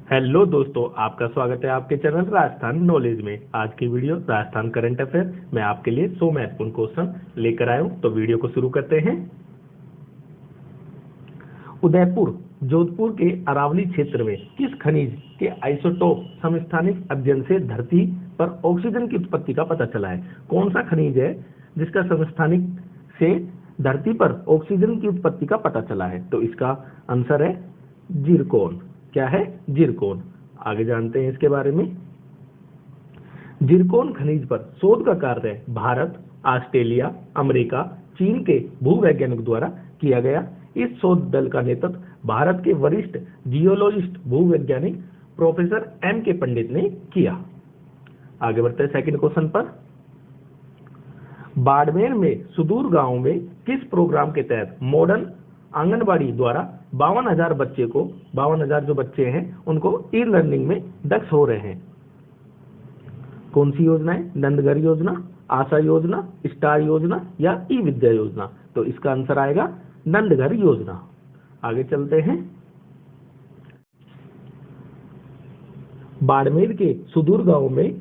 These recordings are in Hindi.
हेलो दोस्तों, आपका स्वागत है आपके चैनल राजस्थान नॉलेज में। आज की वीडियो राजस्थान करंट अफेयर में आपके लिए 100 महत्वपूर्ण क्वेश्चन लेकर आया हूं। तो वीडियो को शुरू करते हैं। उदयपुर जोधपुर के अरावली क्षेत्र में किस खनिज के आइसोटोप समस्थानिक अध्ययन से धरती पर ऑक्सीजन की उत्पत्ति का पता चला है? कौन सा खनिज है जिसका समस्थानिक से धरती पर ऑक्सीजन की उत्पत्ति का पता चला है? तो इसका आंसर है जिरकोन। क्या है? जिरकोन। आगे जानते हैं इसके बारे में। जिरकोन खनिज पर शोध का कार्य भारत, ऑस्ट्रेलिया, अमेरिका, चीन के भूवैज्ञानिक द्वारा किया गया। इस शोध दल का नेतृत्व भारत के वरिष्ठ जियोलॉजिस्ट भूवैज्ञानिक प्रोफेसर एम के पंडित ने किया। आगे बढ़ते हैं सेकंड क्वेश्चन पर। बाड़मेर में सुदूर गांव में किस प्रोग्राम के तहत मॉडर्न आंगनबाड़ी द्वारा 52,000 जो बच्चे हैं उनको ई लर्निंग में दक्ष हो रहे हैं? कौन सी योजना है? नंदघर योजना, आशा योजना, स्टार योजना या ई विद्या योजना? तो इसका आंसर आएगा नंदघर योजना। आगे चलते हैं। बाड़मेर के सुदूर गांव में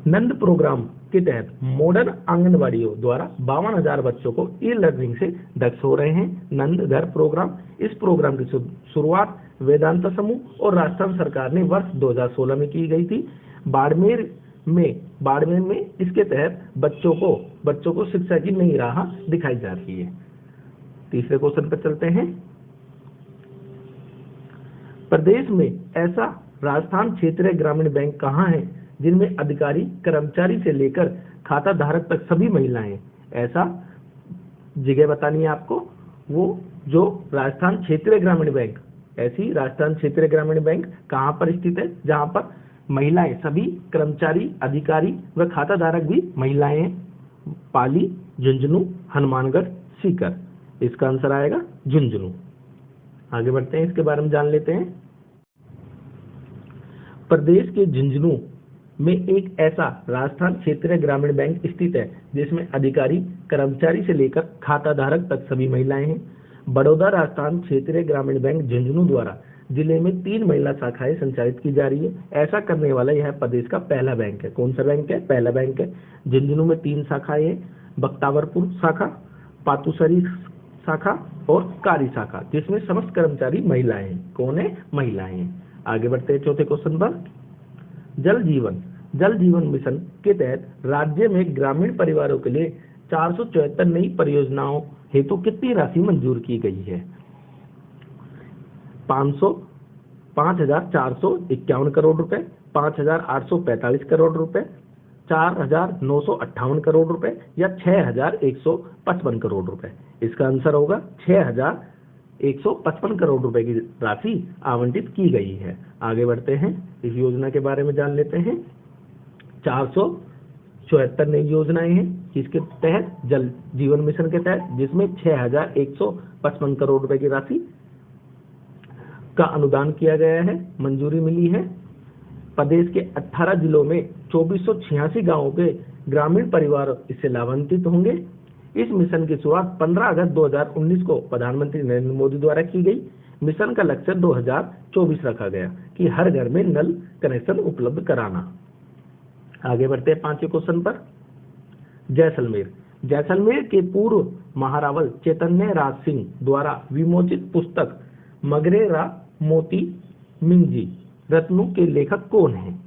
नंद प्रोग्राम के तहत मॉडर्न आंगनबाड़ियों द्वारा 52,000 बच्चों को ई लर्निंग से दक्ष हो रहे हैं। नंद घर प्रोग्राम, इस प्रोग्राम की शुरुआत वेदांता समूह और राजस्थान सरकार ने वर्ष 2016 में की गई थी। बाड़मेर में इसके तहत बच्चों को शिक्षा की नई राह दिखाई जा रही है। तीसरे क्वेश्चन पर चलते हैं। प्रदेश में ऐसा राजस्थान क्षेत्रीय ग्रामीण बैंक कहाँ है जिनमें अधिकारी कर्मचारी से लेकर खाता धारक तक सभी महिलाएं? ऐसा जगह बतानी है आपको, वो जो राजस्थान क्षेत्रीय ग्रामीण बैंक, ऐसी राजस्थान क्षेत्रीय ग्रामीण बैंक कहाँ पर स्थित है जहां पर महिलाएं, सभी कर्मचारी, अधिकारी व खाता धारक भी महिलाएं हैं? पाली, झुंझुनू, हनुमानगढ़, सीकर। इसका आंसर आएगा झुंझुनू। आगे बढ़ते हैं, इसके बारे में जान लेते हैं। प्रदेश के झुंझुनू में एक ऐसा राजस्थान क्षेत्रीय ग्रामीण बैंक स्थित है जिसमें अधिकारी कर्मचारी से लेकर खाता धारक तक सभी महिलाएं हैं। बड़ौदा राजस्थान क्षेत्रीय ग्रामीण बैंक झुंझुनू द्वारा जिले में 3 महिला शाखाएं संचालित की जा रही है। ऐसा करने वाला यह प्रदेश का पहला बैंक है। कौन सा बैंक है? पहला बैंक है। झुंझुनू में 3 शाखाएं हैं, बख्तावरपुर शाखा, पातुसरी शाखा और कारी शाखा, जिसमें समस्त कर्मचारी महिलाएं हैं। कौन है? महिलाएं हैं। आगे बढ़ते हैं चौथे क्वेश्चन पर। जल जीवन मिशन के तहत राज्य में ग्रामीण परिवारों के लिए 474 नई परियोजनाओं हेतु कितनी राशि मंजूर की गई है? 5,451 करोड़ रुपए, 5,845 करोड़ रुपए, 4,958 करोड़ रुपए या 6,155 करोड़ रुपए? इसका आंसर होगा 6,155 करोड़ रुपए की राशि आवंटित की गई है। आगे बढ़ते हैं, इस योजना के बारे में जान लेते हैं। 474 नई योजनाएं हैं जिसके तहत जल जीवन मिशन के तहत, जिसमें 6,155 करोड़ रुपए की राशि का अनुदान किया गया है, मंजूरी मिली है। प्रदेश के 18 जिलों में 2486 गांवों के ग्रामीण परिवार इससे लाभान्वित होंगे। इस मिशन की शुरुआत 15 अगस्त 2019 को प्रधानमंत्री नरेंद्र मोदी द्वारा की गई। मिशन का लक्ष्य 2024 रखा गया कि हर घर में नल कनेक्शन उपलब्ध कराना। आगे बढ़ते हैं 5वें क्वेश्चन पर। जैसलमेर के पूर्व महारावल चैतन्य राज सिंह द्वारा विमोचित पुस्तक मगरेरा मोती मिंजी रत्नू के लेखक कौन हैं?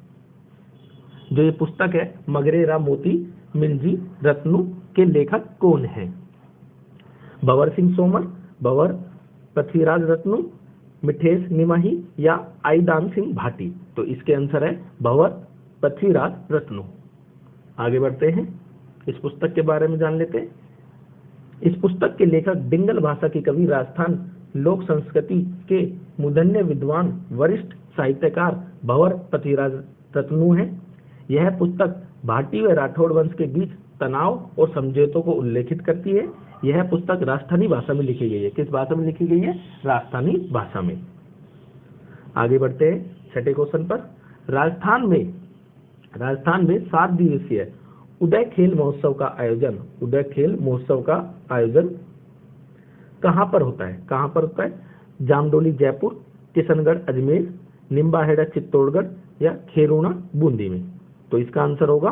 जो ये पुस्तक है मगरेरा मोती मिंजी रत्नू के लेखक कौन हैं? भंवर सिंह सोमर, भंवर पृथ्वीराज रत्नू, मिठेश निमाही या आईदान सिंह भाटी? तो इसके आंसर है भंवर पृथ्वीराज रत्नू। आगे बढ़ते हैं, इस पुस्तक के बारे में जान लेते हैं। इस पुस्तक के लेखक डिंगल भाषा के कवि, राजस्थान लोक संस्कृति के मूर्धन्य विद्वान, वरिष्ठ साहित्यकार भंवर पृथ्वीराज रत्नू हैं। यह पुस्तक भाटी व राठौड़ वंश के बीच तनाव और समझौतों को उल्लेखित करती है। यह पुस्तक राजस्थानी भाषा में लिखी गई है। किस भाषा में लिखी गई है? राजस्थानी भाषा में। आगे बढ़ते हैं 6ठे क्वेश्चन पर। राजस्थान में 7 दिवसीय उदय खेल महोत्सव का आयोजन कहाँ पर होता है? जामडोली जयपुर, किशनगढ़ अजमेर, निम्बाहेड़ा चित्तौड़गढ़ या खेरुणा बूंदी में? तो इसका आंसर होगा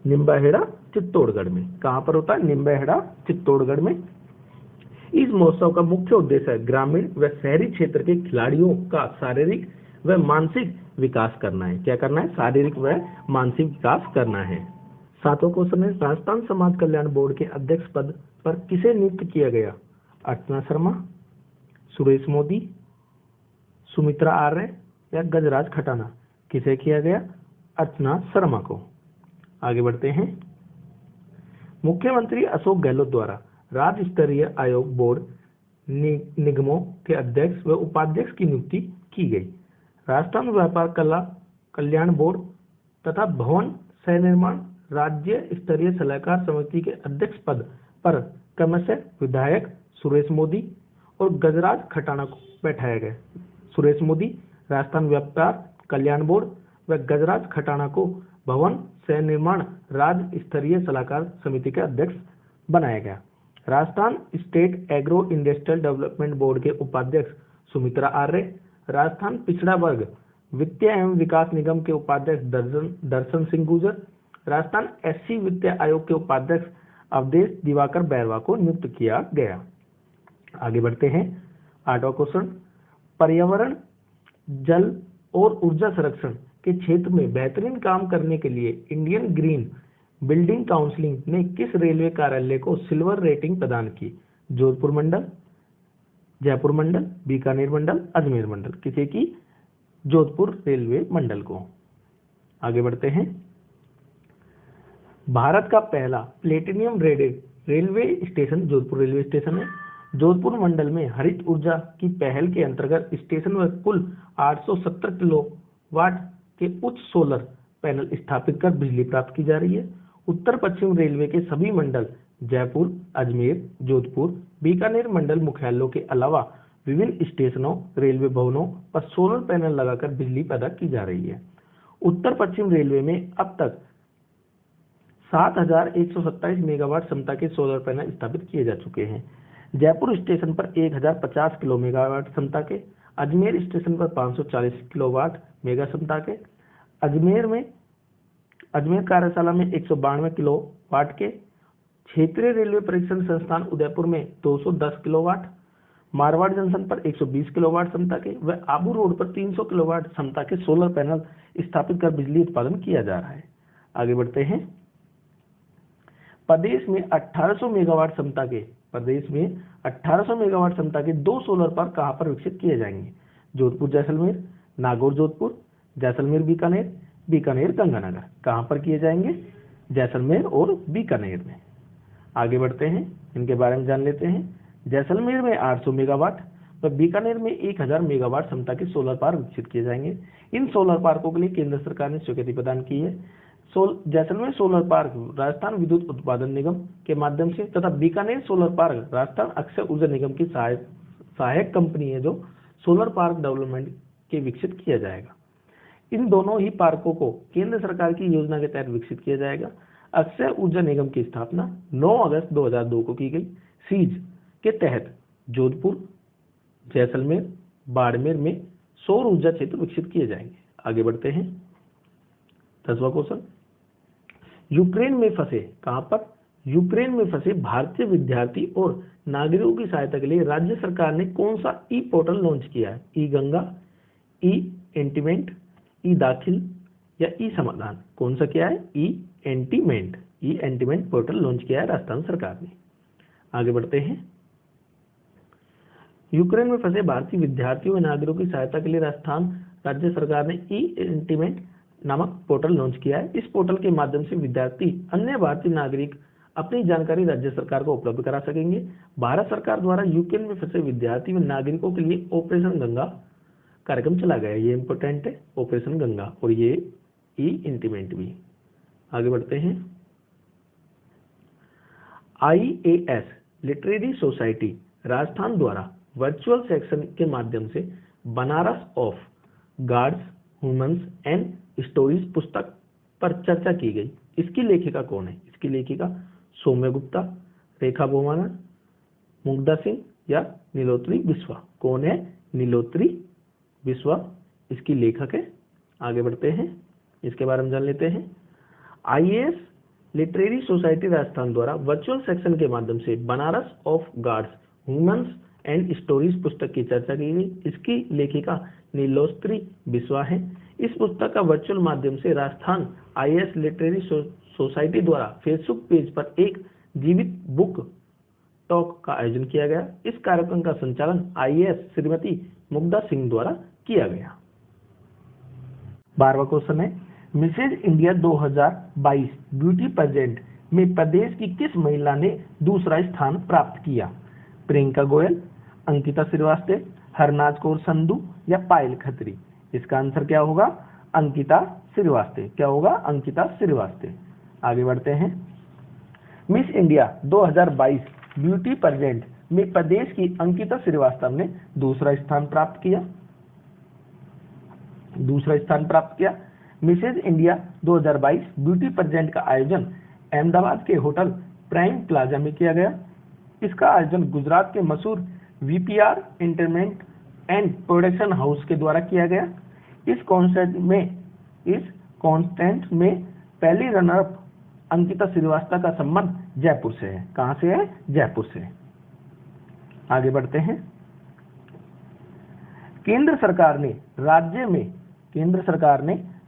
निम्बाहेड़ा चित्तौड़गढ़ में। कहां पर होता है? निम्बाहेड़ा चित्तौड़गढ़ में। इस महोत्सव का मुख्य उद्देश्य है ग्रामीण व शहरी क्षेत्र के खिलाड़ियों का शारीरिक व मानसिक विकास करना है। क्या करना है? शारीरिक व मानसिक विकास करना है। सातवां क्वेश्चन है, राजस्थान समाज कल्याण बोर्ड के अध्यक्ष पद पर किसे नियुक्त किया गया? अर्चना शर्मा, सुरेश मोदी, सुमित्रा आर्य या गजराज खटाना? किसे किया गया? अर्चना शर्मा को। आगे बढ़ते हैं। मुख्यमंत्री अशोक गहलोत द्वारा राज्य स्तरीय आयोग बोर्ड निगमों के अध्यक्ष व उपाध्यक्ष की नियुक्ति की गई। राजस्थान व्यापार कला कल्याण बोर्ड तथा भवन सह निर्माण राज्य स्तरीय सलाहकार समिति के अध्यक्ष पद पर क्रमशः विधायक सुरेश मोदी और गजराज खटाना को बैठाया गया। सुरेश मोदी राजस्थान व्यापार कल्याण बोर्ड व गजराज खटाना को भवन सह निर्माण राज्य स्तरीय सलाहकार समिति के अध्यक्ष बनाया गया। Rajasthan state agro industrial development board के उपाध्यक्ष सुमित्रा आर्य, राजस्थान पिछड़ा वर्ग वित्तीय एवं विकास निगम के उपाध्यक्ष दर्शन सिंह गुर्जर, राजस्थान एससी वित्तीय आयोग के उपाध्यक्ष अवधेश दिवाकर बैरवा को नियुक्त किया गया। आगे बढ़ते हैं। आठवां क्वेश्चन, पर्यावरण जल और ऊर्जा संरक्षण के क्षेत्र में बेहतरीन काम करने के लिए इंडियन ग्रीन बिल्डिंग काउंसिल ने किस रेलवे कार्यालय को सिल्वर रेटिंग प्रदान की? जोधपुर मंडल, जयपुर मंडल, बीकानेर मंडल, अजमेर मंडल? किसे की? जोधपुर रेलवे मंडल को। आगे बढ़ते हैं। भारत का पहला platinum rated railway station Jodhpur railway station है। जोधपुर मंडल में हरित ऊर्जा की पहल के अंतर्गत स्टेशन में कुल 870 किलोवाट के उच्च सोलर पैनल स्थापित कर बिजली प्राप्त की जा रही है। उत्तर पश्चिम रेलवे के सभी मंडल जयपुर, अजमेर, जोधपुर, बीकानेर मंडल मुख्यालयों के अलावा विभिन्न स्टेशनों, रेलवे भवनों पर सोलर पैनल लगाकर बिजली पैदा की जा रही है। उत्तर पश्चिम रेलवे में अब तक 7127 मेगावाट क्षमता के सोलर पैनल स्थापित किए जा चुके हैं। जयपुर स्टेशन पर 1050 किलो मेगावाट क्षमता के, अजमेर स्टेशन पर 540 किलोवाट मेगा क्षमता के, अजमेर कार्यशाला में 192 किलोवाट के, क्षेत्रीय रेलवे परीक्षण संस्थान उदयपुर में 210 किलोवाट, मारवाड़ जंक्शन पर 120 किलोवाट क्षमता के व आबू रोड पर 300 किलोवाट क्षमता के सोलर पैनल स्थापित कर बिजली उत्पादन किया जा रहा है। आगे बढ़ते हैं। प्रदेश में 1800 मेगावाट क्षमता के 2 सोलर पार्क कहां पर विकसित किए जाएंगे? जोधपुर जैसलमेर, नागौर जोधपुर, जैसलमेर बीकानेर, बीकानेर गंगानगर? कहां पर किए जाएंगे? जैसलमेर और बीकानेर में। आगे बढ़ते हैं, इनके बारे में जान लेते हैं। जैसलमेर में 800 मेगावाट व बीकानेर में 1000 मेगावाट क्षमता के सोलर पार्क विकसित किए जाएंगे। इन सोलर पार्कों के लिए केंद्र सरकार ने स्वीकृति प्रदान की है। जैसलमेर सोलर पार्क राजस्थान विद्युत उत्पादन निगम के माध्यम से तथा बीकानेर सोलर पार्क राजस्थान अक्षय ऊर्जा निगम की सहायक कंपनी है जो सोलर पार्क डेवलपमेंट के विकसित किया जाएगा। इन दोनों ही पार्कों को केंद्र सरकार की योजना के तहत विकसित किया जाएगा। अक्षय ऊर्जा निगम की स्थापना 9 अगस्त 2002 को की गई। सीज के तहत जोधपुर, जैसलमेर, बाड़मेर में सौर ऊर्जा क्षेत्र विकसित किए जाएंगे। आगे बढ़ते हैं। 10वां क्वेश्चन, यूक्रेन में फंसे, कहां पर? यूक्रेन में फंसे भारतीय विद्यार्थी और नागरिकों की सहायता के लिए राज्य सरकार ने कौन सा ई पोर्टल लॉन्च किया है? ई गंगा, ई एंटीमेंट, ई दाखिल या ई समाधान? कौन सा किया है? ई एंटीमेंट पोर्टल लॉन्च किया है राजस्थान सरकार ने। आगे बढ़ते हैं। यूक्रेन में फंसे भारतीय विद्यार्थियों और नागरिकों की सहायता के लिए राजस्थान राज्य सरकार ने ई एंटीमेंट नामक पोर्टल लॉन्च किया है। इस पोर्टल के माध्यम से विद्यार्थी अन्य भारतीय नागरिक अपनी जानकारी राज्य सरकार को उपलब्ध करा सकेंगे। भारत सरकार द्वारा यूक्रेन में फंसे विद्यार्थी व नागरिकों के लिए ऑपरेशन गंगा कार्यक्रम चला गया। ये इंपॉर्टेंट है, ऑपरेशन गंगा, और ये ई इंटीमेंट भी। आगे बढ़ते हैं। IAS लिटरेरी सोसाइटी राजस्थान द्वारा वर्चुअल सेक्शन के माध्यम से Banaras of gods, humans and stories पुस्तक पर चर्चा की गई। इसकी लेखिका कौन है? इसकी लेखिका सौम्य गुप्ता, रेखा बोमाना, मुग्धा सिंह या नीलोत्री बिस्वा? कौन है? नीलोत्री बिस्वा इसकी लेखक है। आगे बढ़ते हैं, इसके बारे में जान लेते हैं। आईएएस लिटरेरी सोसाइटी राजस्थान द्वारा वर्चुअल सेक्शन के माध्यम से Banaras of gods humans and stories पुस्तक की चर्चा की गई। इसकी लेखिका नीलोस्त्री बिस्वा है। इस पुस्तक का वर्चुअल माध्यम से राजस्थान आईएएस लिटरेरी सोसाइटी द्वारा फेसबुक पेज पर एक जीवित बुक टॉक का आयोजन किया गया। इस कार्यक्रम का संचालन आईएएस श्रीमती मुग्धा सिंह द्वारा किया गया। 12वां क्वेश्चन है, मिसेज इंडिया 2022 ब्यूटी पेजेंट में प्रदेश की किस महिला ने दूसरा स्थान प्राप्त किया? प्रियंका गोयल, अंकिता श्रीवास्तव, हरनाज कौर संधू या पायल खत्री? इसका आंसर क्या होगा? अंकिता श्रीवास्तव। क्या होगा? अंकिता श्रीवास्तव। आगे बढ़ते हैं, मिस इंडिया 2022 ब्यूटी पेजेंट में प्रदेश की अंकिता श्रीवास्तव ने दूसरा स्थान प्राप्त किया। मिसेज इंडिया 2022 ब्यूटी पेजेंट का आयोजन अहमदाबाद के होटल प्राइम प्लाजा में किया गया। इसका आयोजन गुजरात के मशहूर VPR entertainment and production house के द्वारा किया गया। इस कॉन्टेस्ट में पहली रनर अप अंकिता श्रीवास्तव का संबंध जयपुर से है। कहां से है? जयपुर से। आगे बढ़ते हैं, केंद्र सरकार ने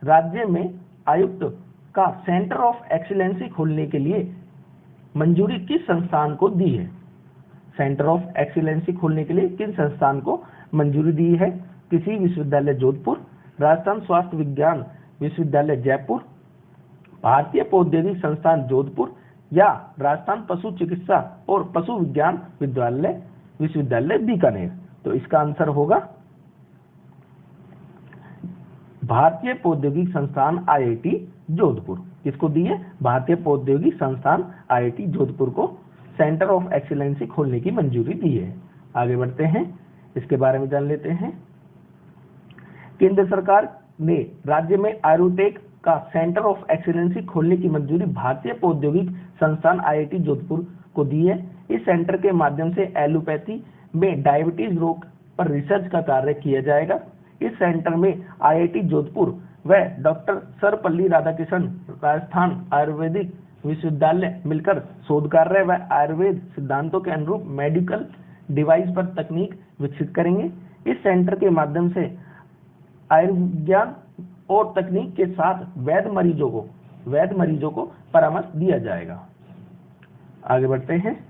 राज्य में आयुक्त का सेंटर ऑफ एक्सीलेंसी खोलने के लिए मंजूरी किस संस्थान को दी है? सेंटर ऑफ एक्सीलेंसी खोलने के लिए किस संस्थान को मंजूरी दी है? कृषि विश्वविद्यालय जोधपुर, राजस्थान स्वास्थ्य विज्ञान विश्वविद्यालय जयपुर, भारतीय प्रौद्योगिकी संस्थान जोधपुर या राजस्थान पशु चिकित्सा और पशु विज्ञान विश्वविद्यालय बीकानेर? तो इसका आंसर होगा भारतीय प्रौद्योगिकी संस्थान आईआईटी जोधपुर। किसको दी है? भारतीय प्रौद्योगिकी संस्थान आईआईटी जोधपुर को सेंटर ऑफ एक्सीलेंसी खोलने की मंजूरी दी है। आगे बढ़ते हैं, इसके बारे में जान लेते हैं। केंद्र सरकार ने राज्य में आयुर्टेक का सेंटर ऑफ एक्सीलेंसी खोलने की मंजूरी भारतीय प्रौद्योगिकी संस्थान आईआईटी जोधपुर को दी है। इस सेंटर के माध्यम से एलोपैथी में डायबिटीज रोग पर रिसर्च का कार्य किया जाएगा। इस सेंटर में आईआईटी जोधपुर व डॉक्टर सर्वपल्ली राधाकृष्णन राजस्थान आयुर्वेदिक विश्वविद्यालय मिलकर शोध कार्य व आयुर्वेद सिद्धांतों के अनुरूप मेडिकल डिवाइस पर तकनीक विकसित करेंगे। इस सेंटर के माध्यम से आयुर्विज्ञान और तकनीक के साथ वैध मरीजों को परामर्श दिया जाएगा। आगे बढ़ते हैं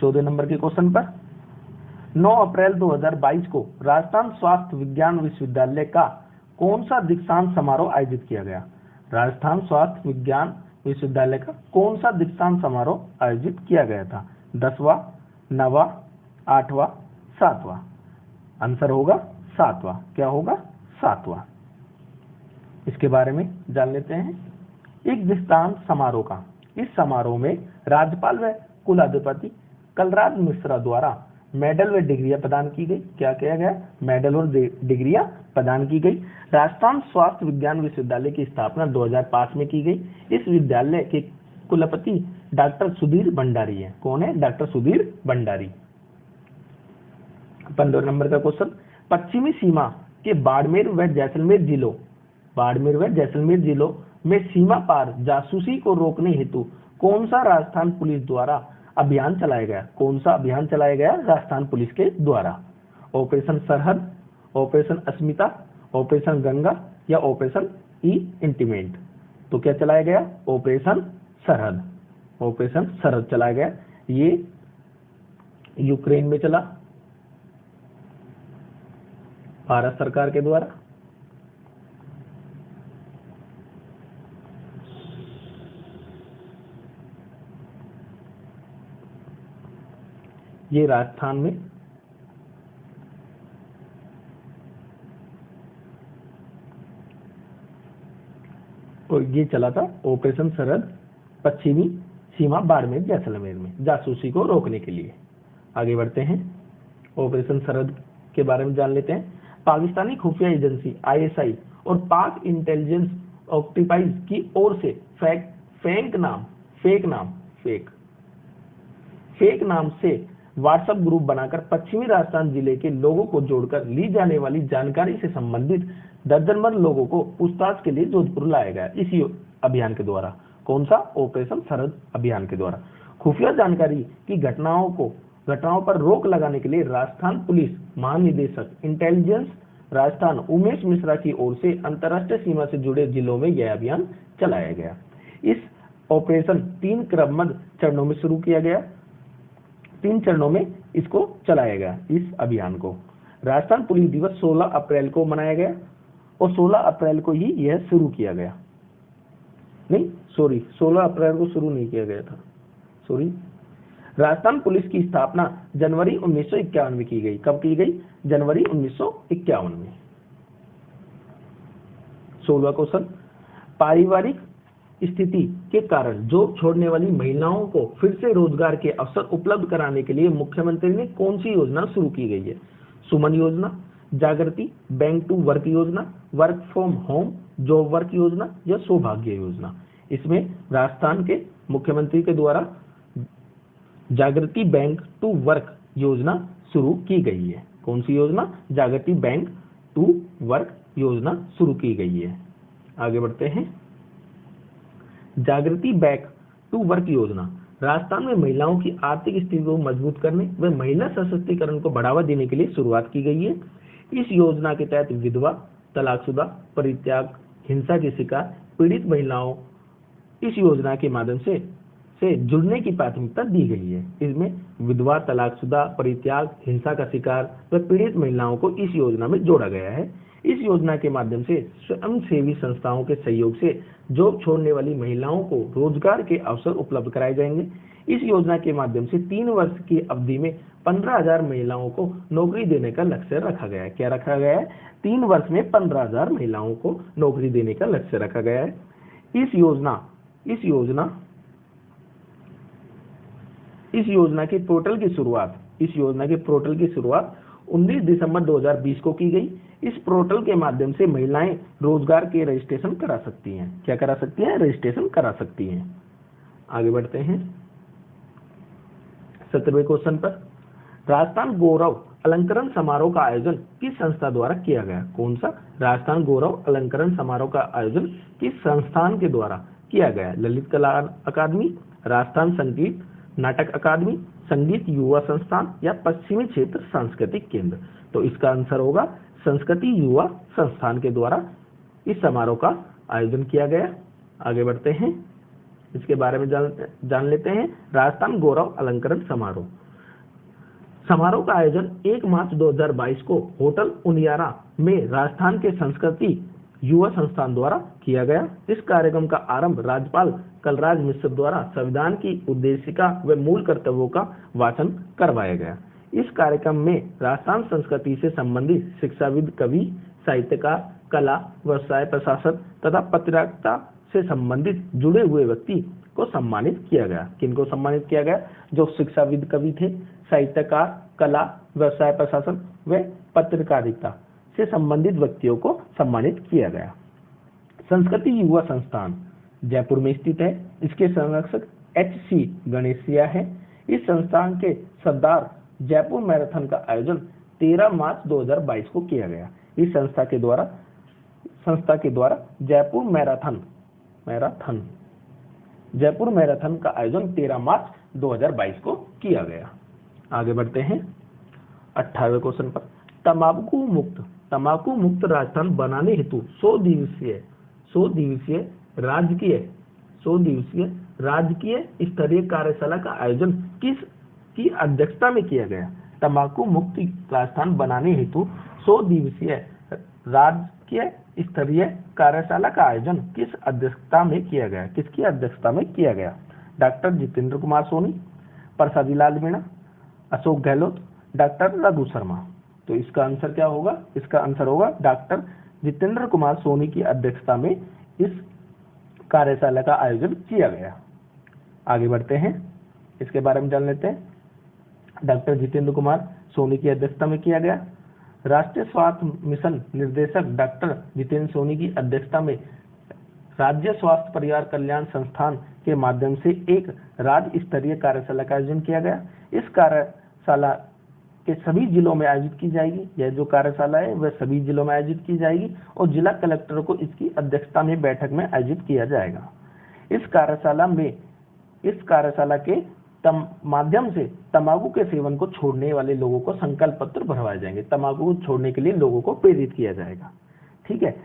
14 नंबर के क्वेश्चन पर। 9 अप्रैल 2022 को राजस्थान स्वास्थ्य विज्ञान विश्वविद्यालय का कौन सा दीक्षांत समारोह आयोजित किया गया? राजस्थान स्वास्थ्य विज्ञान विश्वविद्यालय का कौन सा दीक्षांत समारोह आयोजित किया गया था? 10वां, 9वां, 8वां, 7वां? आंसर होगा 7वां। क्या होगा? 7वां। इसके बारे में जान लेते हैं। एक दीक्षांत समारोह का, इस समारोह में राज्यपाल व कुलाधिपति कलराज मिश्रा द्वारा मेडल व डिग्रियां प्रदान की गई। क्या किया गया? मेडल और डिग्रियां प्रदान की गई। राजस्थान स्वास्थ्य विज्ञान विश्वविद्यालय की स्थापना 2005 में की गई। इस विद्यालय के कुलपति डॉक्टर सुधीर भंडारी है। कौन है? डॉक्टर सुधीर भंडारी। 15 नंबर का क्वेश्चन, पश्चिमी सीमा के बाड़मेर व जैसलमेर जिलों में सीमा पार जासूसी को रोकने हेतु कौन सा राजस्थान पुलिस द्वारा अभियान चलाया गया? कौन सा अभियान चलाया गया राजस्थान पुलिस के द्वारा? ऑपरेशन सरहद, ऑपरेशन अस्मिता, ऑपरेशन गंगा या ऑपरेशन इंटीमेट? तो क्या चलाया गया? ऑपरेशन सरहद चलाया गया। ये यूक्रेन में चला भारत सरकार के द्वारा। ये राजस्थान में और ये चला था ऑपरेशन सरहद पश्चिमी सीमा बाड़मेर जैसलमेर में जासूसी को रोकने के लिए। आगे बढ़ते हैं, ऑपरेशन सरहद के बारे में जान लेते हैं। पाकिस्तानी खुफिया एजेंसी आईएसआई और पाक इंटेलिजेंस ऑक्टिपाइज की ओर से फेक नाम से व्हाट्सएप ग्रुप बनाकर पश्चिमी राजस्थान जिले के लोगों को जोड़कर ली जाने वाली जानकारी से संबंधित दर्जन भर लोगों को पूछताछ के लिए जोधपुर लाया गया। इसी अभियान के द्वारा, कौन सा, ऑपरेशन सरहद अभियान के द्वारा खुफिया जानकारी की घटनाओं पर रोक लगाने के लिए राजस्थान पुलिस महानिदेशक इंटेलिजेंस राजस्थान उमेश मिश्रा की ओर से अंतर्राष्ट्रीय सीमा से जुड़े जिलों में यह अभियान चलाया गया। इस ऑपरेशन 3 क्रमबद्ध चरणों में शुरू किया गया। 3 चरणों में इसको चलाया गया। इस अभियान को राजस्थान पुलिस दिवस 16 अप्रैल को मनाया गया और 16 अप्रैल को ही यह शुरू किया गया। नहीं, 16 अप्रैल को शुरू नहीं किया गया था, राजस्थान पुलिस की स्थापना जनवरी 1951 में की गई। कब की गई? जनवरी 1951 में। 16वां क्वेश्चन, पारिवारिक स्थिति के कारण जॉब छोड़ने वाली महिलाओं को फिर से रोजगार के अवसर उपलब्ध कराने के लिए मुख्यमंत्री ने कौन सी योजना शुरू की गई है? सुमन योजना, जागृति, बैंक टू वर्क योजना, work from home job work योजना या सौभाग्य योजना। इसमें राजस्थान के मुख्यमंत्री के द्वारा जागृति बैंक टू वर्क योजना शुरू की गई है। कौन सी योजना? जागृति बैंक टू वर्क योजना शुरू की गई है। आगे बढ़ते हैं। जागृति बैंक टू वर्क योजना राजस्थान में महिलाओं की आर्थिक स्थिति को मजबूत करने व महिला सशक्तिकरण को बढ़ावा देने के लिए शुरुआत की गई है। इस योजना के तहत विधवा, तलाकशुदा, परित्याग, हिंसा के शिकार पीड़ित महिलाओं इस योजना के माध्यम से जुड़ने की प्राथमिकता दी गई है। इसमें विधवा, तलाकशुदा, परित्याग, हिंसा का शिकार व पीड़ित महिलाओं को इस योजना में जोड़ा गया है। इस योजना के माध्यम से स्वयंसेवी संस्थाओं के सहयोग से जॉब छोड़ने वाली महिलाओं को रोजगार के अवसर उपलब्ध कराए जाएंगे। इस योजना के माध्यम से 3 वर्ष की अवधि में 15,000 महिलाओं को नौकरी देने का लक्ष्य रखा गया है। क्या रखा गया है? 3 वर्ष में 15,000 महिलाओं को नौकरी देने का लक्ष्य रखा गया है। इस योजना के पोर्टल की शुरुआत 19 दिसंबर 2020 को की गई। इस पोर्टल के माध्यम से महिलाएं रोजगार के रजिस्ट्रेशन करा सकती हैं। क्या करा सकती हैं? रजिस्ट्रेशन करा सकती हैं। आगे बढ़ते हैं 17वें क्वेश्चन पर। राजस्थान गौरव अलंकरण समारोह का आयोजन किस संस्था द्वारा किया गया? कौन सा? राजस्थान गौरव अलंकरण समारोह का आयोजन किस संस्थान के द्वारा किया गया? ललित कला अकादमी, राजस्थान संगीत नाटक अकादमी, संगीत युवा संस्थान या पश्चिमी क्षेत्र सांस्कृतिक केंद्र। तो इसका आंसर होगा संस्कृति युवा संस्थान के द्वारा इस समारोह का आयोजन किया गया। आगे बढ़ते हैं, इसके बारे में जान लेते हैं। राजस्थान गौरव अलंकरण समारोह का आयोजन 1 मार्च 2022 को होटल उनियारा में राजस्थान के संस्कृति युवा संस्थान द्वारा किया गया। इस कार्यक्रम का आरंभ राज्यपाल कलराज मिश्र द्वारा संविधान की उद्देशिका व मूल कर्तव्यों का वाचन करवाया गया। इस कार्यक्रम में राजस्थान संस्कृति से संबंधित शिक्षाविद, कवि, साहित्यकार, कला, व्यवसाय, प्रशासन तथा पत्रकारिता से संबंधित जुड़े हुए व्यक्ति को सम्मानित किया गया। किनको सम्मानित किया गया? जो शिक्षाविद, कवि थे, साहित्यकार, कला, व्यवसाय, प्रशासन व पत्रकारिता से संबंधित व्यक्तियों को सम्मानित किया गया। संस्कृति युवा संस्थान जयपुर में स्थित है। इसके संरक्षक HC गणेशिया है। इस संस्थान के सरदार जयपुर मैराथन का आयोजन 13 मार्च 2022 को किया गया। इस संस्था के द्वारा जयपुर मैराथन का आयोजन 13 मार्च 2022 को किया गया। आगे बढ़ते हैं 18वें क्वेश्चन पर। तंबाकू मुक्त राजस्थान बनाने हेतु 100 दिवसीय राजकीय स्तरीय कार्यशाला का आयोजन किसकी अध्यक्षता में किया गया? तंबाकू मुक्त राजस्थान बनाने हेतु 100 दिवसीय राजकीय स्तरीय कार्यशाला का आयोजन किस अध्यक्षता में किया गया? किसकी अध्यक्षता में किया गया? डॉक्टर जितेंद्र कुमार सोनी, प्रसादी लाल मीणा, अशोक गहलोत, डॉक्टर रघु शर्मा। तो इसका आंसर क्या होगा? इसका आंसर होगा डॉक्टर जितेंद्र कुमार सोनी की अध्यक्षता में इस कार्यशाला का आयोजन किया गया। आगे बढ़ते हैं, इसके बारे में जान लेते हैं। डॉक्टर जितेंद्र कुमार सोनी की अध्यक्षता में किया गया। राष्ट्रीय स्वास्थ्य मिशन निर्देशक डॉक्टर जितेंद्र सोनी की अध्यक्षता में राज्य स्वास्थ्य परिवार कल्याण संस्थान के माध्यम से एक राज्य स्तरीय कार्यशाला का आयोजन किया गया। इस कार्यशाला के सभी जिलों में आयोजित की जाएगी। यह जो कार्यशाला है वह सभी जिलों में आयोजित की जाएगी और जिला कलेक्टर को इसकी अध्यक्षता में बैठक में आयोजित किया जाएगा। इस कार्यशाला के माध्यम से तंबाकू के सेवन को छोड़ने वाले लोगों को संकल्प पत्र भरवाए जाएंगे। तंबाकू को छोड़ने के लिए लोगों को प्रेरित किया जाएगा। ठीक है।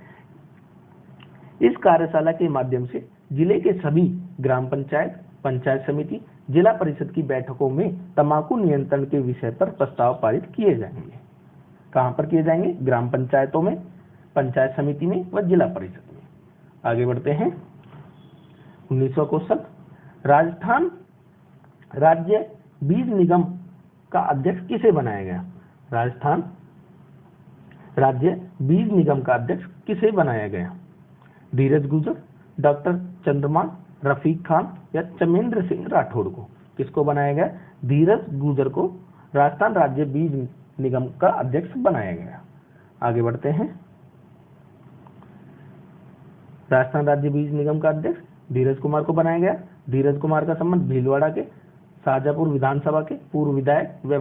इस कार्यशाला के माध्यम से जिले के सभी ग्राम पंचायत, पंचायत समिति, जिला परिषद की बैठकों में तंबाकू नियंत्रण के विषय पर प्रस्ताव पारित किए जाएंगे। कहां पर किए जाएंगे? ग्राम पंचायतों में, पंचायत समिति में व जिला परिषद में। आगे बढ़ते हैं। 19वां क्वेश्चन, राजस्थान राज्य बीज निगम का अध्यक्ष किसे बनाया गया? राजस्थान राज्य बीज निगम का अध्यक्ष किसे बनाया गया? धीरज गुजर, डॉक्टर चंद्रमान, रफीक खान या चमेंद्र सिंह राठौड़ को? किसको बनाया गया? धीरज गुजर को राजस्थान राज्य बीज निगम का अध्यक्ष बनाया गया। आगे बढ़ते हैं। राजस्थान राज्य बीज निगम का अध्यक्ष धीरज कुमार को बनाया गया। धीरज कुमार का संबंध भीलवाड़ा के शाहजहांपुर विधानसभा के पूर्व विधायक व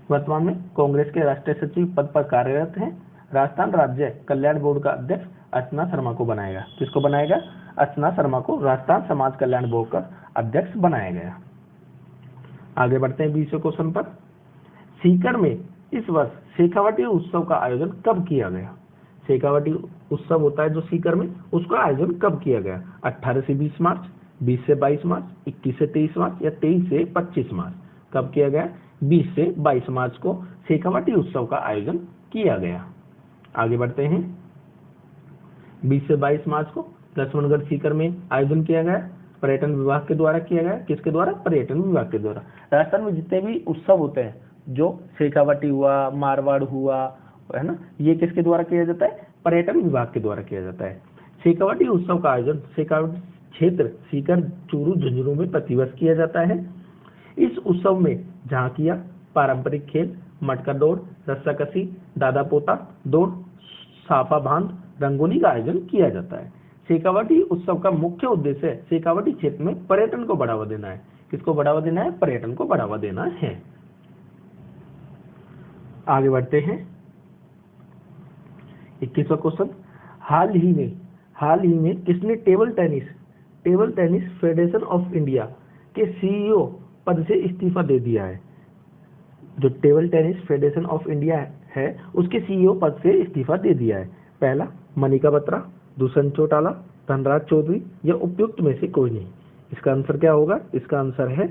वर्तमान में कांग्रेस के राष्ट्रीय सचिव पद पर कार्यरत हैं। राजस्थान राज्य कल्याण बोर्ड का अध्यक्ष अर्चना शर्मा को बनाएगा। किसको बनाएगा? अर्चना शर्मा को राजस्थान समाज कल्याण बोर्ड का अध्यक्ष बनाया गया। आगे बढ़ते हैं 20वें क्वेश्चन पर। सीकर में इस वर्ष शेखावटी उत्सव का आयोजन कब किया गया? शेखावटी उत्सव होता है जो सीकर में, उसका आयोजन कब किया गया? 18 से 20 मार्च, 20 से 22 मार्च, 21 से 23 मार्च या 23 से 25 मार्च? कब किया गया? 20 से 22 मार्च को शेखावटी उत्सव का आयोजन किया गया। आगे बढ़ते हैं। 20 से 22 मार्च को लक्ष्मणगढ़ सीकर में आयोजन किया गया, पर्यटन विभाग के द्वारा किया गया। किसके द्वारा? पर्यटन विभाग के द्वारा। राजस्थान में जितने भी उत्सव होते हैं, जो शेखावटी हुआ, मारवाड़ हुआ, है ना, ये किसके द्वारा किया जाता है? पर्यटन विभाग के द्वारा किया जाता है। शेखावटी उत्सव का आयोजन शेखावटी क्षेत्र सीकर, चूरू, झुंझुनू में प्रतिवर्ष किया जाता है। इस उत्सव में झांकियां, पारंपरिक खेल, मटका दौड़, रस्साकसी, दादा पोता दौड़, साफा बांध, रंगोली का आयोजन किया जाता है। शेखावटी उत्सव का मुख्य उद्देश्य शेखावटी क्षेत्र में पर्यटन को बढ़ावा देना है। किसको बढ़ावा देना है? पर्यटन को बढ़ावा देना है। आगे बढ़ते हैं। 21वां क्वेश्चन, हाल ही में किसने table tennis federation of India के सीईओ पद से इस्तीफा दे दिया है? जो table tennis federation of India है उसके सीईओ पद से इस्तीफा दे दिया है। पहला मनिका बत्रा, दुष्यंत चौटाला, धनराज चौधरी या उपयुक्त में से कोई नहीं। इसका आंसर क्या होगा? इसका आंसर है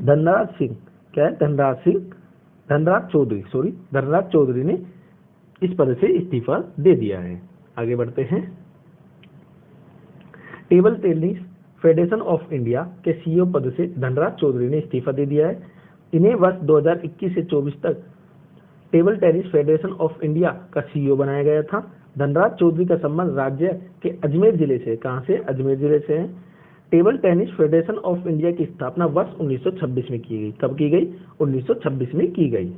धनराज सिंह। क्या है? धनराज चौधरी ने इस पद से इस्तीफा दे दिया है। आगे बढ़ते हैं। Table tennis federation of India के सीईओ पद से धनराज चौधरी ने इस्तीफा दे दिया है। इन्हें वर्ष 2021 से 24 तक table tennis federation of India का सीईओ बनाया गया था। धनराज चौधरी का संबंध राज्य के अजमेर जिले से, कहां से? अजमेर जिले से है। Table tennis federation of India की स्थापना वर्ष 1926 में की गई। कब की गई? 1926 में की गई।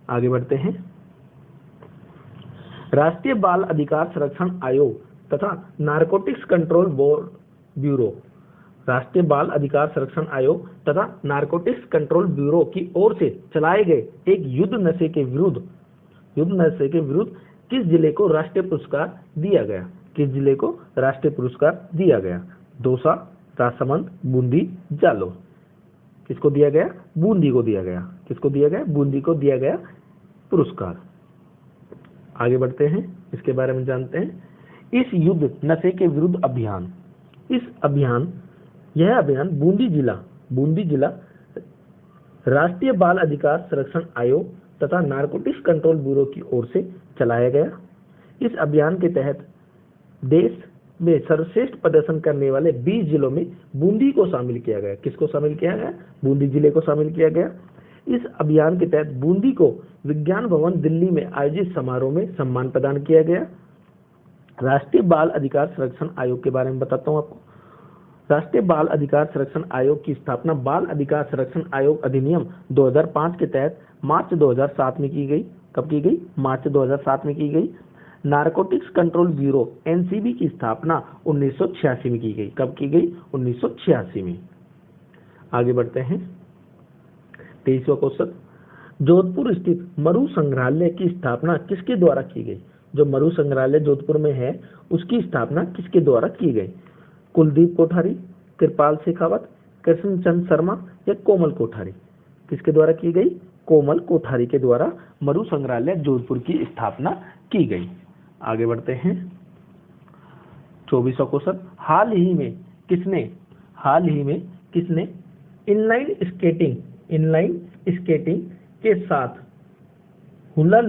आगे बढ़ते हैं। राष्ट्रीय बाल अधिकार संरक्षण आयोग तथा नारकोटिक्स कंट्रोल ब्यूरो, राष्ट्रीय बाल अधिकार संरक्षण आयोग तथा नारकोटिक्स कंट्रोल ब्यूरो की ओर से चलाए गए एक युद्ध नशे के विरुद्ध किस जिले को राष्ट्रीय पुरस्कार दिया गया? किस जिले को राष्ट्रीय पुरस्कार दिया गया? दौसा, राजसमंद, बूंदी, जालौर। किसको दिया गया? बूंदी को दिया गया। किसको दिया गया? बूंदी को दिया गया पुरस्कार। आगे बढ़ते हैं, इसके बारे में जानते हैं। इस युद्ध नशे के विरुद्ध अभियान, यह अभियान बूंदी जिला राष्ट्रीय बाल अधिकार संरक्षण आयोग तथा नारकोटिक्स कंट्रोल ब्यूरो की ओर से चलाया गया। इस अभियान के तहत देश में सर्वश्रेष्ठ प्रदर्शन करने वाले 20 जिलों में बूंदी को शामिल किया गया। किसको शामिल किया गया? बूंदी जिले को शामिल किया गया। इस अभियान के तहत बूंदी को विज्ञान भवन दिल्ली में आयोजित समारोह में सम्मान प्रदान किया गया। राष्ट्रीय बाल अधिकार संरक्षण आयोग के बारे में बताता हूं आपको। राष्ट्रीय बाल अधिकार संरक्षण आयोग की स्थापना बाल अधिकार संरक्षण आयोग अधिनियम 2005 के तहत मार्च 2007 में की गई। कब की गई? मार्च 2007 में की गई। नारकोटिक्स कंट्रोल ब्यूरो एनसीबी की स्थापना 1986 में की गई। कब की गई? 1986 में। आगे बढ़ते हैं। 23वां क्वेश्चन, जोधपुर स्थित मरु संग्रहालय की स्थापना किसके द्वारा की गई? जो मरु संग्रहालय जोधपुर में है उसकी स्थापना किसके द्वारा की गई? कुलदीप कोठारी, कृपाल शेखावत, कृष्णचंद शर्मा या कोमल कोठारी? किसके द्वारा की गई? कोमल कोठारी के द्वारा मरु संग्रहालय जोधपुर की स्थापना की गई। आगे बढ़ते हैं। 24वां क्वेश्चन, हाल ही में किसने इनलाइन स्केटिंग के साथ हुला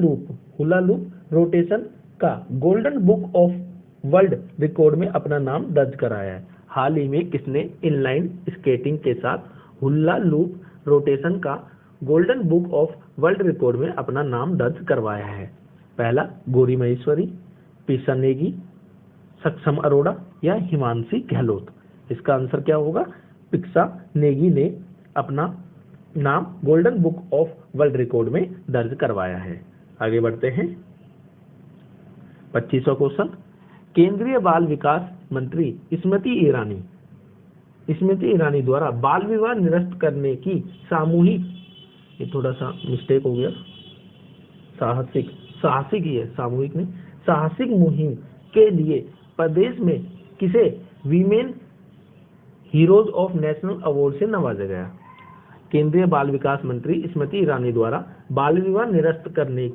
लूप रोटेशन का golden book of world record में अपना नाम दर्ज कराया है? हाल ही में किसने इनलाइन स्केटिंग के साथ हुला लूप रोटेशन का golden book of world record में अपना नाम दर्ज करवाया है? पहला गौरी महेश्वरी, पीसा नेगी, सक्षम अरोड़ा या हिमांशी गहलोत? इसका आंसर क्या होगा? पीसा नेगी ने अपना नाम golden book of world record में दर्ज करवाया है। आगे बढ़ते हैं। 25वां क्वेश्चन, केंद्रीय बाल विकास मंत्री स्मृति ईरानी द्वारा बाल विवाह निरस्त करने की सामूहिक, ये थोड़ा सा मिस्टेक हो गया, साहसिक ही है, सामूहिक नहीं, साहसिक मुहिम के लिए प्रदेश में किसे women heroes of national award से नवाजा गया? केंद्रीय बाल विकास मंत्री स्मृति ईरानी द्वारा बाल विवाह निरस्त करने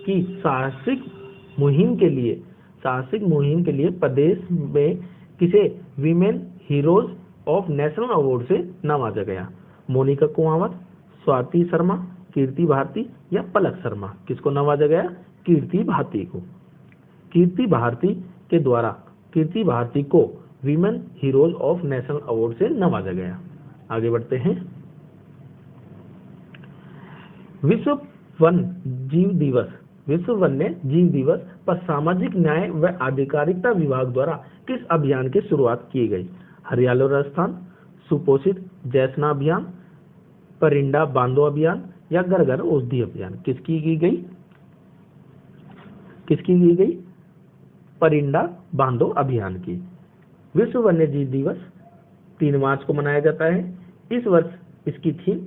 की साहसिक मुहिम के लिए प्रदेश में किसे women heroes of national award से नवाजा गया? मोनिका कुमावत, स्वाति शर्मा, कीर्ति भारती या पलक शर्मा? किसको नवाजा गया? कीर्ति भारती को। कीर्ति भारती को women heroes of national award से नवाजा गया। आगे बढ़ते हैं। विश्व वन्य जीव दिवस पर सामाजिक न्याय व आधिकारिकता विभाग द्वारा किस अभियान की शुरुआत की गई? हरियालो राजस्थान, सुपोषित जैसना अभियान, परिंडा बांधो अभियान या घर घर औषधि अभियान? किसकी की गई? परिंडा बांधो अभियान की। विश्व वन्य जीव दिवस 3 मार्च को मनाया जाता है। इस वर्ष इसकी थीम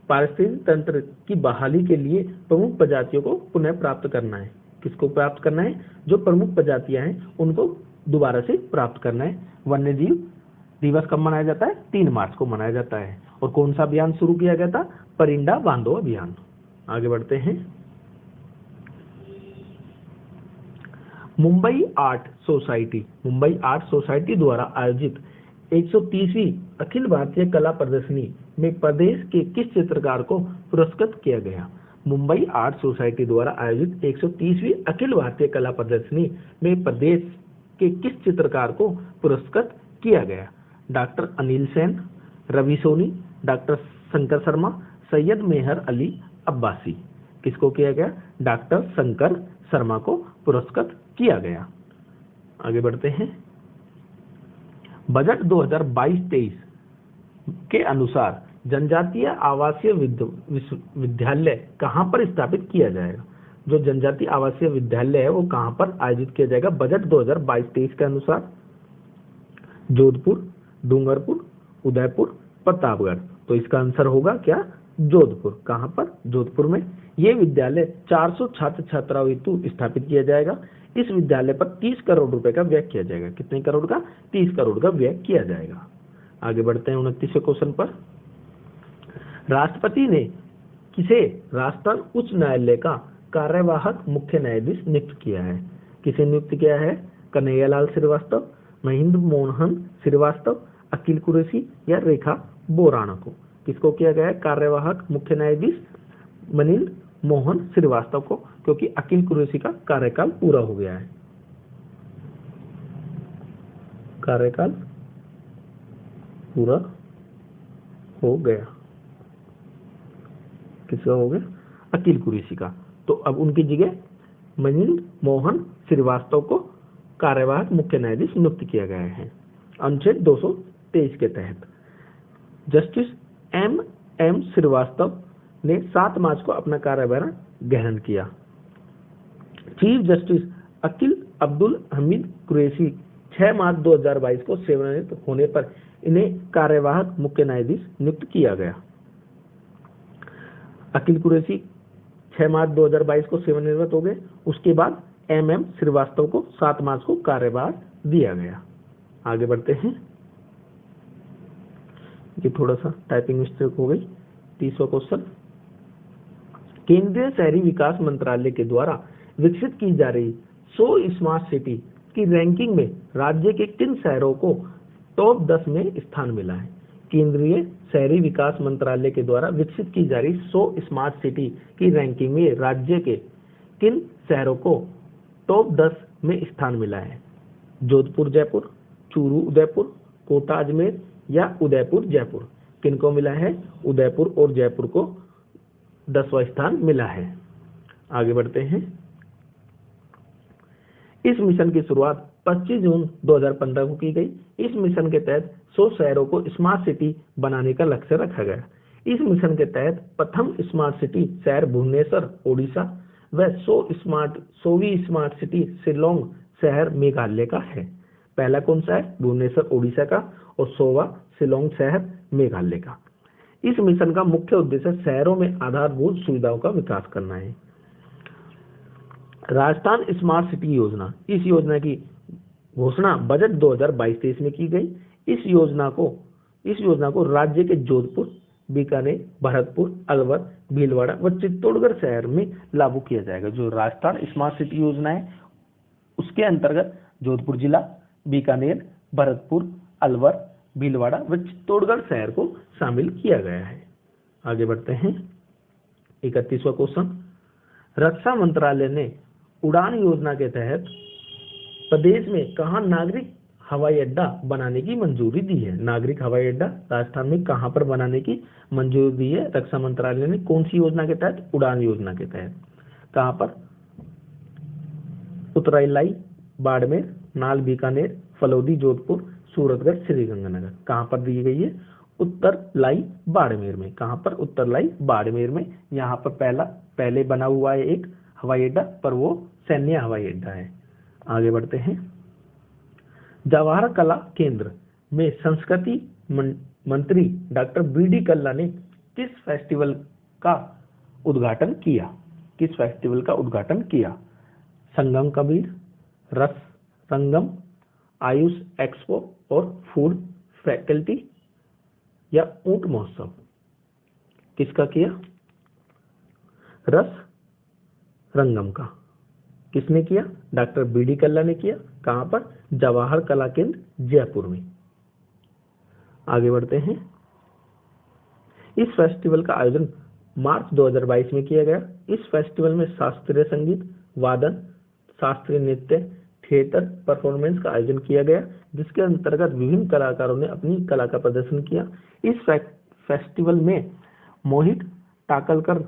पारिस्थितिक तंत्र की बहाली के लिए प्रमुख प्रजातियों को पुनः प्राप्त करना है। किसको प्राप्त करना है? जो प्रमुख प्रजातियां हैं उनको दोबारा से प्राप्त करना है। वन्य जीव दिवस कब मनाया जाता है? 3 मार्च को मनाया जाता है। और कौन सा अभियान शुरू किया गया था? परिंडा बांधो अभियान। आगे बढ़ते हैं। मुंबई आर्ट सोसाइटी द्वारा आयोजित 130वीं अखिल भारतीय कला प्रदर्शनी में प्रदेश के किस चित्रकार को पुरस्कृत किया गया? मुंबई आर्ट सोसाइटी द्वारा आयोजित 130वीं अखिल भारतीय कला प्रदर्शनी में प्रदेश के किस चित्रकार को पुरस्कृत किया गया? डॉक्टर अनिल सेन, रवि सोनी, डॉक्टर शंकर शर्मा, सैयद मेहर अली अब्बासी? किसको किया गया? डॉक्टर शंकर शर्मा को पुरस्कृत किया गया। आगे बढ़ते हैं। बजट 2022-23 के अनुसार जनजातीय आवासीय विद्यालय कहां पर स्थापित किया जाएगा? जो जनजातीय आवासीय विद्यालय है वो कहां पर आयोजित किया जाएगा बजट 2022-23 के अनुसार? जोधपुर, डूंगरपुर, उदयपुर, प्रतापगढ़? तो इसका आंसर होगा क्या? जोधपुर। कहां पर? जोधपुर में। ये विद्यालय 400 छात्र छात्राओं हेतु स्थापित किया जाएगा। इस विद्यालय पर 30 करोड़ रुपए का व्यय किया जाएगा। कितने करोड़ का? 30 करोड़ का व्यय किया जाएगा। आगे बढ़ते हैं 29वें क्वेश्चन पर। राष्ट्रपति ने किसे राजस्थान उच्च न्यायालय का कार्यवाहक मुख्य न्यायाधीश नियुक्त किया है? किसे नियुक्त किया है? कन्हैयालाल श्रीवास्तव, महेंद्र मोहन श्रीवास्तव, अकील कुरैशी या रेखा बोराणा को? किसको किया गया है कार्यवाहक मुख्य न्यायाधीश? महेंद्र मोहन श्रीवास्तव को, क्योंकि अकील कुरैशी का कार्यकाल पूरा हो गया है। कार्यकाल पूरा हो गया। किसका हो गया? अकील कुरैशी का। तो अब उनकी जगह महेंद्र मोहन श्रीवास्तव को कार्यवाहक मुख्य न्यायाधीश नियुक्त किया गया है अनुच्छेद 223 के तहत। जस्टिस एम श्रीवास्तव ने 7 मार्च को अपना कार्यभार ग्रहण किया। चीफ जस्टिस अकील अब्दुल हमीद कुरैशी 6 मार्च 2022 को सेवानिवृत्त होने पर इन्हें कार्यवाहक मुख्य न्यायाधीश नियुक्त किया गया। अकील कुरैशी 6 मार्च 2022 को सेवानिवृत्त हो गए। उसके बाद MM श्रीवास्तव को 7 मार्च को कार्यभार दिया गया। आगे बढ़ते हैं, ये थोड़ा सा टाइपिंग मिस्टेक हो गई। 30वां क्वेश्चन, केंद्रीय शहरी विकास मंत्रालय के द्वारा विकसित की जा रही 100 स्मार्ट सिटी की रैंकिंग में राज्य के किन शहरों को टॉप 10 में स्थान मिला है? केंद्रीय शहरी विकास मंत्रालय के द्वारा विकसित की जा रही 100 स्मार्ट सिटी की रैंकिंग में राज्य के किन शहरों को टॉप 10 में स्थान मिला है? जोधपुर जयपुर, चूरू उदयपुर, कोटा अजमेर या उदयपुर जयपुर? किनको मिला है? उदयपुर और जयपुर को 10वां स्थान मिला है। आगे बढ़ते हैं, इस मिशन की शुरुआत 25 जून 2015 को की गई। इस मिशन के तहत 100 शहरों को स्मार्ट सिटी बनाने का लक्ष्य रखा गया। इस मिशन के तहत प्रथम स्मार्ट सिटी शहर भुवनेश्वर ओडिशा व 100वीं स्मार्ट सिटी शिलोंग शहर मेघालय का है। पहला कौन सा है? भुवनेश्वर ओडिशा का और 100वां शिलोंग शहर मेघालय का। इस मिशन का मुख्य उद्देश्य शहरों में आधारभूत सुविधाओं का विकास करना है। राजस्थान स्मार्ट सिटी योजना, इस योजना की घोषणा बजट 2022-23 में की गई। इस योजना को राज्य के जोधपुर, बीकानेर, भरतपुर, अलवर, भीलवाड़ा व चित्तौड़गढ़ शहर में लागू किया जाएगा। जो राजस्थान स्मार्ट सिटी योजना है उसके अंतर्गत जोधपुर जिला, बीकानेर, भरतपुर, अलवर, भीलवाड़ा व चित्तौड़गढ़ शहर को शामिल किया गया है। आगे बढ़ते हैं, 31वां क्वेश्चन, रक्षा मंत्रालय ने उड़ान योजना के तहत प्रदेश में कहां नागरिक हवाई अड्डा बनाने की मंजूरी दी है? नागरिक हवाई अड्डा राजस्थान में कहां पर बनाने की मंजूरी दी है रक्षा मंत्रालय ने? कौन सी योजना के तहत? उड़ान योजना के तहत। कहां पर? उत्तरालाई बाड़मेर, नाल बीकानेर, फलौदी जोधपुर, सूरतगढ़ श्रीगंगानगर। कहां पर दी गई है? उत्तरलाई बाड़मेर में। कहां पर? उत्तरलाई बाड़मेर में। यहाँ पर पहले बना हुआ है एक हवाई अड्डा, पर वो सैन्य हवाई अड्डा है। आगे बढ़ते हैं, जवाहर कला केंद्र में संस्कृति मंत्री डॉक्टर BD कल्ला ने किस फेस्टिवल का उद्घाटन किया? किस फेस्टिवल का उद्घाटन किया? संगम कबीर, रस संगम, आयुष एक्सपो और फूड फैकल्टी या ऊंट महोत्सव? किसका किया? रस रंगम का। किसने किया? डॉक्टर BD कल्ला ने किया। कहां पर? जवाहर कला केंद्र जयपुर में। आगे बढ़ते हैं, इस फेस्टिवल का आयोजन मार्च 2022 में किया गया। इस फेस्टिवल में शास्त्रीय संगीत, वादन, शास्त्रीय नृत्य, थिएटर परफॉर्मेंस का आयोजन किया गया, जिसके अंतर्गत विभिन्न कलाकारों ने अपनी कला का प्रदर्शन किया। इस फेस्टिवल में मोहित टाकलकर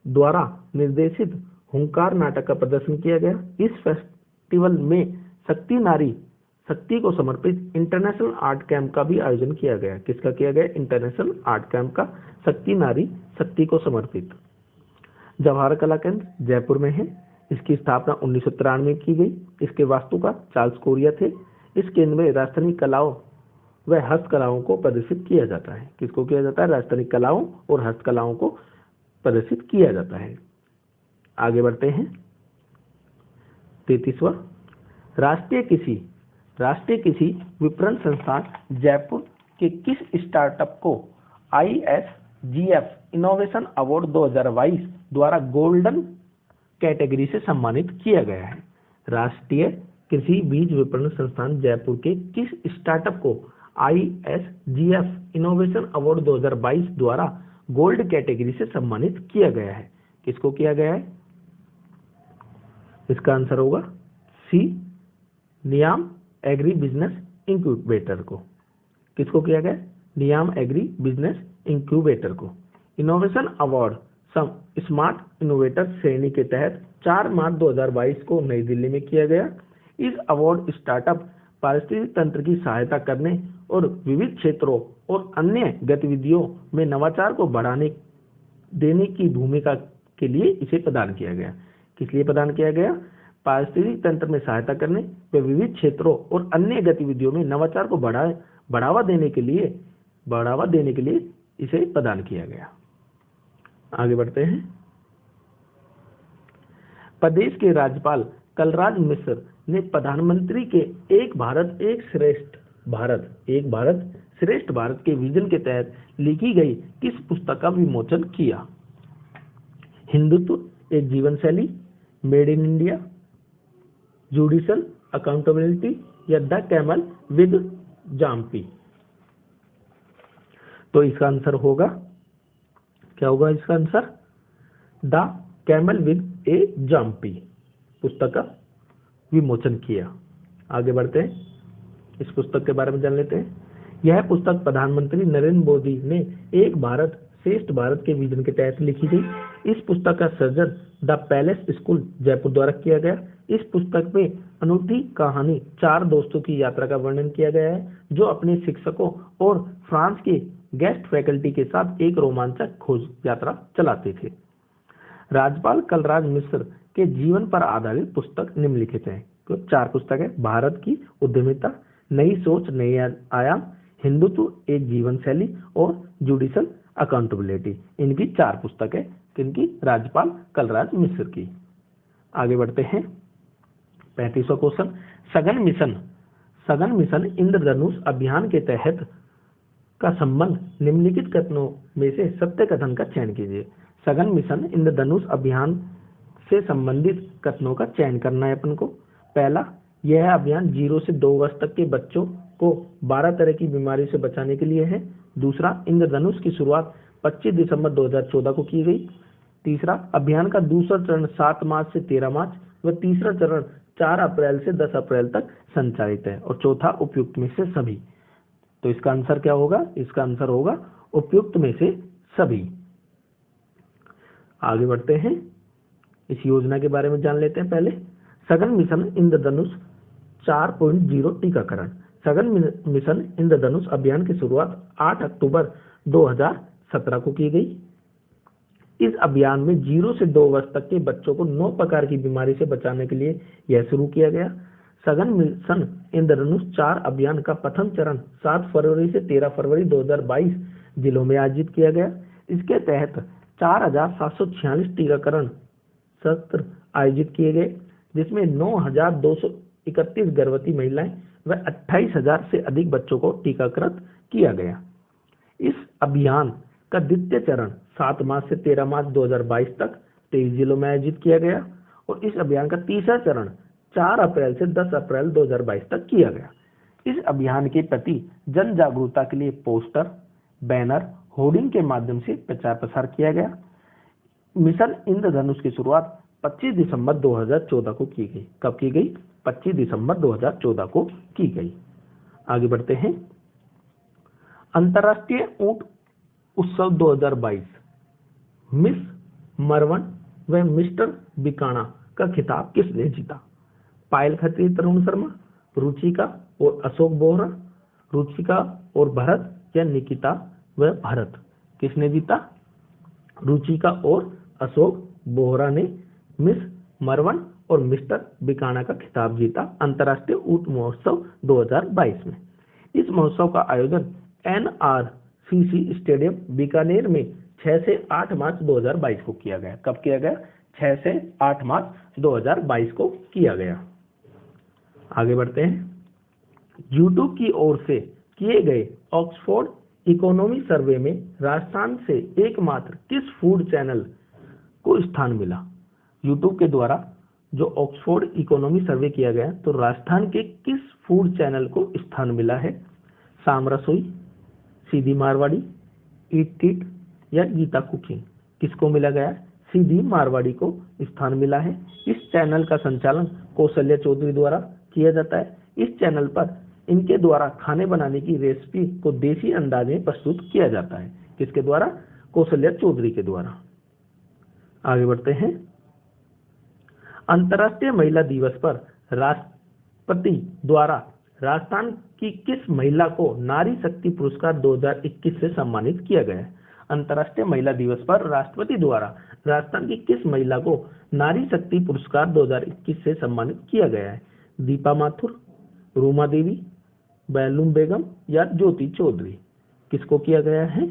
द्वारा निर्देशित हुंकार नाटक का प्रदर्शन किया गया। इस फेस्टिवल में शक्ति को समर्पित इंटरनेशनल आर्ट कैंप का भी आयोजन किया गया। किसका किया गया? इंटरनेशनल आर्ट कैंप का, शक्ति को समर्पित। जवाहर कला केंद्र जयपुर में है। इसकी स्थापना 1993 में की गई। इसके वास्तुकार चार्ल्स कोरिया थे। इस केंद्र में राजस्थानी कलाओं व हस्तकलाओं को प्रदर्शित किया जाता है। किसको किया जाता है? राजस्थानी कलाओं और हस्तकलाओं को प्रदर्शित किया जाता है। आगे बढ़ते हैं, 33वां, राष्ट्रीय कृषि विपणन संस्थान जयपुर के किस स्टार्टअप को ISGF इनोवेशन अवार्ड 2022 द्वारा गोल्डन कैटेगरी से सम्मानित किया गया है? राष्ट्रीय कृषि बीज विपणन संस्थान जयपुर के किस स्टार्टअप को ISGF इनोवेशन अवार्ड 2022 द्वारा गोल्ड कैटेगरी से सम्मानित किया गया है? किसको किया गया है? इसका आंसर होगा सी, नियाम एग्री बिजनेस इंक्यूबेटर को। किसको किया गया? नियाम एग्री बिजनेस इंक्यूबेटर को। इनोवेशन अवार्ड स्मार्ट इनोवेटर श्रेणी के तहत 4 मार्च 2022 को नई दिल्ली में किया गया। इस अवार्ड स्टार्टअप पारिस्थितिक तंत्र की सहायता करने और विविध क्षेत्रों और अन्य गतिविधियों में नवाचार को बढ़ाने देने की भूमिका के लिए इसे प्रदान किया गया। किस लिए प्रदान किया गया? पारिस्थितिक तंत्र में सहायता करने व विविध क्षेत्रों और अन्य गतिविधियों में नवाचार को बढ़ावा देने के लिए इसे प्रदान किया गया। आगे बढ़ते हैं। प्रदेश के राज्यपाल कलराज मिश्र ने प्रधानमंत्री के एक भारत श्रेष्ठ भारत के विजन के तहत लिखी गई किस पुस्तक का विमोचन किया? हिंदुत्व एक जीवन शैली, made in India, judicial accountability या द कैमल विद जाम्पी? तो इसका आंसर होगा, क्या होगा इसका आंसर? द कैमल विद ए जाम्पी पुस्तक का विमोचन किया। आगे बढ़ते हैं, इस पुस्तक के बारे में जान लेते हैं। यह पुस्तक प्रधानमंत्री नरेंद्र मोदी ने एक भारत श्रेष्ठ भारत के विजन के तहत लिखी गई। इस पुस्तक का surgeon the palace school Jaipur द्वारा किया गया। इस पुस्तक में अनूठी कहानी 4 दोस्तों की यात्रा का वर्णन किया गया है जो अपने शिक्षकों और फ्रांस के गेस्ट फैकल्टी के साथ एक रोमांचक खोज यात्रा चलाते थे। राज्यपाल कलराज मिश्र के जीवन पर आधारित पुस्तक निम्नलिखित है। तो 4 पुस्तक है, भारत की उद्यमिता, नई सोच नई आयाम, हिंदुत्व एक जीवन शैली और जुडिशल अकाउंटेबिलिटी। इनकी 4 पुस्तक है, किनकी? राज्यपाल कलराज मिश्र की। आगे बढ़ते हैं। 35वां क्वेश्चन, सघन मिशन इंद्रधनुष अभियान के तहत का संबंध निम्नलिखित कथनों में से सत्य कथन का चयन कीजिए। सघन मिशन इंद्रधनुष अभियान से संबंधित कथनों का चयन करना है अपन को। पहला, यह अभियान 0 से 2 वर्ष तक के बच्चों को 12 तरह की बीमारी से बचाने के लिए है। दूसरा, इंद्रधनुष की शुरुआत 25 दिसंबर 2014 को की गई। तीसरा, अभियान का दूसरा चरण 7 मार्च से 13 मार्च व तीसरा चरण 4 अप्रैल से 10 अप्रैल तक संचालित है। और चौथा, उपयुक्त में से सभी। तो इसका आंसर क्या होगा? इसका आंसर होगा उपयुक्त में से सभी। आगे बढ़ते हैं, इस योजना के बारे में जान लेते हैं। पहले, सघन मिशन इंद्रधनुष 4.0 टीकाकरण। सघन मिशन इंद्रधनुष अभियान की शुरुआत 8 अक्टूबर 2017 को की गई। इस अभियान में 0 से 2 वर्ष तक के बच्चों को 9 प्रकार की बीमारी से बचाने के लिए यह शुरू किया गया। सघन मिशन इंद्रधनुष 4 अभियान का प्रथम चरण 7 फरवरी से 13 फरवरी 2022 जिलों में आयोजित किया गया। इसके तहत 4746 टीकाकरण सत्र आयोजित किए गए, जिसमें 9231 गर्भवती महिलाएं व 28,000 से अधिक बच्चों को टीकाकृत किया गया। इस अभियान का द्वितीय चरण 7 मार्च से 13 मार्च 2022 तक 23 जिलों में आयोजित किया गया और इस अभियान का तीसरा चरण 4 अप्रैल से 10 अप्रैल 2022 तक किया गया। इस अभियान के प्रति जन जागरूकता के लिए पोस्टर, बैनर, होर्डिंग के माध्यम से प्रचार प्रसार किया गया। मिशन इंद्रधनुष की शुरुआत 25 दिसंबर 2014 को की गई। कब की गई? 25 दिसंबर 2014 को की गई। आगे बढ़ते हैं। अंतर्राष्ट्रीय ऊंट उत्सव 2022 मिस मरवन व मिस्टर बिकाना का खिताब किसने जीता? पायल खत्री तरुण शर्मा, रुचिका और अशोक बोहरा, रुचिका और भरत या निकिता व भरत? किसने जीता? रुचिका और अशोक बोहरा ने मिस मरवन और मिस्टर बिकाना का खिताब जीता अंतर्राष्ट्रीय ऊंट महोत्सव 2022 में। इस महोत्सव का आयोजन NRCC स्टेडियम बीकानेर में 6 से 8 मार्च 2022 को किया गया। कब किया गया? 6 से 8 मार्च 2022 को किया गया। आगे बढ़ते हैं। यूट्यूब की ओर से किए गए ऑक्सफोर्ड इकोनॉमी सर्वे में राजस्थान से एकमात्र किस फूड चैनल को स्थान मिला? यूट्यूब के द्वारा जो ऑक्सफोर्ड इकोनॉमी सर्वे किया गया तो राजस्थान के किस फूड चैनल को स्थान मिला है? शाम रसोई, सीधी मारवाड़ी, ईट ईट या गीता कुकिंग? किसको मिला गया? सीधी मारवाड़ी को स्थान मिला है। इस चैनल का संचालन कौशल्या चौधरी द्वारा किया जाता है। इस चैनल पर इनके द्वारा खाने बनाने की रेसिपी को देसी अंदाज में प्रस्तुत किया जाता है। किसके द्वारा? कौशल्या चौधरी के द्वारा। आगे बढ़ते हैं। अंतर्राष्ट्रीय महिला दिवस पर राष्ट्रपति द्वारा राजस्थान की किस महिला को नारी शक्ति पुरस्कार 2021 से सम्मानित किया गया है? अंतर्राष्ट्रीय महिला दिवस पर राष्ट्रपति द्वारा राजस्थान की किस महिला को नारी शक्ति पुरस्कार 2021 से सम्मानित किया गया है? दीपा माथुर, रूमा देवी, बैलूम बेगम या ज्योति चौधरी? किसको किया गया है?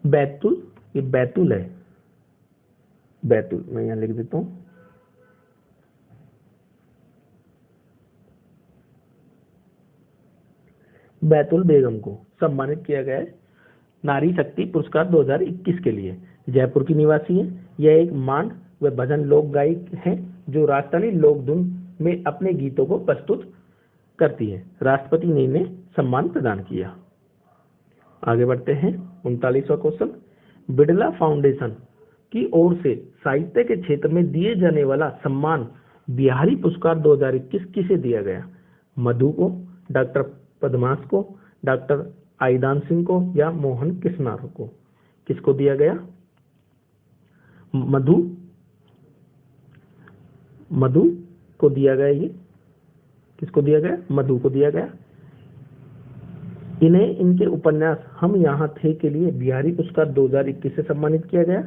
बैतुल, ये बैतुल है, बैतुल, मैं यहां लिख देता हूं। बैतुल बेगम को सम्मानित किया गया है नारी शक्ति पुरस्कार 2021 के लिए। जयपुर की निवासी है। यह एक मांड व भजन लोक गायक है जो राजस्थानी लोक धुन में अपने गीतों को प्रस्तुत करती है। राष्ट्रपति ने इन्हें सम्मान प्रदान किया। आगे बढ़ते हैं 39वां क्वेश्चन। बिड़ला फाउंडेशन की ओर से साहित्य के क्षेत्र में दिए जाने वाला सम्मान बिहारी पुरस्कार 2021 किसे दिया गया? मधु को, डॉक्टर पद्मास को, डॉक्टर आईदान सिंह को या मोहन किस्नार को? किसको दिया गया? मधु को दिया गया। ये किसको दिया गया? मधु को दिया गया। इन्हें इनके उपन्यास हम यहाँ थे के लिए बिहारी पुरस्कार 2021 से सम्मानित किया गया।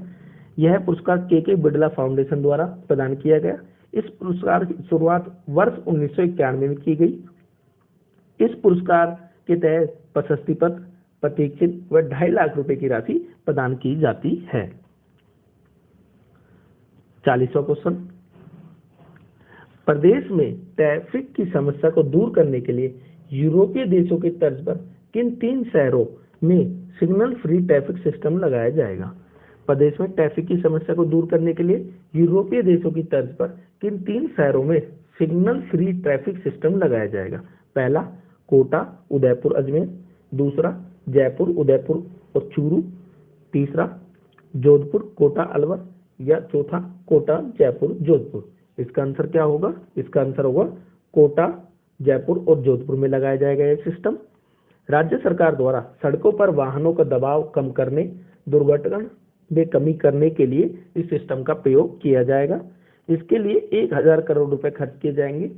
यह पुरस्कार के बिड़ला फाउंडेशन द्वारा प्रदान किया गया। इस पुरस्कार की शुरुआत वर्ष 1991 में की गई। इस पुरस्कार के तहत प्रशस्ति पत्र, प्रतीक चिन्ह व 2.5 लाख रुपए की राशि प्रदान की जाती है। 40वां क्वेश्चन। प्रदेश में ट्रैफिक की समस्या को दूर करने के लिए यूरोपीय देशों के तर्ज पर किन 3 शहरों में सिग्नल फ्री ट्रैफिक सिस्टम लगाया जाएगा? प्रदेश में ट्रैफिक की समस्या को दूर करने के लिए यूरोपीय देशों की तर्ज पर किन 3 शहरों में सिग्नल फ्री ट्रैफिक सिस्टम लगाया जाएगा? पहला कोटा, उदयपुर, अजमेर। दूसरा जयपुर, उदयपुर और चूरू। तीसरा जोधपुर, कोटा, अलवर। या चौथा कोटा, जयपुर, जोधपुर। इसका आंसर क्या होगा? इसका आंसर होगा कोटा, जयपुर और जोधपुर में लगाया जाएगा यह सिस्टम। राज्य सरकार द्वारा सड़कों पर वाहनों का दबाव कम करने, दुर्घटना में कमी करने के लिए इस सिस्टम का प्रयोग किया जाएगा। इसके लिए 1000 करोड़ रुपए खर्च किए जाएंगे,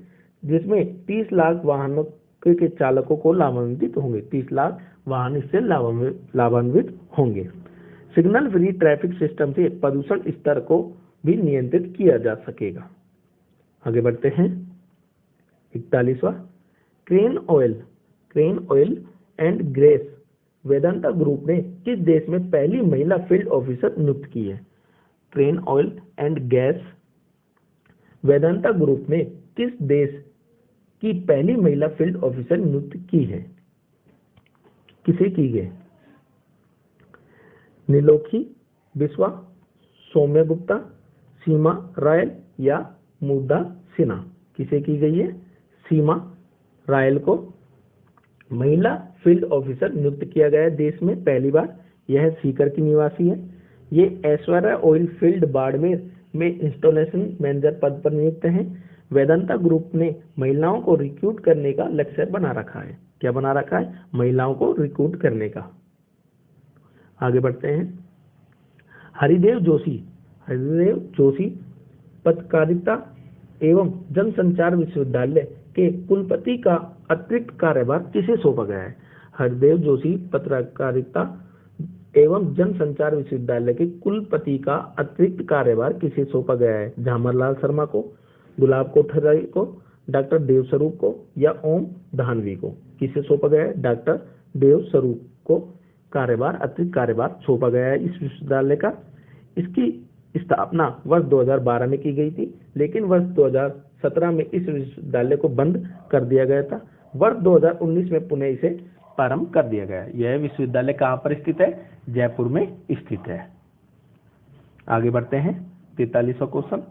जिसमें 30 लाख वाहनों के चालकों को लाभान्वित होंगे। 30 लाख वाहन इससे लाभान्वित होंगे। सिग्नल फ्री ट्रैफिक सिस्टम से प्रदूषण स्तर को भी नियंत्रित किया जा सकेगा। आगे बढ़ते हैं 41वां। Cairn oil and gas Vedanta group ने किस देश में पहली महिला फील्ड ऑफिसर नियुक्त की है? Crane oil and gas Vedanta group ने किस देश की पहली महिला फील्ड ऑफिसर नियुक्त की है? किसे की गई? नीलोखी बिस्वा, सौम्या गुप्ता, सीमा रायल या मुग्धा सिन्हा? किसे की गई है? सीमा रायल को महिला फील्ड ऑफिसर नियुक्त किया गया है देश में पहली बार। यह सीकर की निवासी है। ये ऐश्वर्या ऑयल फील्ड बाड़मेर में इंस्टॉलेशन मैनेजर पद पर नियुक्त हैं। वेदांता ग्रुप ने महिलाओं को रिक्रूट करने का लक्ष्य बना रखा है। क्या बना रखा है? महिलाओं को रिक्रूट करने का। आगे बढ़ते हैं। हरिदेव जोशी पत्रकारिता एवं जनसंचार विश्वविद्यालय के कुलपति का अतिरिक्त कार्यभार किसे सौंपा गया है? हरिदेव जोशी पत्रकारिता एवं जनसंचार विश्वविद्यालय के कुलपति का अतिरिक्त कार्यभार किसे सौंपा गया है? झामरलाल शर्मा को, गुलाब कोठारी को, डॉक्टर देवस्वरूप को या ओम धानवी को? किसे सौंपा गया है? डॉक्टर देवस्वरूप को अतिरिक्त कार्यभार सौंपा गया है इस विश्वविद्यालय का। इसकी स्थापना वर्ष 2012 में की गई थी, लेकिन वर्ष 2017 में इस विश्वविद्यालय को बंद कर दिया गया था। वर्ष 2019 में पुनः इसे प्रारंभ कर दिया गया। यह विश्वविद्यालय कहाँ पर स्थित है? जयपुर में स्थित है। आगे बढ़ते हैं 43वां क्वेश्चन।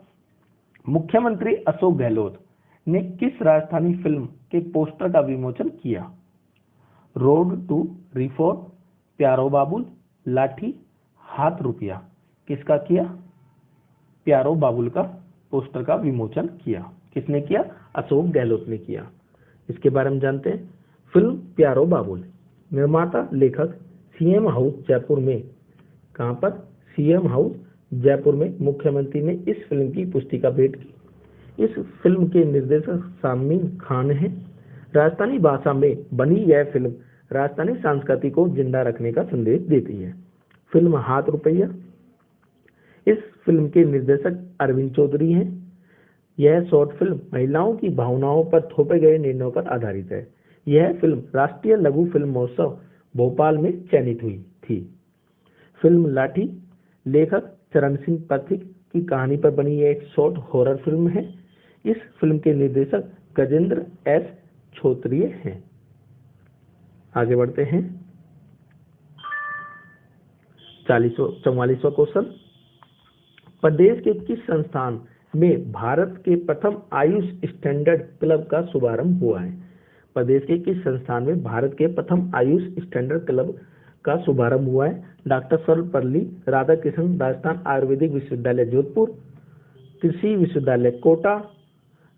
मुख्यमंत्री अशोक गहलोत ने किस राजस्थानी फिल्म के पोस्टर का विमोचन किया? रोड टू रिफॉर्म, प्यारो बाबुल, लाठी, हाथ रुपया? किसका किया? प्यारो बाबुल का पोस्टर का विमोचन किया। किसने किया? अशोक गहलोत ने किया। इसके बारे में जानते हैं। फिल्म प्यारो बाबुल, निर्माता लेखक सीएम हाउस जयपुर में। कहां पर? सीएम हाउस जयपुर में मुख्यमंत्री ने इस फिल्म की पुस्तिका भेंट की। इस फिल्म के निर्देशक शामीम खान हैं। राजस्थानी भाषा में बनी यह फिल्म राजस्थानी संस्कृति को जिंदा रखने का संदेश देती है। फिल्म हाथ रुपया। इस फिल्म के निर्देशक अरविंद चौधरी हैं। यह शॉर्ट फिल्म महिलाओं की भावनाओं पर थोपे गए निर्णयों पर आधारित है। यह फिल्म राष्ट्रीय लघु फिल्म महोत्सव भोपाल में चयनित हुई थी। फिल्म लाठी लेखक चरण सिंह पथिक की कहानी पर बनी एक शॉर्ट हॉरर फिल्म है। इस फिल्म के निर्देशक गजेंद्र एस छोत्रिय हैं। आगे बढ़ते हैं। 44वां क्वेश्चन, प्रदेश के किस संस्थान में भारत के प्रथम आयुष स्टैंडर्ड क्लब का शुभारंभ हुआ है? प्रदेश के किस संस्थान में भारत के प्रथम आयुष स्टैंडर्ड क्लब का शुभारंभ हुआ है? डॉक्टर सर्वपल्ली राधाकृष्णन राजस्थान आयुर्वेदिक विश्वविद्यालय जोधपुर, कृषि विश्वविद्यालय कोटा,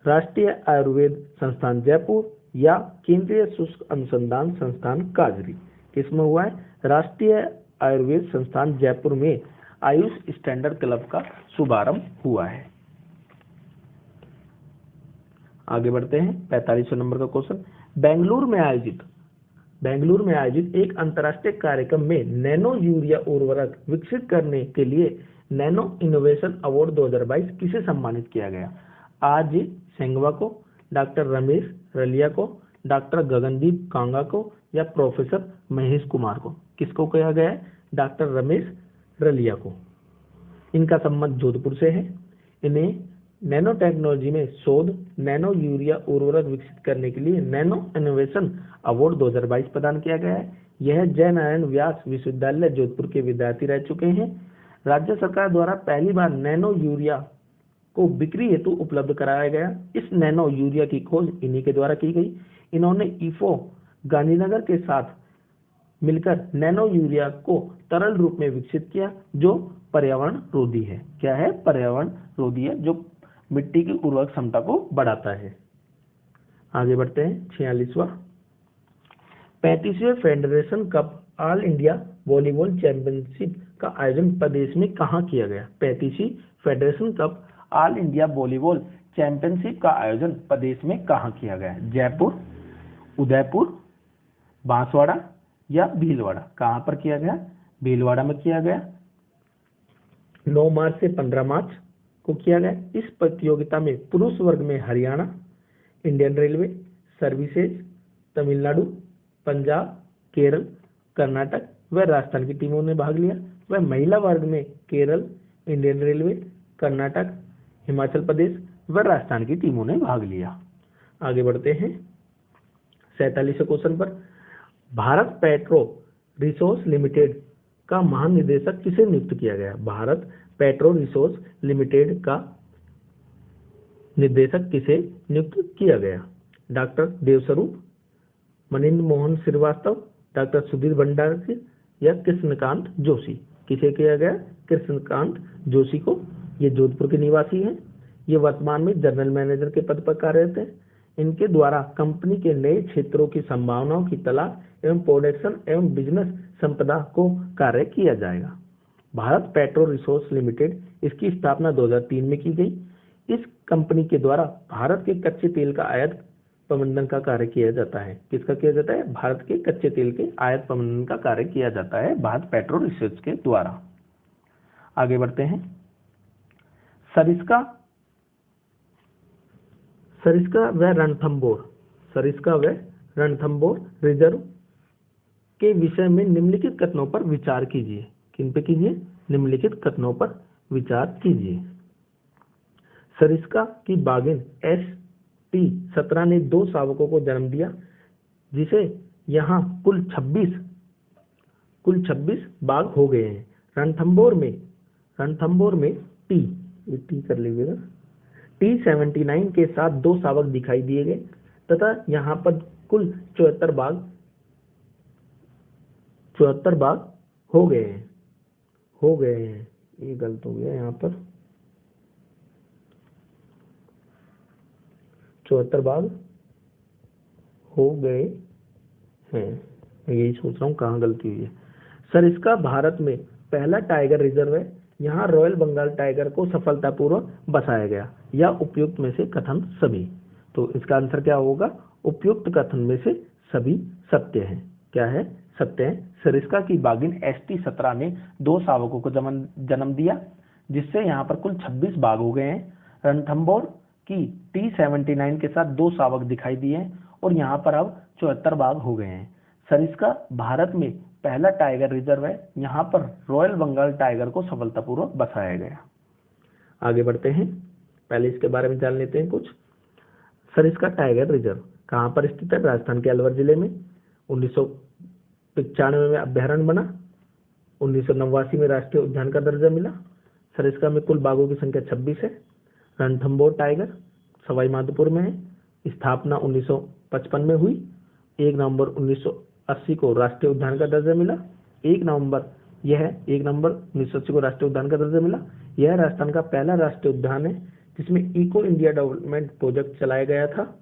राष्ट्रीय आयुर्वेद संस्थान जयपुर या केंद्रीय शुष्क अनुसंधान संस्थान काजरी। किसमें हुआ है? राष्ट्रीय आयुर्वेद संस्थान जयपुर में आयुष स्टैंडर्ड क्लब का शुभारंभ हुआ है। आगे बढ़ते हैं। 45वें नंबर का क्वेश्चन, बेंगलुरु में आयोजित एक अंतर्राष्ट्रीय कार्यक्रम में नैनो यूरिया उर्वरक विकसित करने के लिए नैनो इनोवेशन अवार्ड 2022 किसे सम्मानित किया गया? आज सेंगवा को, डॉक्टर रमेश रलिया को, डॉक्टर गगनदीप कांगा को या प्रोफेसर महेश कुमार को? किसको कहा गया है? डॉक्टर रमेश रलिया को। इनका संबंध जोधपुर से है। इन्हें नैनो टेक्नोलॉजी में शोध नैनो यूरिया उर्वरक विकसित करने के लिए नैनो इनोवेशन अवार्ड 2022 प्रदान किया गया है। यह जयनारायण व्यास विश्वविद्यालय जोधपुर के विद्यार्थी रह चुके हैं। राज्य सरकार द्वारा पहली बार नैनो यूरिया को बिक्री हेतु उपलब्ध कराया गया। इस नैनो यूरिया की खोज इन्हीं के द्वारा की गई। इन्होंने ईफो गांधीनगर के साथ मिलकर नैनो यूरिया को तरल रूप में विकसित किया जो पर्यावरण रोधी है। क्या है? पर्यावरण रोधी है, जो मिट्टी की उर्वरक क्षमता को बढ़ाता है। आगे बढ़ते हैं। 46वां, 35वें federation cup all India volleyball championship का आयोजन प्रदेश में कहाँ किया गया? 35वीं federation cup all India volleyball championship का आयोजन प्रदेश में कहाँ किया गया? जयपुर, उदयपुर, बांसवाड़ा या भीलवाड़ा? कहाँ पर किया गया? भीलवाड़ा में किया गया। 9 मार्च से 15 मार्च को किया गया। इस प्रतियोगिता में पुरुष वर्ग में Haryana, Indian railway services, Tamil Nadu, Punjab, Kerala, Karnataka व राजस्थान की टीमों ने भाग लिया। वह महिला वर्ग में केरल, इंडियन रेलवे, कर्नाटक, हिमाचल प्रदेश व राजस्थान की टीमों ने भाग लिया। आगे बढ़ते हैं। 47वें क्वेश्चन पर, भारत पेट्रो रिसोर्स लिमिटेड का महानिदेशक किसे नियुक्त किया गया? भारत पेट्रो रिसोर्स लिमिटेड का निर्देशक किसे नियुक्त किया गया? डॉक्टर देवस्वरूप, मनिंद्र मोहन श्रीवास्तव, डॉक्टर सुधीर भंडारी या कृष्णकांत जोशी? किसे किया गया? कृष्णकांत जोशी को। ये जोधपुर के निवासी हैं। ये वर्तमान में जनरल मैनेजर के पद पर कार्यरत हैं। इनके द्वारा कंपनी के नए क्षेत्रों की संभावनाओं की तलाश एवं प्रोडक्शन एवं बिजनेस संपदा को कार्य किया जाएगा। भारत पेट्रो रिसोर्स लिमिटेड, इसकी स्थापना 2003 में की गई। इस कंपनी के द्वारा भारत के कच्चे तेल का आयात प्रबंधन का कार्य किया जाता है। किसका किया जाता है? भारत के कच्चे तेल के आयात प्रबंधन का कार्य किया जाता है भारत पेट्रो रिसर्च के द्वारा। आगे बढ़ते हैं। सरिस्का व रणथंभौर रिजर्व के विषय में निम्नलिखित कथनों पर विचार कीजिए। किन पे कीजिए? निम्नलिखित कथनों पर विचार कीजिए। सरिस्का की बाघिन ST17 ने 2 शावकों को जन्म दिया, जिसे यहाँ कुल 26 बाघ हो गए हैं। रणथंभौर में टी कर लीजिएगा, T79 के साथ 2 शावक दिखाई दिए गए तथा यहाँ पर कुल 74 बाघ हो गए हैं। ये गलत हो गया, यहाँ पर 74 बाघ हो गए हैं। मैं यही सोच रहा हूँ कहाँ गलती हुई है। सरिस्का भारत में पहला टाइगर रिजर्व है। यहाँ रॉयल बंगाल टाइगर को सफलतापूर्वक बसाया गया। या उपयुक्त में से कथन सभी। तो इसका आंसर क्या होगा? उपयुक्त कथन में से सभी सत्य हैं। क्या है? सत्य है। सरिस्का की बाघिन ST17 ने 2 शावकों को जन्म दिया, जिससे यहाँ पर कुल 26 बाघ हो गए हैं। रणथंभौर कि T79 के साथ 2 शावक दिखाई दिए हैं और यहाँ पर अब 74 बाघ हो गए हैं। सरिस्का भारत में पहला टाइगर रिजर्व है। यहाँ पर रॉयल बंगाल टाइगर को सफलतापूर्वक बसाया गया। आगे बढ़ते हैं, पहले इसके बारे में जान लेते हैं कुछ। सरिस्का टाइगर रिजर्व कहाँ पर स्थित है? राजस्थान के अलवर जिले में। 1995 में अभ्यारण्य बना। 1989 में राष्ट्रीय उद्यान का दर्जा मिला। सरिस्का में कुल बाघों की संख्या 26 है। रणथंभौर टाइगर सवाई माधोपुर में है। स्थापना 1955 में हुई। 1 नवंबर 1980 को राष्ट्रीय उद्यान का दर्जा मिला। 1 नवंबर 1980 को राष्ट्रीय उद्यान का दर्जा मिला। यह राजस्थान का पहला राष्ट्रीय उद्यान है जिसमें इको इंडिया डेवलपमेंट प्रोजेक्ट चलाया गया था।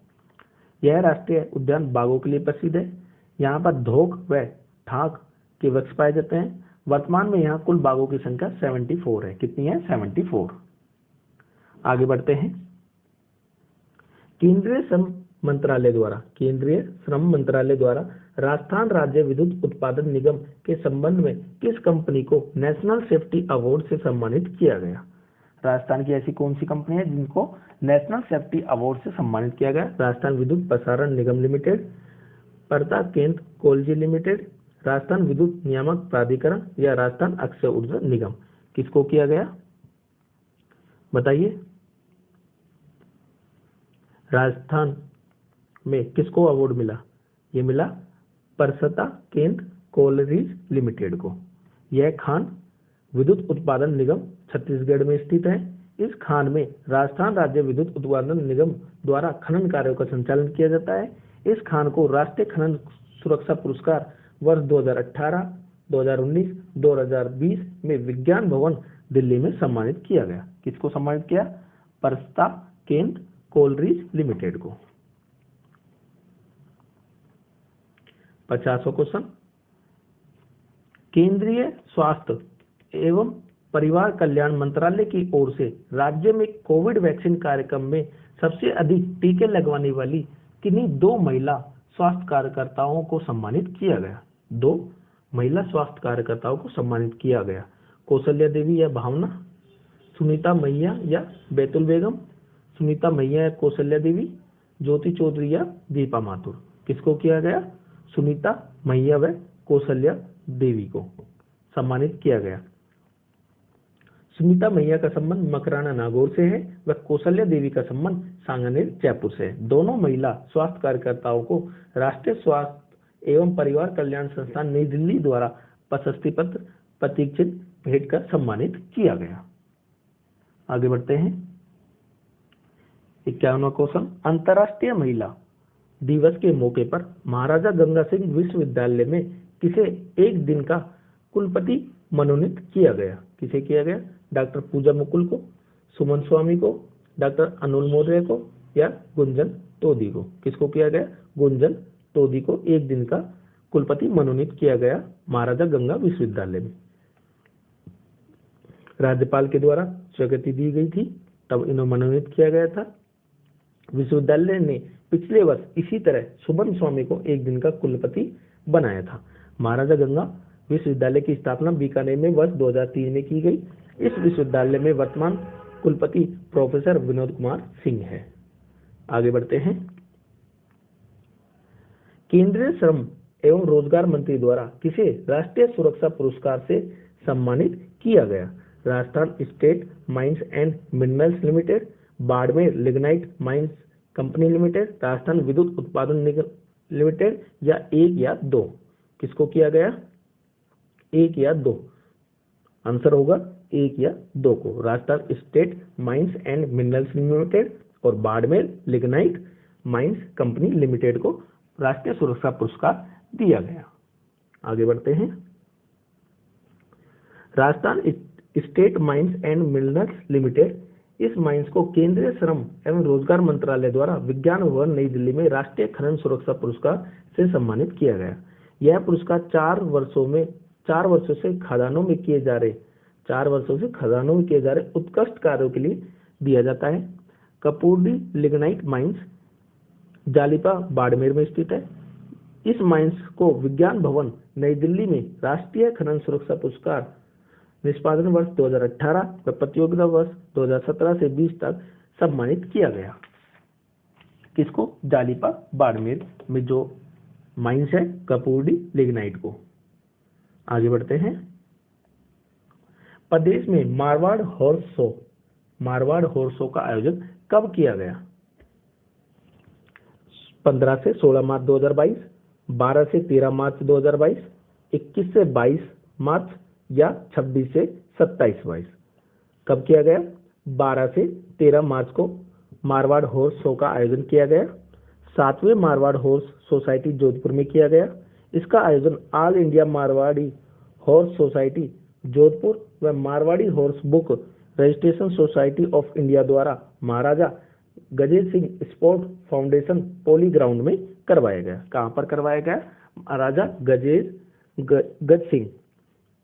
यह राष्ट्रीय उद्यान बाघों के लिए प्रसिद्ध है। यहाँ पर धोक व ठाक के वृक्ष पाए जाते हैं। वर्तमान में यहाँ कुल बाघों की संख्या 74 है। कितनी है? 74। आगे बढ़ते हैं, केंद्रीय श्रम मंत्रालय द्वारा राजस्थान राज्य विद्युत उत्पादन निगम के संबंध में किस कंपनी को नेशनल सेफ्टी अवार्ड से सम्मानित किया गया? राजस्थान की ऐसी कौन सी कंपनी है जिनको नेशनल सेफ्टी अवार्ड से सम्मानित किया गया? राजस्थान विद्युत प्रसारण निगम लिमिटेड, परता केंद्र कोलजी लिमिटेड, राजस्थान विद्युत नियामक प्राधिकरण या राजस्थान अक्षय ऊर्जा निगम। किसको किया गया बताइए? राजस्थान में किसको अवार्ड मिला? ये मिला परसता केंद्र कोलरीज लिमिटेड को। यह खान विद्युत उत्पादन निगम छत्तीसगढ़ में स्थित है। इस खान में राजस्थान राज्य विद्युत उत्पादन निगम द्वारा खनन कार्यों का संचालन किया जाता है। इस खान को राष्ट्रीय खनन सुरक्षा पुरस्कार वर्ष 2018, 2019, 2020 में विज्ञान भवन दिल्ली में सम्मानित किया गया। किसको सम्मानित किया? परसता केंद्र कोलरीज लिमिटेड को। 50वां क्वेश्चन, केंद्रीय स्वास्थ्य एवं परिवार कल्याण मंत्रालय की ओर से राज्य में कोविड वैक्सीन कार्यक्रम में सबसे अधिक टीके लगवाने वाली किन्हीं 2 महिला स्वास्थ्य कार्यकर्ताओं को सम्मानित किया गया? 2 महिला स्वास्थ्य कार्यकर्ताओं को सम्मानित किया गया। कौशल्या देवी या भावना, सुनीता मैया या बैतुल बेगम, सुनीता मैया या कौशल्या देवी, ज्योति चौधरी या दीपा माथुर। किसको किया गया? सुनीता मैया व कौशल्या देवी को सम्मानित किया गया। सुनीता मैया का संबंध मकराना नागौर से है व कौशल्या देवी का संबंध सांगानेर जयपुर से है। दोनों महिला स्वास्थ्य कार्यकर्ताओं को राष्ट्रीय स्वास्थ्य एवं परिवार कल्याण संस्थान नई दिल्ली द्वारा प्रशस्ति पत्र, प्रतीक चिन्ह भेंट कर सम्मानित किया गया। आगे बढ़ते हैं, 51वां क्वेश्चन, अंतर्राष्ट्रीय महिला दिवस के मौके पर महाराजा गंगा सिंह विश्वविद्यालय में किसे 1 दिन का कुलपति मनोनीत किया गया? किसे किया गया? डॉक्टर पूजा मुकुल को, सुमन स्वामी को, डॉक्टर अनिल मौर्य को या गुंजन तोदी को। किसको किया गया? गुंजन तोदी को 1 दिन का कुलपति मनोनीत किया गया महाराजा गंगा विश्वविद्यालय में। राज्यपाल के द्वारा स्वीकृति दी गई थी, तब इन्हें मनोनीत किया गया था। विश्वविद्यालय ने पिछले वर्ष इसी तरह सुमन स्वामी को 1 दिन का कुलपति बनाया था। महाराजा गंगा विश्वविद्यालय की स्थापना बीकानेर में वर्ष 2003 में की गई। इस विश्वविद्यालय में वर्तमान कुलपति प्रोफेसर विनोद कुमार सिंह है। आगे बढ़ते हैं, केंद्रीय श्रम एवं रोजगार मंत्री द्वारा किसे राष्ट्रीय सुरक्षा पुरस्कार से सम्मानित किया गया? Rajasthan state mines and minerals limited, Barmer lignite mines company limited, Rajasthan विद्युत उत्पादन निगम लिमिटेड या 1 या 2। किसको किया गया? 1 या 2। आंसर होगा 1 या 2 को। Rajasthan state mines and minerals limited और Barmer lignite mines company limited को राष्ट्रीय सुरक्षा पुरस्कार दिया गया। आगे बढ़ते हैं, Rajasthan state mines and minerals limited, इस माइंस को केंद्रीय श्रम एवं रोजगार मंत्रालय द्वारा विज्ञान भवन नई दिल्ली में राष्ट्रीय खनन सुरक्षा पुरस्कार से सम्मानित किया गया। यह पुरस्कार 4 वर्षों से खदानों में किए जा रहे उत्कृष्ट कार्यों के लिए दिया जाता है। कपूर्डी लिग्नाइट माइंस जालिपा बाड़मेर में स्थित है। इस माइंस को विज्ञान भवन नई दिल्ली में राष्ट्रीय खनन सुरक्षा पुरस्कार निष्पादन वर्ष 2018 व प्रतियोगिता वर्ष 2017 से 20 तक सम्मानित किया गया। किसको? जालिपा बाड़मेर में जो माइंस है कपूरडी लिग्नाइट को। आगे बढ़ते हैं। प्रदेश में मारवाड़ हॉर्स शो का आयोजन कब किया गया? 15 से 16 मार्च 2022, 12 से 13 मार्च 2022, 21 से 22 मार्च या 26 से 27-22। कब किया गया? 12 से 13 मार्च को मारवाड़ हॉर्स शो का आयोजन किया गया। 7वें मारवाड़ हॉर्स सोसाइटी जोधपुर में किया गया। इसका आयोजन all India Marwari horse society Jodhpur व Marwari horse book registration society of India द्वारा Maharaja Gajendra Singh sport foundation polo ground में करवाया गया। कहाँ पर करवाया गया? महाराजा गज सिंह,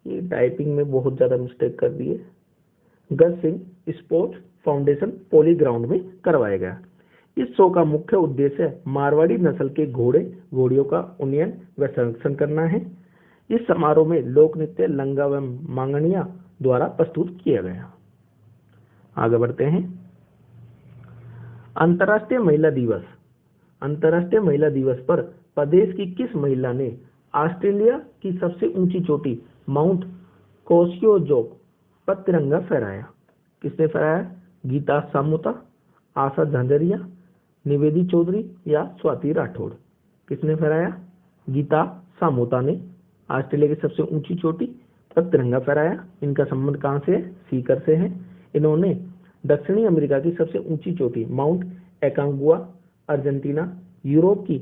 ये टाइपिंग में बहुत ज्यादा मिस्टेक कर दिए, गज Singh sport foundation polo ground में करवाया गया। इस शो का मुख्य उद्देश्य मारवाड़ी नस्ल के घोड़ियों का उन्नयन व संरक्षण करना है। इस समारोह में लोक नृत्य लंगा व मांगनिया द्वारा प्रस्तुत किया गया। आगे बढ़ते हैं। अंतर्राष्ट्रीय महिला दिवस। अंतर्राष्ट्रीय महिला दिवस पर प्रदेश की किस महिला ने ऑस्ट्रेलिया की सबसे ऊंची चोटी माउंट कोसियोजोक पर तिरंगा फहराया? किसने फहराया? गीता सामोता, आशा झांझरिया, निवेदी चौधरी या स्वाति राठौड़। किसने फहराया? गीता सामोता ने ऑस्ट्रेलिया की सबसे ऊंची चोटी पर तिरंगा फहराया। इनका संबंध कहां से है? सीकर से है। इन्होंने दक्षिणी अमेरिका की सबसे ऊंची चोटी माउंट एकांगुआ, अर्जेंटीना, यूरोप की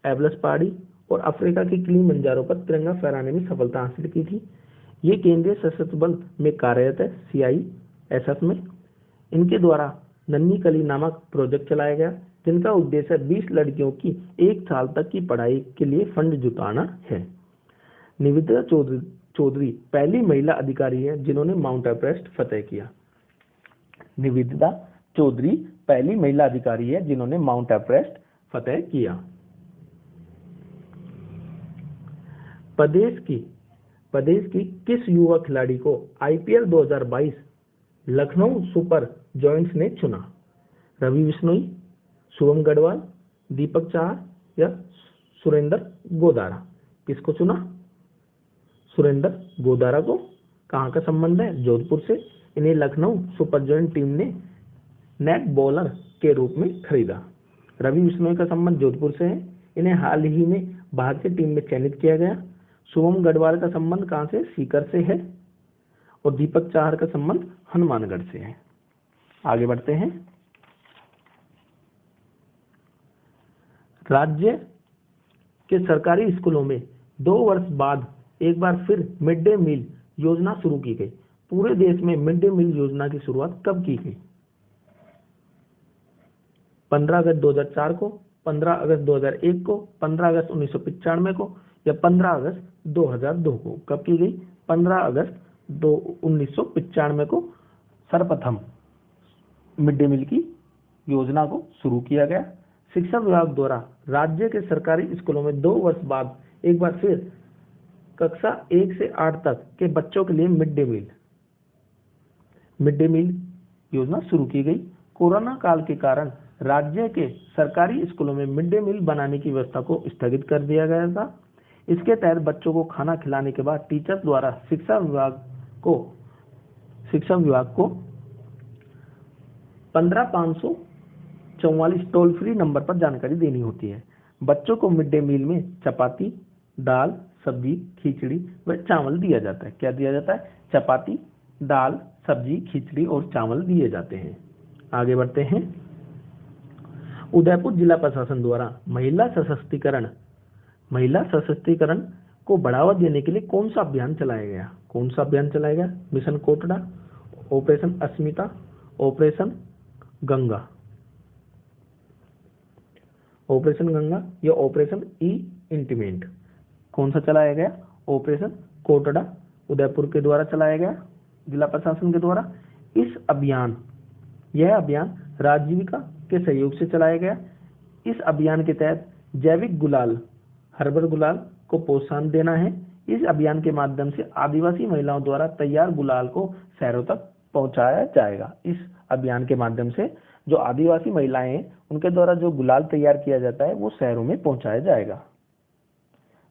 एबलस पहाड़ी और अफ्रीका की किलिमंजारो पर तिरंगा फहराने में सफलता हासिल की थी। ये केंद्रीय सशस्त्र बल में कार्यरत है, CISF में। इनके द्वारा नन्ही कली नामक प्रोजेक्ट चलाया गया, जिनका उद्देश्य 20 लड़कियों की 1 साल तक की पढ़ाई के लिए फंड जुटाना है। निवेदिता चौधरी पहली महिला अधिकारी है जिन्होंने माउंट एवरेस्ट फतेह किया। निवेदिता चौधरी पहली महिला अधिकारी है जिन्होंने माउंट एवरेस्ट फतेह किया। प्रदेश की किस युवा खिलाड़ी को IPL 2022 लखनऊ सुपर जॉयंट्स ने चुना? रवि बिश्नोई, शुभम गढ़वाल, दीपक चाहर या सुरेंद्र गोदारा। किसको चुना? सुरेंद्र गोदारा को। कहाँ का संबंध है? जोधपुर से। इन्हें लखनऊ सुपर जॉयंट टीम ने नेट बॉलर के रूप में खरीदा। रवि बिश्नोई का संबंध जोधपुर से है। इन्हें हाल ही में भारतीय टीम में चयनित किया गया। शुभम गढ़वाल का संबंध कहां से? सीकर से है। और दीपक चाहर का संबंध हनुमानगढ़ से है। आगे बढ़ते हैं। राज्य के सरकारी स्कूलों में 2 वर्ष बाद एक बार फिर मिड डे मील योजना शुरू की गई। पूरे देश में मिड डे मील योजना की शुरुआत कब की गई? 15 अगस्त 2004 को, 15 अगस्त 2001 को, 15 अगस्त 1995 को या 15 अगस्त 2002 को। कब की गई? 15 अगस्त 1995 को सर्वप्रथम मिड डे मील की योजना को शुरू किया गया। शिक्षा विभाग द्वारा राज्य के सरकारी स्कूलों में 2 वर्ष बाद एक बार फिर कक्षा 1 से 8 तक के बच्चों के लिए मिड डे मील योजना शुरू की गई। कोरोना काल के कारण राज्य के सरकारी स्कूलों में मिड डे मील बनाने की व्यवस्था को स्थगित कर दिया गया था। इसके तहत बच्चों को खाना खिलाने के बाद टीचर्स द्वारा शिक्षा विभाग को 15544 टोल फ्री नंबर पर जानकारी देनी होती है। बच्चों को मिड डे मील में चपाती, दाल, सब्जी, खिचड़ी व चावल दिया जाता है। क्या दिया जाता है? चपाती, दाल, सब्जी, खिचड़ी और चावल दिए जाते हैं। आगे बढ़ते हैं। उदयपुर जिला प्रशासन द्वारा महिला सशक्तिकरण को बढ़ावा देने के लिए कौन सा अभियान चलाया गया? मिशन कोटड़ा, ऑपरेशन अस्मिता, ऑपरेशन गंगा या ऑपरेशन इंटीमेंट। कौन सा चलाया गया? ऑपरेशन कोटड़ा उदयपुर के द्वारा चलाया गया, जिला प्रशासन के द्वारा। यह अभियान राजीविका के सहयोग से चलाया गया। इस अभियान के तहत जैविक गुलाल, हर्बल गुलाल को प्रोत्साहन देना है। इस अभियान के माध्यम से आदिवासी महिलाओं द्वारा तैयार गुलाल को शहरों तक पहुंचाया जाएगा। इस अभियान के माध्यम से जो आदिवासी महिलाएं हैं उनके द्वारा जो गुलाल तैयार किया जाता है वो शहरों में पहुंचाया जाएगा।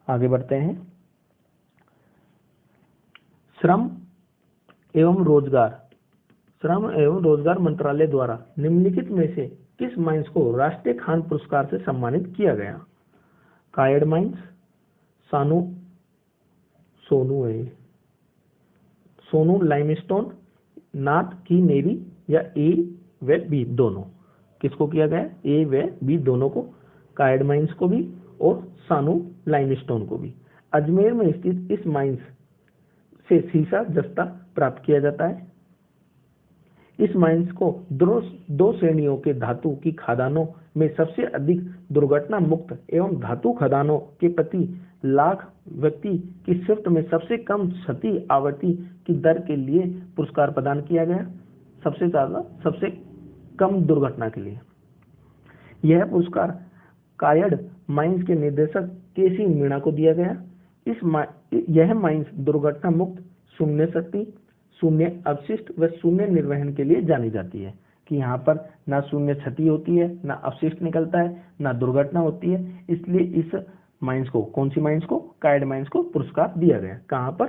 आगे बढ़ते हैं। श्रम एवं रोजगार मंत्रालय द्वारा निम्नलिखित में से किस माइंस को राष्ट्रीय खान पुरस्कार से सम्मानित किया गया? कायड माइंस, सोनू लाइमस्टोन, नाथ की नेरी या ए व बी दोनों? किसको किया गया? ए व बी दोनों को, कायड माइंस को भी और सानू लाइमस्टोन को भी। अजमेर में स्थित इस माइंस से सीसा जस्ता प्राप्त किया जाता है। इस माइंस को दो श्रेणियों के धातु की खदानों में सबसे अधिक दुर्घटना मुक्त एवं धातु खदानों के प्रति लाख व्यक्ति की शिफ्ट में सबसे कम क्षति आवृत्ति की दर के लिए पुरस्कार प्रदान किया गया। सबसे कम दुर्घटना के लिए यह पुरस्कार कायड माइंस के निदेशक केसी मीणा को दिया गया। यह माइंस दुर्घटना मुक्त, शून्य क्षति, शून्य अपशिष्ट व शून्य निर्वहन के लिए जानी जाती है कि यहाँ पर ना शून्य क्षति होती है, ना अपशिष्ट निकलता है, ना दुर्घटना होती है। इसलिए इस माइंस को, कौन सी माइंस को? कायड माइंस को पुरस्कार दिया गया। कहाँ पर?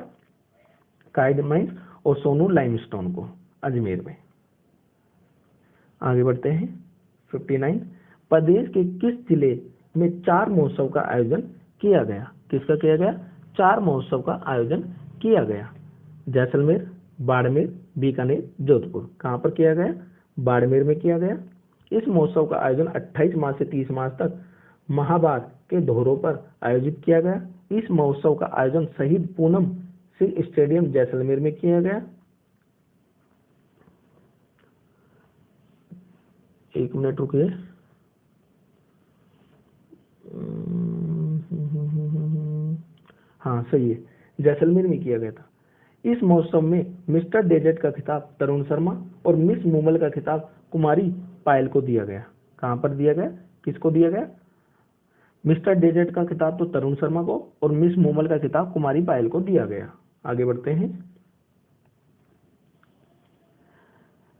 कायड माइंस और सोनू लाइमस्टोन को, अजमेर में। आगे बढ़ते हैं। 59 प्रदेश के किस जिले में 4 महोत्सव का आयोजन किया गया? किसका किया गया? 4 महोत्सव का आयोजन किया गया। जैसलमेर, बाड़मेर, बीकानेर, जोधपुर। कहाँ पर किया गया? बाड़मेर में किया गया। इस महोत्सव का आयोजन 28 मार्च से 30 मार्च तक महाबाद के धोरों पर आयोजित किया गया। इस महोत्सव का आयोजन शहीद पूनम सिंह स्टेडियम जैसलमेर में किया गया। एक मिनट रुकिए। हाँ सही है, जैसलमेर में किया गया था। इस महोत्सव में मिस्टर डेजर्ट का खिताब तरुण शर्मा और मिस मूमल का खिताब कुमारी पायल को दिया गया। कहाँ पर दिया गया? किसको दिया गया? मिस्टर डेजर्ट का खिताब तो तरुण शर्मा को और मिस मूमल का खिताब कुमारी पायल को दिया गया। आगे बढ़ते हैं।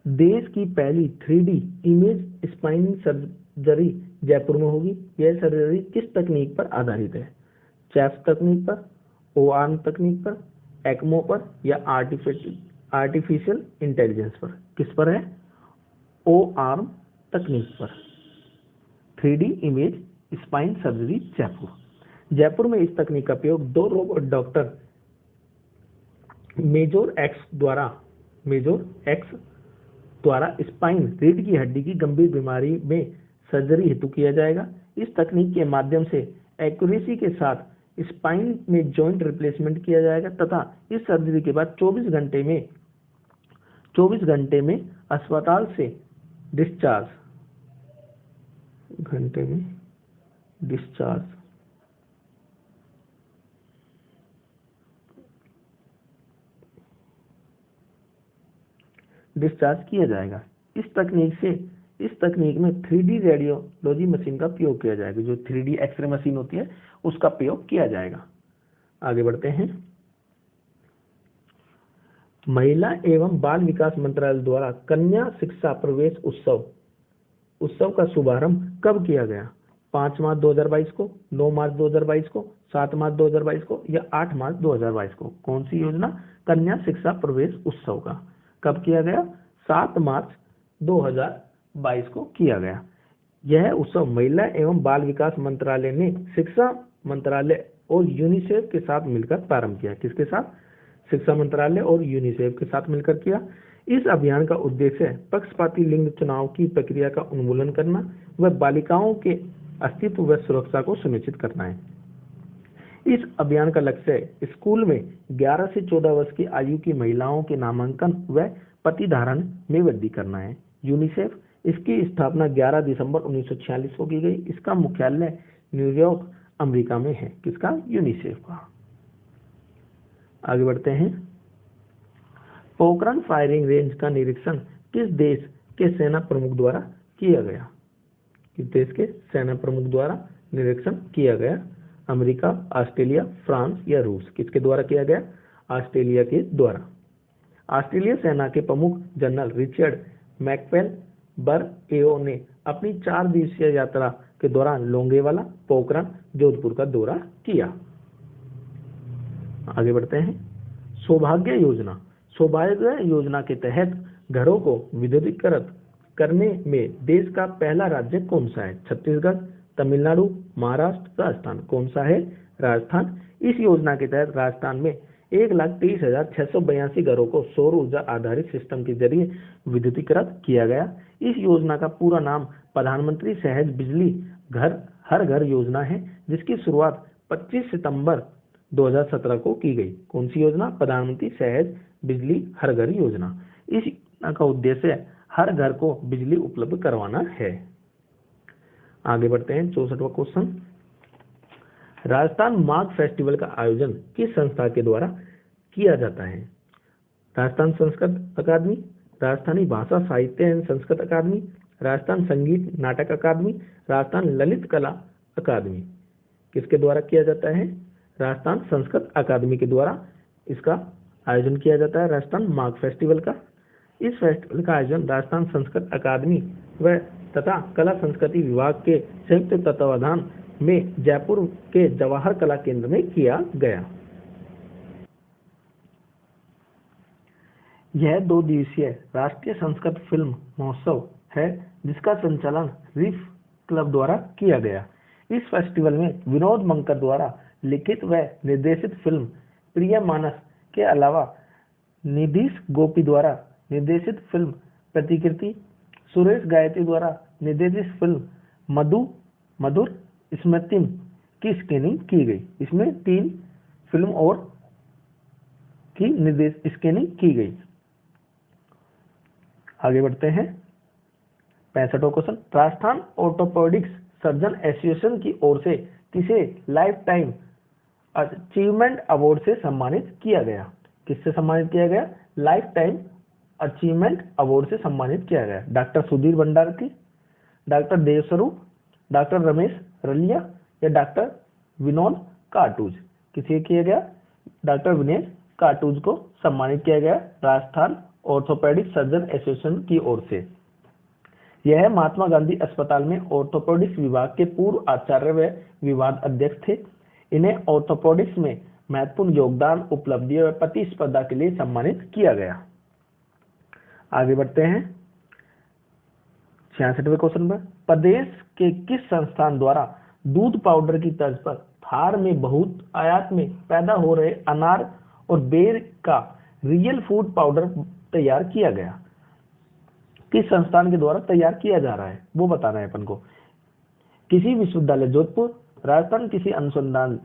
देश की पहली 3D image spine surgery Jaipur में होगी। यह सर्जरी किस तकनीक पर आधारित है? चैफ तकनीक पर, ओ आर्म तकनीक पर, एक्मो पर या आर्टिफिशियल इंटेलिजेंस पर? किस पर है? ओ आर्म तकनीक पर। 3D image spine surgery Jaipur में इस तकनीक का प्रयोग 2 रोबोट डॉक्टर मेजर एक्स द्वारा स्पाइन रीढ़ की हड्डी की गंभीर बीमारी में सर्जरी हेतु किया जाएगा। इस तकनीक के माध्यम से एक्यूरेसी के साथ स्पाइन में जॉइंट रिप्लेसमेंट किया जाएगा तथा इस सर्जरी के बाद 24 घंटे में अस्पताल से डिस्चार्ज किया जाएगा। इस तकनीक में 3D रेडियोलॉजी मशीन का प्रयोग किया जाएगा। जो 3D एक्सरे मशीन होती है उसका प्रयोग किया जाएगा। आगे बढ़ते हैं। महिला एवं बाल विकास मंत्रालय द्वारा कन्या शिक्षा प्रवेश उत्सव का शुभारंभ कब किया गया? 5 मार्च 2022 को, 9 मार्च 2022 को, 7 मार्च 2022 को या 8 मार्च 2022 को? कौन सी योजना? कन्या शिक्षा प्रवेश उत्सव का कब किया गया? 7 मार्च 2022 को किया गया। यह उत्सव महिला एवं बाल विकास मंत्रालय ने शिक्षा मंत्रालय और यूनिसेफ के साथ मिलकर प्रारंभ किया। किसके साथ? शिक्षा मंत्रालय और यूनिसेफ के साथ मिलकर किया। इस अभियान का उद्देश्य पक्षपाती लिंग चुनाव की प्रक्रिया का उन्मूलन करना व बालिकाओं के अस्तित्व व सुरक्षा को सुनिश्चित करना है। इस अभियान का लक्ष्य स्कूल में 11 से 14 वर्ष की आयु की महिलाओं के नामांकन व प्रतिधारण में वृद्धि करना है। यूनिसेफ, इसकी स्थापना 11 दिसंबर 1946 को की गई। इसका मुख्यालय न्यूयॉर्क, अमेरिका में है। किसका? यूनिसेफ का। आगे बढ़ते हैं। पोखरण फायरिंग रेंज का निरीक्षण किस देश के सेना प्रमुख द्वारा किया गया? किस देश के सेना प्रमुख द्वारा निरीक्षण किया गया? अमेरिका, ऑस्ट्रेलिया, फ्रांस या रूस? किसके द्वारा किया गया? ऑस्ट्रेलिया के द्वारा। ऑस्ट्रेलिया सेना के प्रमुख जनरल रिचर्ड मैक्सवेल बरएओ ने अपनी 4 दिवसीय यात्रा के दौरान लोंगेवाला, पोखरण, जोधपुर का दौरा किया। आगे बढ़ते हैं। सौभाग्य योजना। सौभाग्य योजना के तहत घरों को विद्युतीकृत करने में देश का पहला राज्य कौन सा है? छत्तीसगढ़, तमिलनाडु, महाराष्ट्र, राजस्थान। कौन सा है? राजस्थान। इस योजना के तहत राजस्थान में 1,23,682 घरों को सौर ऊर्जा आधारित सिस्टम के जरिए विद्युतीकृत किया गया। इस योजना का पूरा नाम प्रधानमंत्री सहज बिजली घर हर घर योजना है, जिसकी शुरुआत 25 सितंबर 2017 को की गई। कौन सी योजना? प्रधानमंत्री सहज बिजली हर घर योजना। इस योजना का उद्देश्य हर घर को बिजली उपलब्ध करवाना है। आगे बढ़ते हैं। 64वां क्वेश्चन। राजस्थान माघ फेस्टिवल का आयोजन किस संस्था के द्वारा किया जाता है? राजस्थान संस्कृत अकादमी, राजस्थानी भाषा साहित्य एवं संस्कृत अकादमी, राजस्थान संगीत नाटक अकादमी, राजस्थान ललित कला अकादमी। किसके द्वारा किया जाता है? राजस्थान संस्कृत अकादमी के द्वारा इसका आयोजन किया जाता है, राजस्थान माघ फेस्टिवल का। इस फेस्टिवल का आयोजन राजस्थान संस्कृत अकादमी व तथा कला संस्कृति विभाग के संयुक्त तत्वावधान में जयपुर के जवाहर कला केंद्र में किया गया। यह 2 दिवसीय राष्ट्रीय संस्कृत फिल्म महोत्सव है, जिसका संचालन रिफ क्लब द्वारा किया गया। इस फेस्टिवल में विनोद मंकर द्वारा लिखित व निर्देशित फिल्म प्रिय मानस के अलावा निधीश गोपी द्वारा निर्देशित फिल्म प्रतिकृति, सुरेश गायत्री द्वारा निर्देशित फिल्म मधुर स्मृतिम की स्क्रीनिंग की गई। इसमें 3 फिल्म और की स्क्रीनिंग की गई। आगे बढ़ते हैं। 65वां question. Rajasthan orthopaedics surgeon association की ओर से किसे लाइफ टाइम अचीवमेंट अवार्ड से सम्मानित किया गया? किससे सम्मानित किया गया? लाइफ टाइम अचीवमेंट अवार्ड से सम्मानित किया गया। Doctor Sudhir Bhandarkar, doctor Devswaroop, doctor Ramesh Raliya या डॉक्टर विनोद कार्टूज। किसे किया गया? डॉक्टर विनोद कार्टूज को सम्मानित किया गया राजस्थान ऑर्थोपेडिक सर्जन एसोसिएशन की ओर से। यह महात्मा गांधी अस्पताल में ऑर्थोपेडिक्स विभाग के पूर्व आचार्य व विभाग अध्यक्ष थे। इन्हें ऑर्थोपेडिक्स में महत्वपूर्ण योगदान, उपलब्धि व प्रतिस्पर्धा के लिए सम्मानित किया गया। आगे बढ़ते हैं। 66वें क्वेश्चन पर। प्रदेश के किस संस्थान द्वारा दूध पाउडर की तर्ज पर थार में बहुत आयात में पैदा हो रहे अनार और बेर का रियल फूड पाउडर तैयार किया गया? किस संस्थान के द्वारा तैयार किया जा रहा है वो बताना है अपन को। किसी विश्वविद्यालय जोधपुर, राजस्थान कृषि अनुसंधान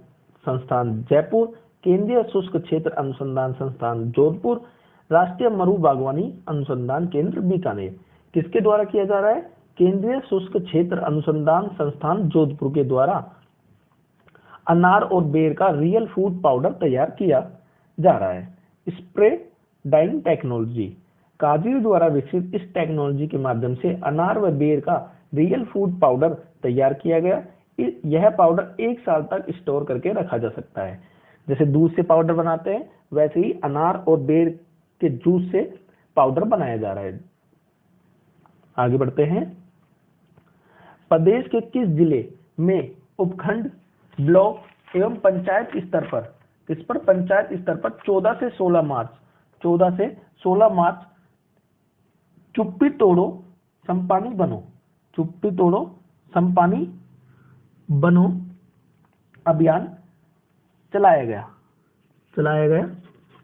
संस्थान जयपुर, केंद्रीय शुष्क क्षेत्र अनुसंधान संस्थान जोधपुर, राष्ट्रीय मरु बागवानी अनुसंधान केंद्र बीकानेर। किसके द्वारा किया जा रहा है? केंद्रीय शुष्क क्षेत्र अनुसंधान संस्थान जोधपुर के द्वारा अनार और बेर का रियल फूड पाउडर तैयार किया जा रहा है। Spray dying technology. काजरी द्वारा विकसित इस टेक्नोलॉजी के माध्यम से अनार व बेर का रियल फूड पाउडर तैयार किया गया। यह पाउडर 1 साल तक स्टोर करके रखा जा सकता है। जैसे दूध से पाउडर बनाते हैं, वैसे ही अनार और बेर के जूस से पाउडर बनाया जा रहा है। आगे बढ़ते हैं। प्रदेश के किस जिले में उपखंड, ब्लॉक एवं पंचायत स्तर पर पंचायत स्तर पर 14 से 16 मार्च चुप्पी तोड़ो संपानी बनो अभियान चलाया गया।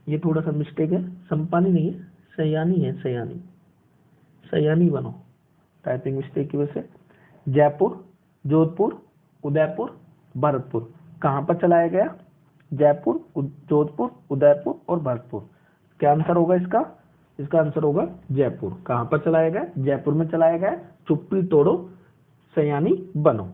ये थोड़ा सा मिस्टेक है, संपानी नहीं है, सयानी है, सयानी बनो, टाइपिंग मिस्टेक की वजह से। जयपुर, जोधपुर, उदयपुर, भरतपुर। कहां पर चलाया गया? जयपुर, जोधपुर, उदयपुर और भरतपुर। क्या आंसर होगा इसका? इसका आंसर होगा जयपुर। कहां पर चलाया गया? जयपुर में चलाया गया। चुप्पी तोड़ो सयानी बनो।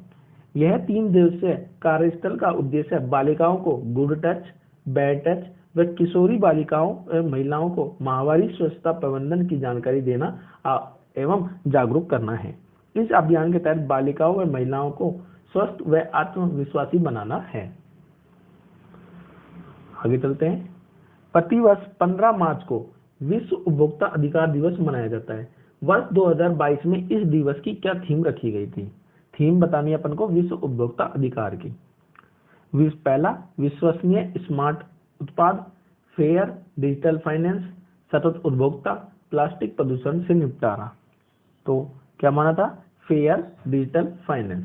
यह 3 दिवसीय कार्यस्थल का उद्देश्य बालिकाओं को गुड टच, बैड टच व किशोरी बालिकाओं एवं महिलाओं को माहवारी स्वच्छता प्रबंधन की जानकारी देना एवं जागरूक करना है। इस अभियान के तहत बालिकाओं व महिलाओं को स्वस्थ व आत्मविश्वासी बनाना है। आगे चलते हैं। प्रतिवर्ष 15 मार्च को विश्व उपभोक्ता अधिकार दिवस मनाया जाता है। वर्ष 2022 में इस दिवस की क्या थीम रखी गई थी? थीम बतानी है अपन को विश्व उपभोक्ता अधिकार की। पहला, विश्वसनीय स्मार्ट उत्पाद, फेयर डिजिटल फाइनेंस, सतत उपभोक्ता, प्लास्टिक प्रदूषण से निपटारा। तो क्या माना था? Fair digital finance.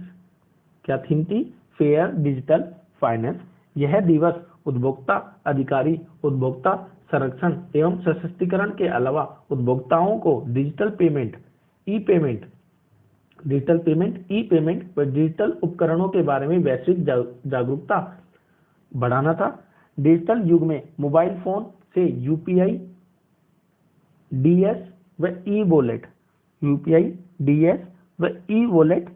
क्या थीम थी? Fair digital finance. यह दिवस उपभोक्ता अधिकारी, उपभोक्ता संरक्षण एवं सशक्तिकरण के अलावा उपभोक्ताओं को डिजिटल पेमेंट, ई पेमेंट व डिजिटल उपकरणों के बारे में वैश्विक जागरूकता बढ़ाना था। डिजिटल युग में मोबाइल फोन से यूपीआई, डीएस व ई वॉलेट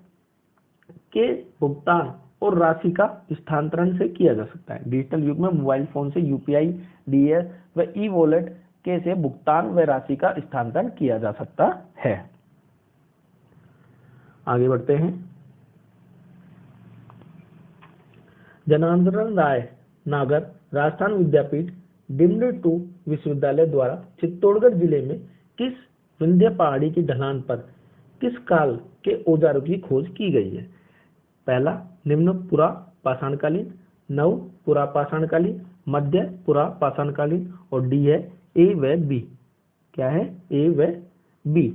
के भुगतान और राशि का स्थानांतरण से किया जा सकता है। डिजिटल युग में मोबाइल फोन से यूपीआई, डीएस व ई वॉलेट के से भुगतान व राशि का स्थानांतरण किया जा सकता है। आगे बढ़ते हैं। जनार्दन राय नागर राजस्थान विद्यापीठ डीम्ड टू विश्वविद्यालय द्वारा चित्तौड़गढ़ जिले में किस विंध्य पहाड़ी की ढलान पर किस काल के औजारों की खोज की गई है? पहला, निम्न पुरा पाषाणकालीन, नव पुरा पाषाणकालीन, मध्य पुरा पाषाणकालीन और डी है ए व बी। क्या है? ए व बी।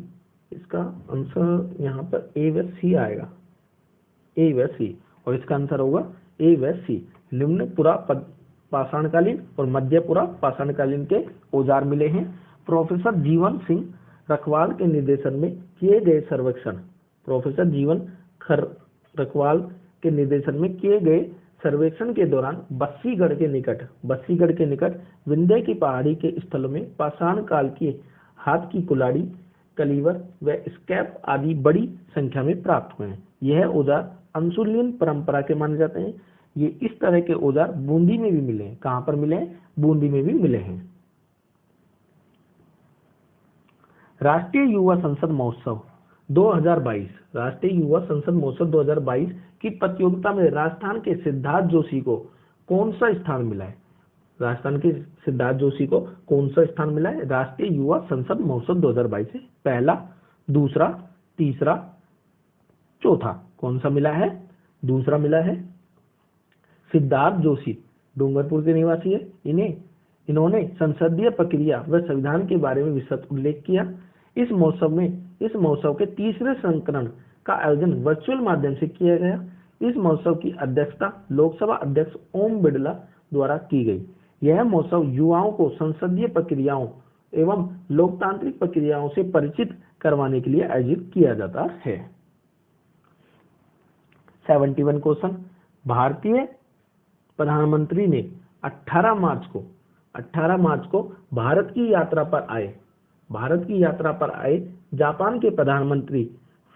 इसका आंसर यहाँ पर ए व सी आएगा, ए व सी, और इसका आंसर होगा ए व सी। निम्न पुरा पाषाणकालीन और मध्य पुरा पाषाणकालीन के औजार मिले हैं। प्रोफेसर जीवन सिंह रखवाल के निर्देशन में किए गए सर्वेक्षण, प्रोफेसर जीवन रखवाल के निर्देशन में किए गए सर्वेक्षण के दौरान बस्सीगढ़ के निकट विंध्य की पहाड़ी के स्थलों में पाषाण काल के हाथ की कुल्हाड़ी, कलीवर व स्कैप आदि बड़ी संख्या में प्राप्त हुए हैं। यह औजार अंशुलियन परंपरा के माने जाते हैं। ये इस तरह के औजार बूंदी में भी मिले हैं। कहां पर मिले हैं? बूंदी में भी मिले हैं। राष्ट्रीय युवा संसद महोत्सव 2022, राष्ट्रीय युवा संसद महोत्सव 2022 की प्रतियोगिता में राजस्थान के सिद्धार्थ जोशी को कौन सा स्थान मिला है? राजस्थान के सिद्धार्थ जोशी को कौन सा स्थान मिला है राष्ट्रीय युवा संसद महोत्सव 2022 से? पहला, दूसरा, तीसरा, चौथा। कौन सा मिला है? दूसरा मिला है। सिद्धार्थ जोशी डूंगरपुर के निवासी है। इन्होंने संसदीय प्रक्रिया व संविधान के बारे में विस्तृत उल्लेख किया। इस महोत्सव के तीसरे संस्करण का आयोजन वर्चुअल माध्यम से किया गया। इस महोत्सव की अध्यक्षता लोकसभा अध्यक्ष ओम बिड़ला द्वारा की गई। यह महोत्सव युवाओं को संसदीय प्रक्रियाओं एवं लोकतांत्रिक प्रक्रियाओं से परिचित करवाने के लिए आयोजित किया जाता है। 71 क्वेश्चन। भारतीय प्रधानमंत्री ने 18 मार्च को भारत की यात्रा पर आए जापान के प्रधानमंत्री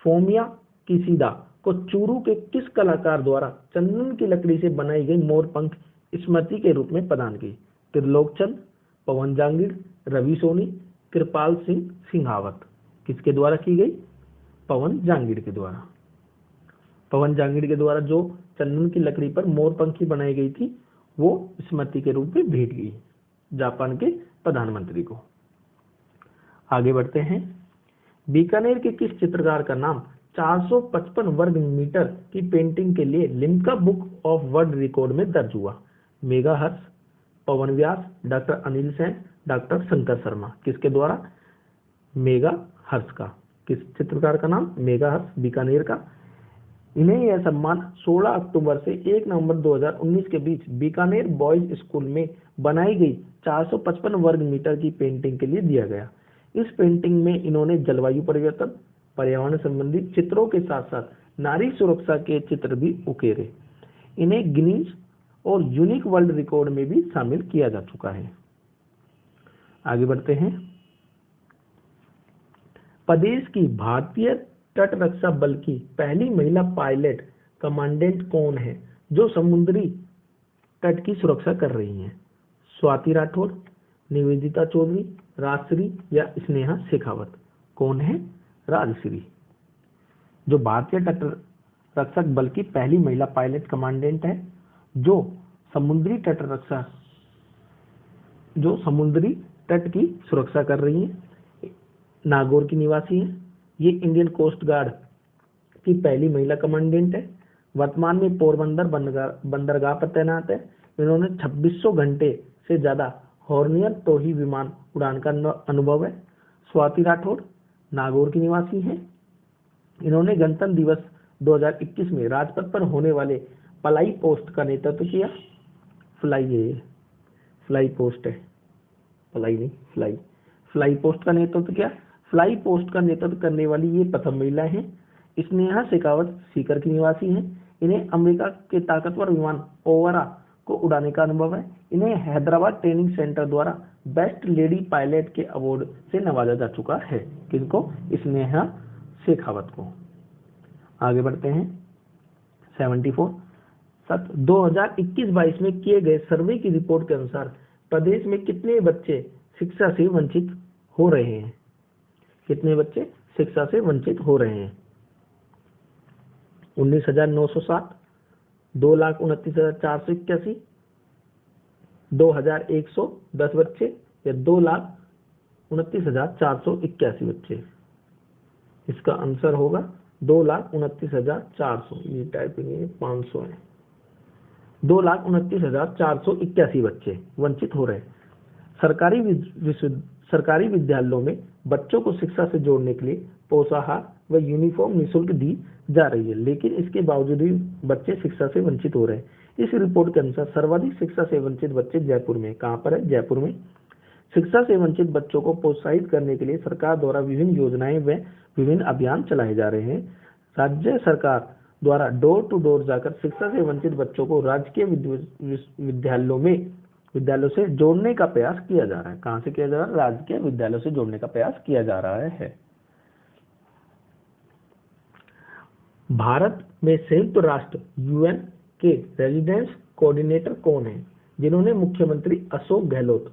फोमिया किशिदा को चूरू के किस कलाकार द्वारा चंदन की लकड़ी से बनाई गई मोरपंख स्मृति के रूप में प्रदान की? त्रिलोकचंद, पवन जांगिड़, रवि सोनी, कृपाल सिंह सिंघावत। किसके द्वारा की गई? पवन जांगिड़ के द्वारा। पवन जांगिड़ के द्वारा जो चंदन की लकड़ी पर मोरपंखी बनाई गई थी वो स्मृति के रूप में भेंट गई जापान के प्रधानमंत्री को। आगे बढ़ते हैं। बीकानेर के किस चित्रकार का नाम 455 वर्ग मीटर की पेंटिंग के लिए Limca book of world record में दर्ज हुआ? मेघा हर्ष, पवन व्यास, डॉक्टर अनिल सेन, डॉक्टर शंकर शर्मा। किसके द्वारा? मेघा हर्ष का। किस चित्रकार का नाम? मेघा हर्ष, बीकानेर का। इन्हें यह सम्मान 16 अक्टूबर से 1 नवंबर 2019 के बीच बीकानेर बॉयज स्कूल में बनाई गई 455 वर्ग मीटर की पेंटिंग के लिए दिया गया। इस पेंटिंग में इन्होंने जलवायु परिवर्तन, पर्यावरण संबंधी चित्रों के साथ साथ नारी सुरक्षा के चित्र भी उकेरे। इन्हें गिनीज और यूनिक वर्ल्ड रिकॉर्ड में भी शामिल किया जा चुका है। आगे बढ़ते हैं। प्रदेश की भारतीय तट रक्षा बल की पहली महिला पायलट कमांडेंट कौन है जो समुद्री तट की सुरक्षा कर रही हैं? स्वाति राठौर, निवेदिता चौधरी, राजश्री या स्नेहा शेखावत। कौन है? राजश्री, जो भारतीय तट रक्षक बल की पहली महिला पायलट कमांडेंट है जो समुद्री तट की सुरक्षा कर रही है। नागौर की निवासी है। ये इंडियन कोस्ट गार्ड की पहली महिला कमांडेंट है। वर्तमान में पोरबंदर बंदरगाह पर तैनात है। इन्होंने 2600 घंटे से ज्यादा हॉर्नियर टोही विमान उड़ान का अनुभव है। स्वाति राठौड़ नागौर की निवासी है। इन्होंने गणतंत्र दिवस 2021 में राजपथ पर होने वाले फ्लाई पोस्ट का नेतृत्व किया। फ्लाई पोस्ट है, फ्लाई नहीं, फ्लाई पोस्ट का नेतृत्व किया। फ्लाई पोस्ट का नेतृत्व करने वाली ये प्रथम महिला है। स्नेहा शेखावत सीकर की निवासी हैं। इन्हें अमेरिका के ताकतवर विमान ओवरा को उड़ाने का अनुभव है। इन्हें हैदराबाद ट्रेनिंग सेंटर द्वारा बेस्ट लेडी पायलट के अवार्ड से नवाजा जा चुका है। किनको? स्नेहा शेखावत को। आगे बढ़ते हैं। 74 2021-22 में किए गए सर्वे की रिपोर्ट के अनुसार प्रदेश में कितने बच्चे शिक्षा से वंचित हो रहे हैं? कितने बच्चे शिक्षा से वंचित हो रहे हैं? 19,907, 2,29,481, 2,110 बच्चे या 2,29,481 बच्चे? इसका आंसर होगा 2,29,400। ये टाइपिंग 500 है। 2,29,481 बच्चे वंचित हो रहे हैं। सरकारी विद्यालयों में बच्चों को शिक्षा से जोड़ने के लिए पोषाहार व यूनिफॉर्म निःशुल्क दी जा रही है, लेकिन इसके बावजूद भी बच्चे शिक्षा से वंचित हो रहे हैं। इस रिपोर्ट के अनुसार सर्वाधिक शिक्षा से वंचित बच्चे जयपुर में। कहां पर है? जयपुर में। शिक्षा से वंचित बच्चों को प्रोत्साहित करने के लिए सरकार द्वारा विभिन्न योजनाएं व विभिन्न अभियान चलाए जा रहे हैं। राज्य सरकार द्वारा डोर टू डोर जाकर शिक्षा से वंचित बच्चों को राजकीय विद्यालयों से जोड़ने का प्रयास किया जा रहा है। कहां से किया जा रहा है? राजकीय विद्यालयों से जोड़ने का प्रयास किया जा रहा है। भारत में संयुक्त राष्ट्र यूएन के रेजिडेंस कोऑर्डिनेटर कौन है, जिन्होंने मुख्यमंत्री अशोक गहलोत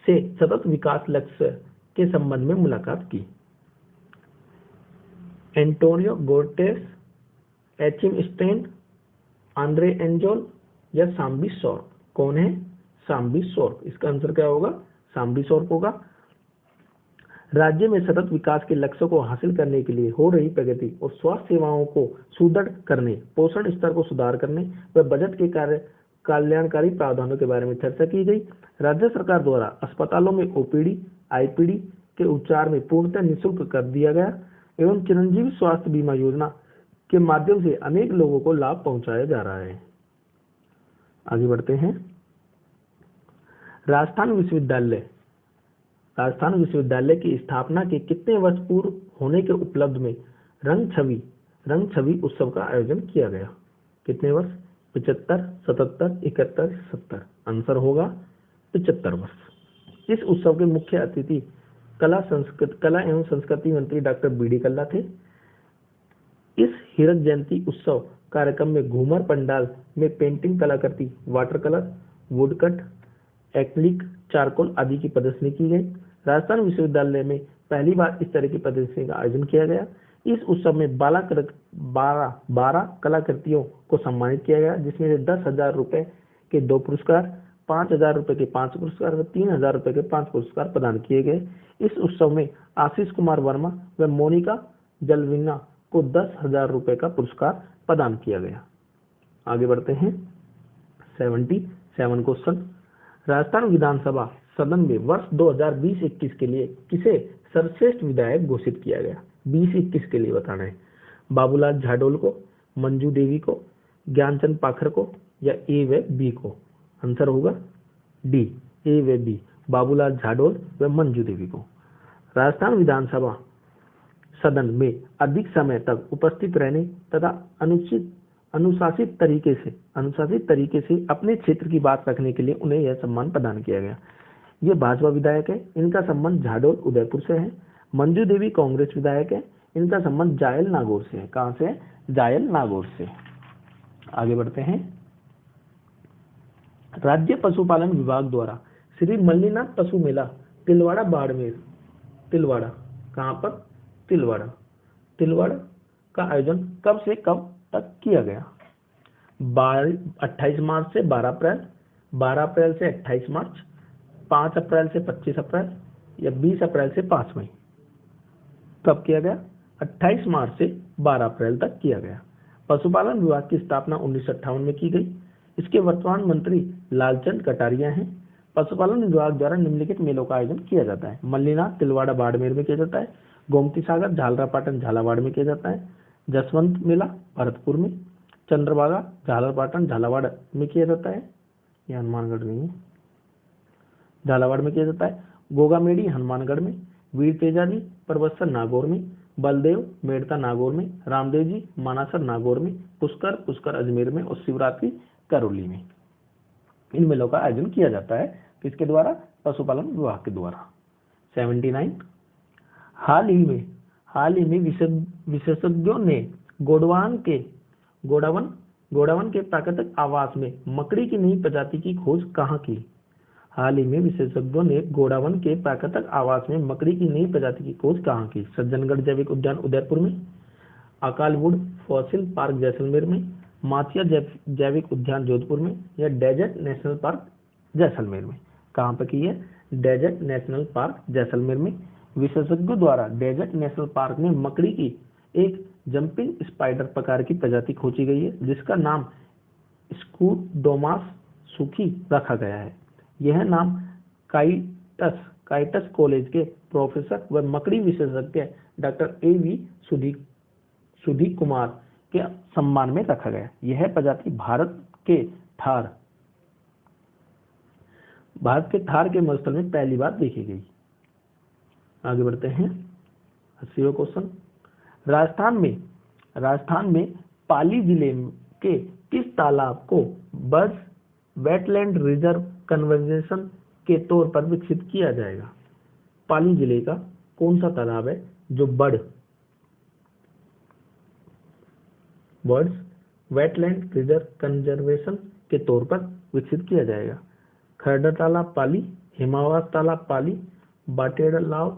से सतत विकास लक्ष्य के संबंध में मुलाकात की? एंटोनियो गुटेरेस, एचिम स्टेन, आंद्रे एंजोल या सांबी सॉर्प? कौन है? सांबी सॉर्प। इसका आंसर क्या होगा? सांबी सॉर्प होगा। राज्य में सतत विकास के लक्ष्यों को हासिल करने के लिए हो रही प्रगति और स्वास्थ्य सेवाओं को सुदृढ़ करने, पोषण स्तर को सुधार करने व बजट के कल्याणकारी प्रावधानों के बारे में चर्चा की गई। राज्य सरकार द्वारा अस्पतालों में ओपीडी, आईपीडी के उपचार में पूर्णतः निःशुल्क कर दिया गया एवं चिरंजीवी स्वास्थ्य बीमा योजना के माध्यम से अनेक लोगों को लाभ पहुंचाया जा रहा है। आगे बढ़ते हैं। राजस्थान विश्वविद्यालय की स्थापना के कितने वर्ष पूर्व होने के उपलब्ध में रंग छवि उत्सव का आयोजन किया गया? कितने वर्ष? 75, 77, 71, 70? आंसर होगा 75 वर्ष। इस उत्सव के मुख्य अतिथि कला एवं संस्कृति मंत्री डॉक्टर बी.डी. कल्ला थे। इस हीरक जयंती उत्सव कार्यक्रम में घूमर पंडाल में पेंटिंग कलाकृति, water colour, woodcut, acrylic, charcoal आदि की प्रदर्शनी की गई। राजस्थान विश्वविद्यालय में पहली बार इस तरह की प्रदर्शनी का आयोजन किया गया। इस उत्सव में 12 कलाकृतियों को सम्मानित किया गया, जिसमें से 10,000 रुपए के 2 पुरस्कार, 5,000 रुपए के 5 पुरस्कार व 3,000 रुपए के 5 पुरस्कार प्रदान किए गए। इस उत्सव में आशीष कुमार वर्मा व मोनिका जलविना को 10,000 रुपए का पुरस्कार प्रदान किया गया। आगे बढ़ते हैं। 77 क्वेश्चन। राजस्थान विधानसभा सदन में वर्ष 2020-21 के लिए किसे सर्वश्रेष्ठ विधायक घोषित किया गया? 20-21 के लिए बताना है। बाबूलाल झाडोल को, मंजू देवी को, ज्ञानचंद पाखर को या ए व बी को? आंसर होगा डी, ए व बी, बाबूलाल झाडोल व मंजू देवी को। राजस्थान विधानसभा सदन में अधिक समय तक उपस्थित रहने तथा अनुशासित तरीके से अपने क्षेत्र की बात रखने के लिए उन्हें यह सम्मान प्रदान किया गया। ये भाजपा विधायक है, इनका संबंध झाडोल उदयपुर से है। मंजू देवी कांग्रेस विधायक है, इनका संबंध जायल नागौर से है। कहां से? जायल नागौर से। आगे बढ़ते हैं। राज्य पशुपालन विभाग द्वारा श्री मल्लीनाथ पशु मेला तिलवाड़ा बाड़मेर, तिलवाड़ा, कहां पर? तिलवाड़ा का आयोजन कब से कब तक किया गया? 28 मार्च से 12 अप्रैल, 12 अप्रैल से 28 मार्च, 5 अप्रैल से 25 अप्रैल या 20 अप्रैल से 5 मई? कब किया गया? 28 मार्च से 12 अप्रैल तक किया गया। पशुपालन विभाग की स्थापना 1958 में की गई। इसके वर्तमान मंत्री लालचंद कटारिया हैं। पशुपालन विभाग द्वारा निम्नलिखित मेलों का आयोजन किया जाता है। मल्लीनाथ तिलवाड़ा बाड़मेर में किया जाता है। गोमती सागर झालरापाटन झालावाड़ में किया जाता है। जसवंत मेला भरतपुर में। चंद्रभागा झालरापाटन झालावाड़ में किया जाता है। यह हनुमानगढ़ में, झालावाड़ में किया जाता है। गोगामेड़ी हनुमानगढ़ में। वीर तेजाजी परबत्सर नागौर में। बलदेव मेड़ता नागौर में। रामदेव जी मानासर नागौर में। पुष्कर अजमेर में और शिवरात्रि करौली में। इन मेलों का आयोजन किया जाता है किसके द्वारा? पशुपालन विभाग के द्वारा। 79 हाल ही में विशेषज्ञों ने गोडावन के प्राकृतिक आवास में मकड़ी की नई प्रजाति की खोज कहाँ की? हाल ही में विशेषज्ञों ने गोडावन के प्राकृतिक आवास में मकड़ी की नई प्रजाति की खोज कहाँ की? सज्जनगढ़ जैविक उद्यान उदयपुर में। अकालवुड फॉसिल पार्क जैसलमेर में। माचिया जैविक उद्यान जोधपुर में। या डेजर्ट नेशनल पार्क जैसलमेर में। कहाँ पर की है? डेजर्ट नेशनल पार्क जैसलमेर में। विशेषज्ञों द्वारा डेजर्ट नेशनल पार्क में मकड़ी की एक जंपिंग स्पाइडर प्रकार की प्रजाति खोजी गई है जिसका नाम स्कूडोमास सूखी रखा गया है। यह नाम काइटस कॉलेज के प्रोफेसर व मकड़ी विशेषज्ञ डॉक्टर A.V. सुधी कुमार के सम्मान में रखा गया। यह प्रजाति भारत के थार के मरुस्थल में पहली बार देखी गई। आगे बढ़ते हैं। 80वां क्वेश्चन। राजस्थान में पाली जिले के किस तालाब को बर्ड्स वेटलैंड रिजर्व कंजर्वेशन के तौर पर विकसित किया जाएगा? पाली जिले का कौन सा तालाब है जो बर्ड्स वेटलैंड रिजर्व कंजर्वेशन के तौर पर विकसित किया जाएगा? खरडा तालाब पाली, हिमावास तालाब पाली, बाटेलाव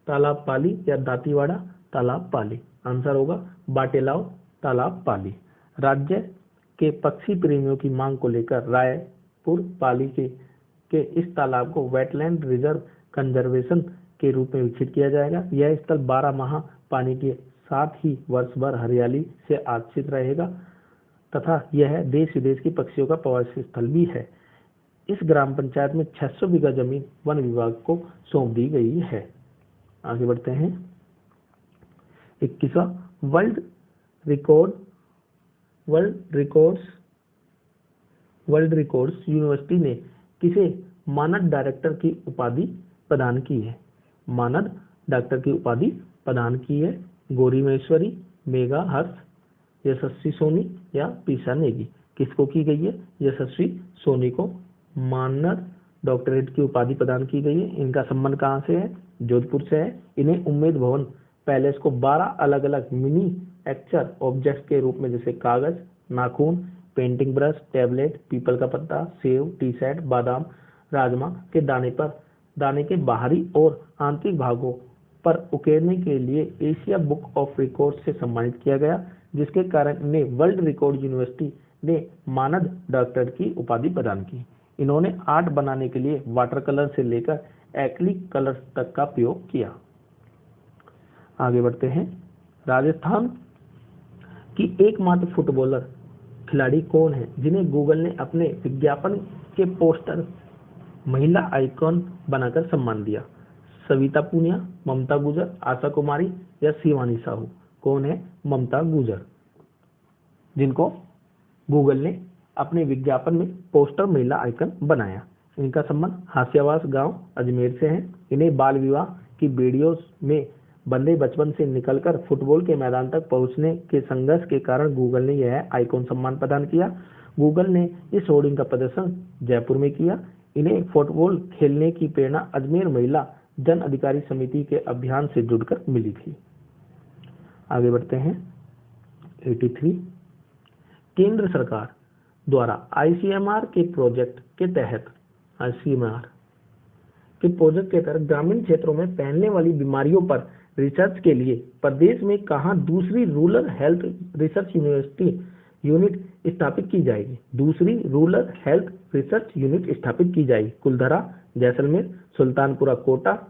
तालाब पाली या दातीवाड़ा तालाब पाली? आंसर होगा बाटेलाव तालाब पाली। राज्य के पक्षी प्रेमियों की मांग को लेकर रायपुर पाली के इस तालाब को वेटलैंड रिजर्व कंजर्वेशन के रूप में विकसित किया जाएगा। यह स्थल 12 माह पानी के साथ ही वर्ष भर हरियाली से आच्छादित रहेगा तथा यह देश विदेश के पक्षियों का प्रवासी स्थल भी है। इस ग्राम पंचायत में 600 बीघा जमीन वन विभाग को सौंप दी गई है। आगे बढ़ते हैं। 21वां वर्ल्ड रिकॉर्ड्स यूनिवर्सिटी ने किसे मानद डायरेक्टर की उपाधि प्रदान की है? मानद डॉक्टर की उपाधि प्रदान की है गौरी महेश्वरी, मेघा हर्ष, यशस्वी सोनी या पीसा नेगी? किसको की गई है? यशस्वी सोनी को मानद डॉक्टरेट की उपाधि प्रदान की गई है। इनका संबंध कहाँ से है? जोधपुर से है। इन्हें उम्मेद भवन पैलेस को 12 अलग अलग मिनी एक्चर ऑब्जेक्ट्स के रूप में जैसे कागज, नाखून, पेंटिंग ब्रश, टैबलेट, पीपल का पत्ता, सेव, टी शर्ट, बादाम, राजमा के दाने के बाहरी और आंतरिक भागों पर उकेरने के लिए एशिया बुक ऑफ रिकॉर्ड से सम्मानित किया गया, जिसके कारण इन्हें वर्ल्ड रिकॉर्ड यूनिवर्सिटी ने मानद डॉक्टर की उपाधि प्रदान की। इन्होंने आर्ट बनाने के लिए वाटर कलर से लेकर एक्रिलिक कलर तक का प्रयोग किया। आगे बढ़ते हैं। राजस्थान की एकमात्र फुटबॉलर खिलाड़ी कौन है जिन्हें गूगल ने अपने विज्ञापन के पोस्टर महिला आइकॉन बनाकर सम्मान दिया? सविता पूनिया, ममता गुजर, आशा कुमारी या शिवानी साहू? कौन है? ममता गुजर, जिनको गूगल ने अपने विज्ञापन में पोस्टर महिला आइकन बनाया। इनका संबंध हास्यावास गांव अजमेर से है। इन्हें बाल विवाह की बेड़ियों में बंधे बचपन से निकलकर फुटबॉल के मैदान तक पहुंचने के संघर्ष के कारण गूगल ने यह आइकॉन सम्मान प्रदान किया। गूगल ने इस होर्डिंग का प्रदर्शन जयपुर में किया। इन्हें फुटबॉल खेलने की प्रेरणा अजमेर महिला जन अधिकारी समिति के अभियान से जुड़कर मिली थी। आगे बढ़ते हैं। 83 केंद्र सरकार द्वारा आईसीएमआर के प्रोजेक्ट के तहत ग्रामीण क्षेत्रों में फैलने वाली बीमारियों पर रिसर्च के लिए प्रदेश में कहां दूसरी रूरल हेल्थ रिसर्च यूनिट स्थापित की जाएगी? दूसरी रूरल हेल्थ रिसर्च यूनिट स्थापित की जाएगी कुलधरा, जैसलमेर, सुल्तानपुरा कोटा,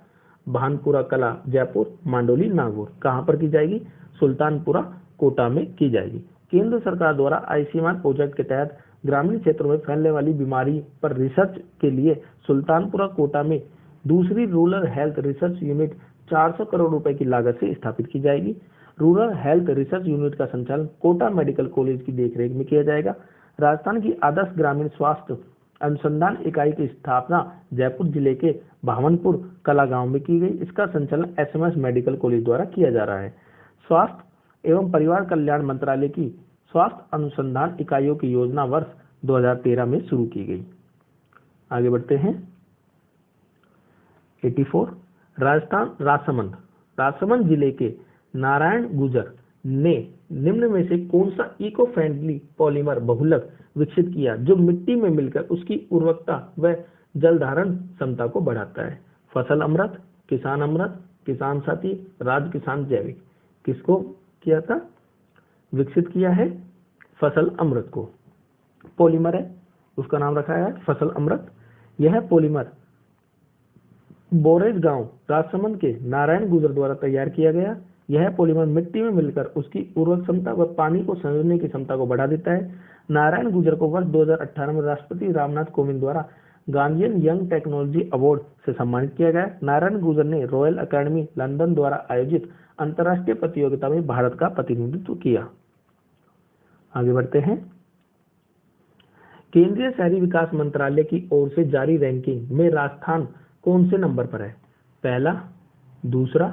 भानपुरा कला जयपुर, मांडोली नागौर। कहाँ पर की जाएगी? सुल्तानपुरा कोटा में की जाएगी। केंद्र सरकार द्वारा आयुष्मान प्रोजेक्ट के तहत ग्रामीण क्षेत्रों में फैलने वाली बीमारी पर रिसर्च के लिए सुल्तानपुरा कोटा में दूसरी rural health research unit 400 crore रुपए की लागत से स्थापित की जाएगी। रूरल हेल्थ रिसर्च यूनिट का संचालन कोटा मेडिकल कॉलेज की देखरेख में किया जाएगा। राजस्थान की आदर्श ग्रामीण स्वास्थ्य अनुसंधान इकाई की स्थापना जयपुर जिले के भावनपुर कला गांव में की गई। इसका संचालन एसएमएस मेडिकल कॉलेज द्वारा किया जा रहा है। स्वास्थ्य एवं परिवार कल्याण मंत्रालय की स्वास्थ्य अनुसंधान इकाइयों की योजना वर्ष 2013 में शुरू की गई। आगे बढ़ते हैं। 84 राजस्थान राजसमंद जिले के नारायण गुजर ने निम्न में से कौन सा इको फ्रेंडली पॉलीमर बहुलक विकसित किया जो मिट्टी में मिलकर उसकी उर्वरकता व जल धारण क्षमता को बढ़ाता है? फसल अमृत, किसान साथी, राज किसान जैविक। किसको किया था? विकसित किया है फसल अमृत को। पॉलीमर है, उसका नाम रखा है फसल अमृत। यह पॉलीमर बोरेज गांव राजसमंद के नारायण गुजर द्वारा तैयार किया गया। यह पॉलीमर मिट्टी में मिलकर उसकी उर्वरक क्षमता व पानी को संयोजने की क्षमता को बढ़ा देता है। नारायण गुजर को वर्ष 2018 में राष्ट्रपति रामनाथ कोविंद द्वारा गांधीयन यंग टेक्नोलॉजी अवार्ड से सम्मानित किया गया। नारायण गुजर ने रॉयल अकेडमी लंदन द्वारा आयोजित अंतर्राष्ट्रीय प्रतियोगिता में भारत का प्रतिनिधित्व किया। आगे बढ़ते हैं। केंद्रीय शहरी विकास मंत्रालय की ओर से जारी रैंकिंग में राजस्थान कौन से नंबर पर है? पहला, दूसरा,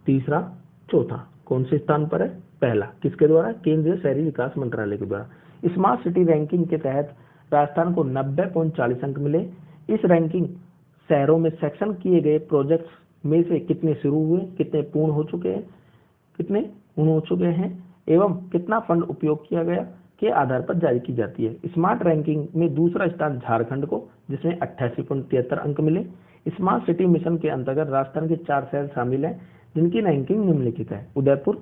तीसरा, चौथा। कौन से स्थान पर है? पहला। किसके द्वारा? केंद्रीय शहरी विकास मंत्रालय के द्वारा। स्मार्ट सिटी रैंकिंग के तहत राजस्थान को 90.40 अंक मिले। इस रैंकिंग शहरों में सेक्शन किए गए प्रोजेक्ट्स में से कितने शुरू हुए, कितने पूर्ण हो चुके हैं एवं कितना फंड उपयोग किया गया के आधार पर जारी की जाती है। स्मार्ट रैंकिंग में दूसरा स्थान झारखंड को, जिसमें 88.73 अंक मिले। स्मार्ट सिटी मिशन के अंतर्गत राजस्थान के 4 शहर शामिल हैं जिनकी रैंकिंग निम्नलिखित है: उदयपुर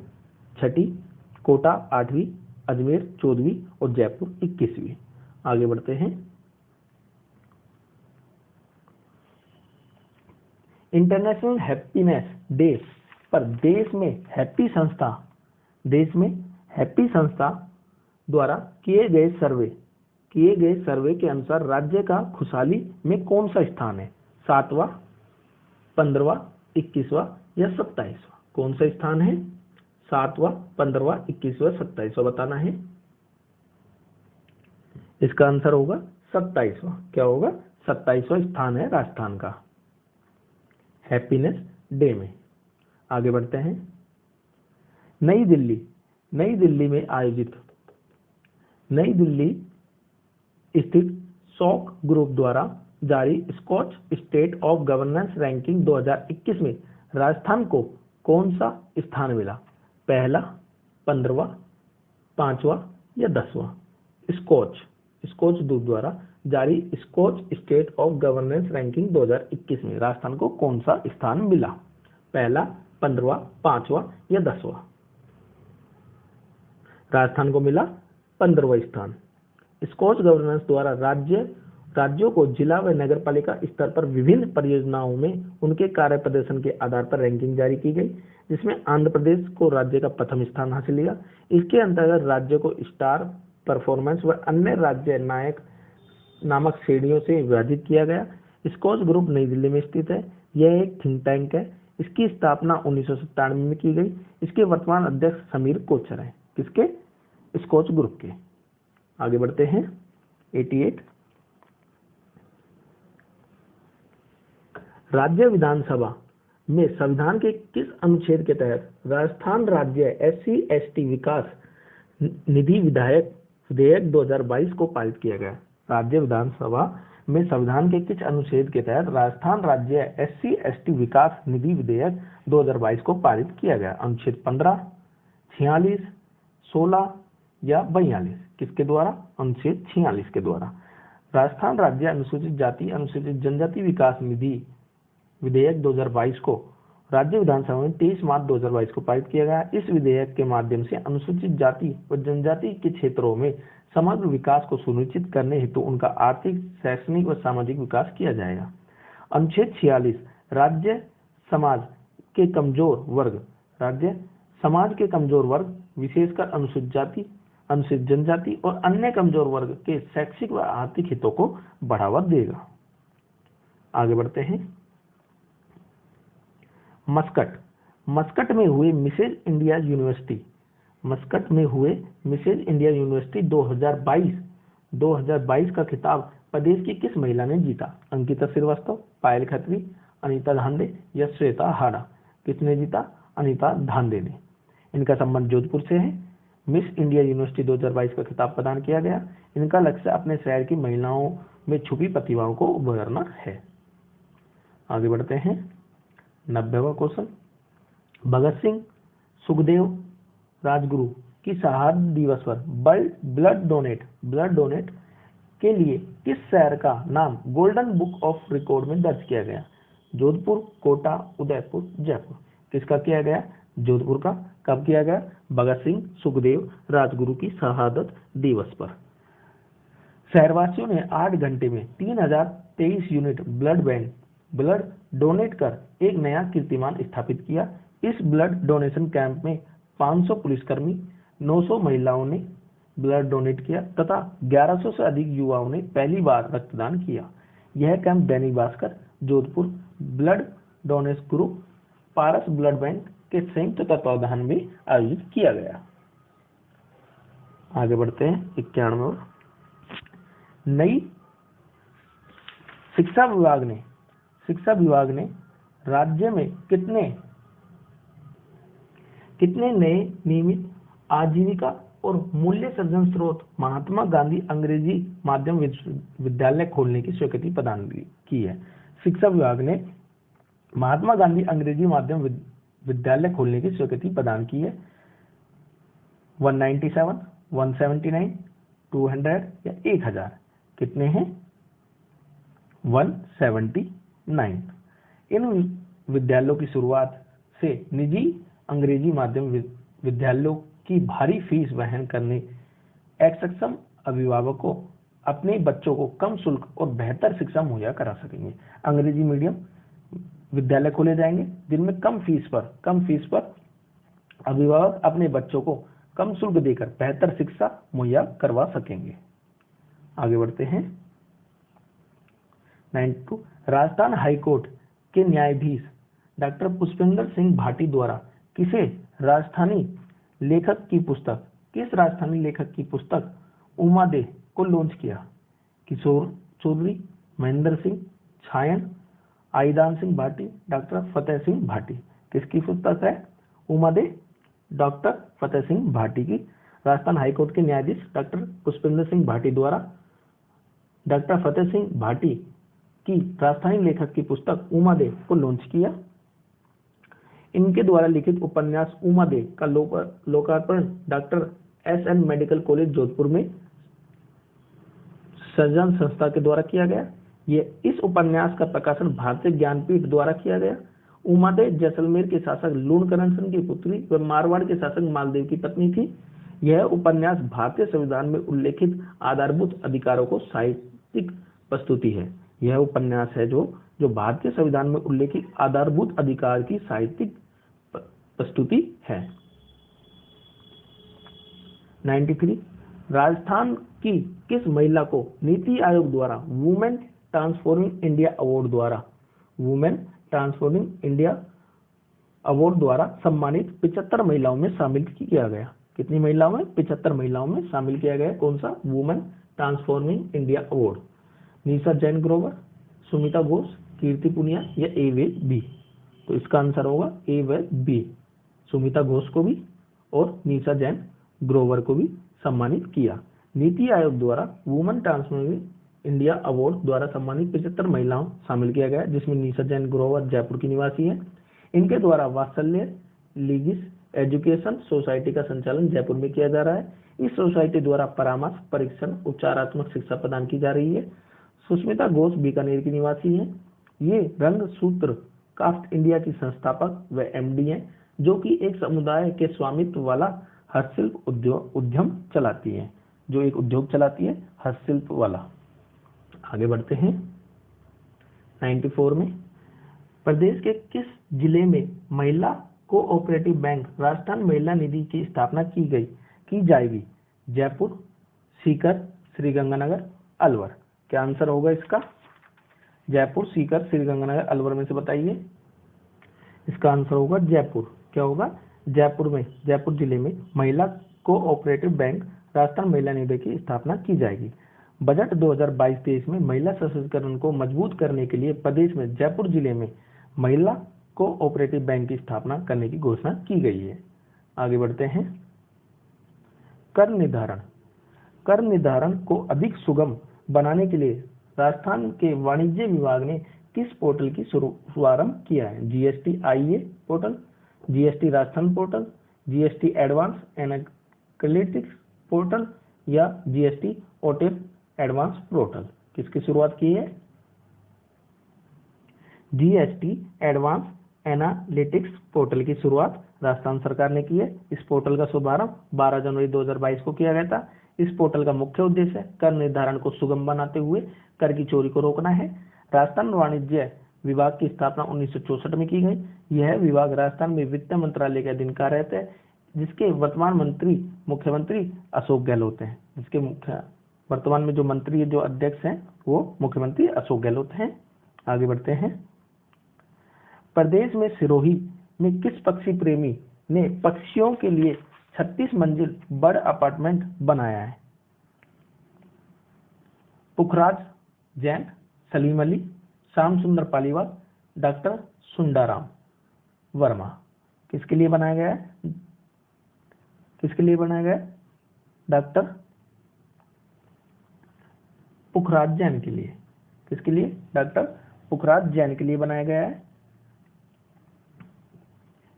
6ठी, कोटा 8वीं, अजमेर 14वीं और जयपुर 21वीं। आगे बढ़ते हैं। इंटरनेशनल हैप्पीनेस डे पर देश में हैप्पी संस्था द्वारा किए गए सर्वे के अनुसार राज्य का खुशहाली में कौन सा स्थान है? 7वां, 15वां, 21वां या 27वां? कौन सा स्थान है? 7वां, 15वां, 21वां, 27वां बताना है। इसका आंसर होगा 27वां। क्या होगा? 27वां स्थान है राजस्थान का हैप्पीनेस डे में। आगे बढ़ते हैं। नई दिल्ली स्थित शॉक ग्रुप द्वारा जारी Skoch state of governance ranking 2021 में राजस्थान को कौन सा स्थान मिला? पहला, 15वां, 5वां या 10वां? स्कॉच ग्रुप द्वारा जारी Skoch state of governance ranking 2021 में राजस्थान को कौन सा स्थान मिला? पहला, 15वां, 5वां या 10वां? राजस्थान को मिला 15वां स्थान। स्कॉच गवर्नेंस द्वारा राज्यों को जिला व नगर पालिका स्तर पर विभिन्न परियोजनाओं में उनके कार्य प्रदर्शन के आधार पर रैंकिंग जारी की गई, जिसमें आंध्र प्रदेश को राज्य का प्रथम स्थान हासिल हुआ। इसके अंतर्गत राज्य को स्टार परफॉर्मेंस व अन्य राज्य नायक नामक श्रेणियों से विभाजित किया गया। स्कॉच ग्रुप नई दिल्ली में स्थित है। यह एक थिंक टैंक है। इसकी स्थापना 1997 में की गई। इसके वर्तमान अध्यक्ष समीर कोचर हैं। किसके? स्कॉच ग्रुप के। आगे बढ़ते हैं। 88 राज्य विधानसभा में संविधान के किस अनुच्छेद के तहत राजस्थान राज्य SC/ST विकास निधि विधेयक 2022 को पारित किया गया? राज्य विधानसभा में संविधान के किस अनुच्छेद के तहत राजस्थान राज्य SC/ST विकास निधि विधेयक 2022 को पारित किया गया? अनुच्छेद 15, 46, 16 या 42? किसके द्वारा? अनुच्छेद 46 के द्वारा। राजस्थान राज्य अनुसूचित जाति अनुसूचित जनजाति विकास निधि विधेयक 2022 को राज्य विधानसभा में 23 मार्च 2022 को पारित किया गया। इस विधेयक के माध्यम से अनुसूचित जाति व जनजाति के क्षेत्रों में समग्र विकास को सुनिश्चित करने हेतु उनका आर्थिक, शैक्षणिक व सामाजिक विकास किया जाएगा। अनुच्छेद 46 राज्य समाज के कमजोर वर्ग, राज्य समाज के कमजोर वर्ग विशेषकर अनुसूचित जाति, अनुसूचित जनजाति और अन्य कमजोर वर्ग के शैक्षिक व आर्थिक हितों को बढ़ावा देगा। आगे बढ़ते हैं। मस्कट, मस्कट में हुए मिसेज इंडिया यूनिवर्सिटी, मस्कट में हुए मिसेज इंडिया यूनिवर्सिटी 2022 का खिताब प्रदेश की किस महिला ने जीता? अंकिता श्रीवास्तव, पायल खत्री, अनीता धांधे या श्वेता हाड़ा। किसने जीता? अनीता धांधे ने। इनका संबंध जोधपुर से है। मिस इंडिया यूनिवर्सिटी 2022 का खिताब प्रदान किया गया। इनका लक्ष्य अपने शहर की महिलाओं में छुपी प्रतिभाओं को उभरना है। आगे बढ़ते हैं। 90वां क्वेश्चन, भगत सिंह सुखदेव राजगुरु की शहादत दिवस पर ब्लड डोनेट के लिए किस शहर का नाम गोल्डन बुक ऑफ रिकॉर्ड में दर्ज किया गया? जोधपुर, कोटा, उदयपुर, जयपुर। किसका किया गया? जोधपुर का। कब किया गया? भगत सिंह सुखदेव राजगुरु की शहादत दिवस पर। शहरवासियों ने 8 घंटे में 3023 यूनिट ब्लड डोनेट कर एक नया कीर्तिमान स्थापित किया। इस ब्लड डोनेशन कैंप में 500 पुलिसकर्मी, 900 महिलाओं ने ब्लड डोनेट किया तथा 1100 से अधिक युवाओं ने पहली बार रक्तदान किया। यह camp Dainik Bhaskar, Jodhpur, blood donation group, Paras blood bank के संयुक्त तत्वावधान में आयोजित किया गया। आगे बढ़ते हैं। 91। नई शिक्षा विभाग ने राज्य में कितने नए नियमित आजीविका और मूल्य सृजन स्रोत महात्मा गांधी अंग्रेजी माध्यम विद्यालय खोलने की स्वीकृति प्रदान की है? शिक्षा विभाग ने महात्मा गांधी अंग्रेजी माध्यम विद्यालय खोलने की स्वीकृति प्रदान की है। 197, 179, 200 या 1000। कितने हैं? 179। इन विद्यालयों की शुरुआत से निजी अंग्रेजी माध्यम विद्यालयों की भारी फीस वहन करने अक्षम अभिभावकों अपने बच्चों को कम शुल्क और बेहतर शिक्षा मुहैया करा सकेंगे। अंग्रेजी मीडियम विद्यालय खोले जाएंगे जिनमें कम फीस पर अभिभावक अपने बच्चों को कम शुल्क देकर बेहतर शिक्षा मुहैया करवा सकेंगे। आगे बढ़ते हैं। 92। राजस्थान हाईकोर्ट के न्यायाधीश डॉक्टर पुष्पेंद्र सिंह भाटी द्वारा किस राजस्थानी लेखक की पुस्तक उमादे को लॉन्च किया? किशोर चौधरी, महेंद्र सिंह छायन, आईदान सिंह भाटी, डॉक्टर फतेह सिंह भाटी। किसकी पुस्तक है उमादे? डॉक्टर फतेह सिंह भाटी की। राजस्थान हाईकोर्ट के न्यायाधीश डॉक्टर पुष्पेंद्र सिंह भाटी द्वारा डॉक्टर फतेह सिंह भाटी की राजस्थानी लेखक की पुस्तक उमादे को लॉन्च किया। इनके द्वारा लिखित उपन्यास उमादे का लोकार्पण doctor SN medical college Jodhpur में सृजन संस्था के द्वारा किया गया। इस उपन्यास का प्रकाशन भारतीय ज्ञानपीठ द्वारा किया गया। उमादे जैसलमेर के शासक लूणकरण सेन की पुत्री व मारवाड़ के शासक मालदेव की पत्नी थी। यह उपन्यास भारतीय संविधान में उल्लेखित आधारभूत अधिकारों को साहित्यिक प्रस्तुति है। यह उपन्यास है जो भारतीय संविधान में उल्लेखित आधारभूत अधिकार की साहित्यिक प्रस्तुति है। 93। राजस्थान की किस महिला को नीति आयोग द्वारा वुमेन ट्रांसफॉर्मिंग इंडिया अवार्ड द्वारा सम्मानित 75 महिलाओं में शामिल किया गया? कितनी महिलाओं में? 75 महिलाओं में शामिल किया गया। कौन सा? Women transforming India award. Nisha Jain Grover, Sumita Ghosh, Kirti Punia या A व B? तो इसका आंसर होगा A व B। सुमिता घोष को भी और निशा जैन ग्रोवर को भी सम्मानित किया। नीति आयोग द्वारा वुमेन ट्रांसफॉर्मिंग इंडिया अवार्ड द्वारा सम्मानित 75 महिलाओं शामिल किया गया, जिसमें निशा जैन ग्रोवर जयपुर की निवासी है। इनके द्वारा वात्सल्य लीगिस एजुकेशन सोसाइटी का संचालन जयपुर में किया जा रहा है। इस सोसाइटी द्वारा परामर्श, परीक्षण, उपचारात्मक शिक्षा प्रदान की जा रही है। सुष्मिता घोष बीकानेर की निवासी है। ये रंग सूत्र क्राफ्ट इंडिया की संस्थापक व MD हैं, जो कि एक समुदाय के स्वामित्व वाला हस्तशिल्प उद्यम चलाती है, जो एक उद्योग चलाती है हस्तशिल्प वाला। आगे बढ़ते हैं। 94 में प्रदेश के किस जिले में महिला कोऑपरेटिव बैंक राजस्थान महिला निधि की स्थापना की जाएगी? जयपुर, सीकर, श्रीगंगानगर, अलवर। क्या आंसर होगा इसका? जयपुर, सीकर, श्रीगंगानगर, अलवर में से बताइए। इसका आंसर होगा जयपुर। क्या होगा? जयपुर में, जयपुर जिले में महिला कोऑपरेटिव बैंक राजस्थान महिला निधि की स्थापना की जाएगी। बजट 2022-23 में महिला सशक्तिकरण को मजबूत करने के लिए प्रदेश में जयपुर जिले में महिला कोऑपरेटिव बैंक की स्थापना करने की घोषणा की गई है। आगे बढ़ते हैं। कर निर्धारण। कर निर्धारण को अधिक सुगम बनाने के लिए राजस्थान के वाणिज्य विभाग ने किस पोर्टल की शुभारंभ किया है? जीएसटी आईए portal, GST Rajasthan portal, GST advance analytics portal या जीएसटी ओटिप एडवांस पोर्टल। किसकी शुरुआत की है? जीएसटी एडवांस एनालिटिक्स पोर्टल की शुरुआत राजस्थान सरकार ने की है। इस पोर्टल का शुभारंभ 12 जनवरी 2022 को किया गया था। इस पोर्टल का मुख्य उद्देश्य कर निर्धारण को सुगम बनाते हुए कर की चोरी को रोकना है। राजस्थान वाणिज्य विभाग की स्थापना 1964 में की गई। यह विभाग राजस्थान में वित्त मंत्रालय के अधीन कार्यरत है, जिसके वर्तमान मुख्यमंत्री अशोक गहलोत हैं। जिसके वर्तमान में जो मंत्री, जो अध्यक्ष हैं, वो मुख्यमंत्री अशोक गहलोत हैं। आगे बढ़ते हैं। प्रदेश में सिरोही में किस पक्षी प्रेमी ने पक्षियों के लिए 36 मंजिल बर्ड अपार्टमेंट बनाया है? पुखराज जैन, सलीम अली, श्याम सुंदर पालीवाल, डॉक्टर सुंडाराम वर्मा। किसके लिए बनाया गया है? किसके लिए बनाया गया? डॉक्टर पुखराज जैन के लिए। किसके लिए? डॉक्टर पुखराज जैन के लिए बनाया गया है।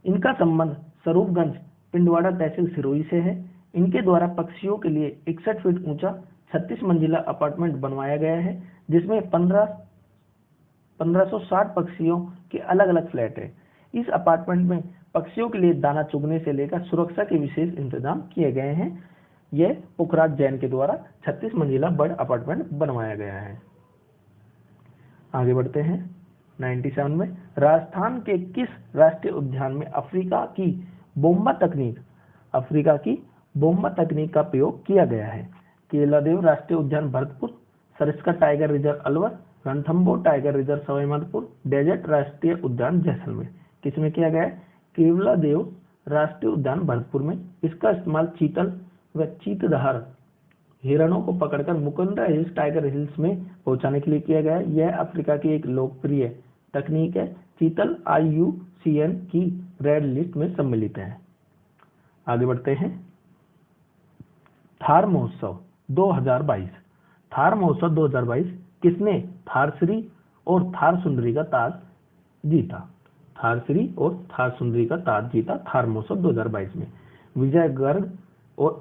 इनका संबंध स्वरूपगंज पिंडवाड़ा तहसील सिरोही से है। इनके द्वारा पक्षियों के लिए 61 फीट ऊंचा 36 मंजिला अपार्टमेंट बनवाया गया है, जिसमें 1560 पक्षियों के अलग अलग फ्लैट है। इस अपार्टमेंट में पक्षियों के लिए दाना चुगने से लेकर सुरक्षा के विशेष इंतजाम किए गए हैं। यह पुखराज जैन के द्वारा 36 मंजिला बर्ड अपार्टमेंट बनवाया गया है। आगे बढ़ते हैं। 97 में राजस्थान के किस राष्ट्रीय उद्यान में अफ्रीका की बोम्बा तकनीक का प्रयोग किया गया है? केलादेव राष्ट्रीय उद्यान Bharatpur, Sariska tiger reserve Alwar, Ranthambore tiger reserve Sawai Madhopur, desert राष्ट्रीय उद्यान जैसलमेर। किसमें किया गया है? केवलादेव राष्ट्रीय उद्यान भरतपुर में। इसका इस्तेमाल चीतल व चीतधार हिरणों को पकड़कर मुकुंदरा हिल्स टाइगर हिल्स में पहुंचाने के लिए किया गया है। यह अफ्रीका की एक लोकप्रिय तकनीक है। चीतल IUCN की रेड लिस्ट में सम्मिलित है। आगे बढ़ते हैं। थार महोत्सव 2022। थार महोत्सव 2022 किसने थारश्री और थार सुंदरी का ताज जीता? थारश्री और थार सुंदरी का ताज जीता थार महोत्सव 2022 में। विजय गर्ग और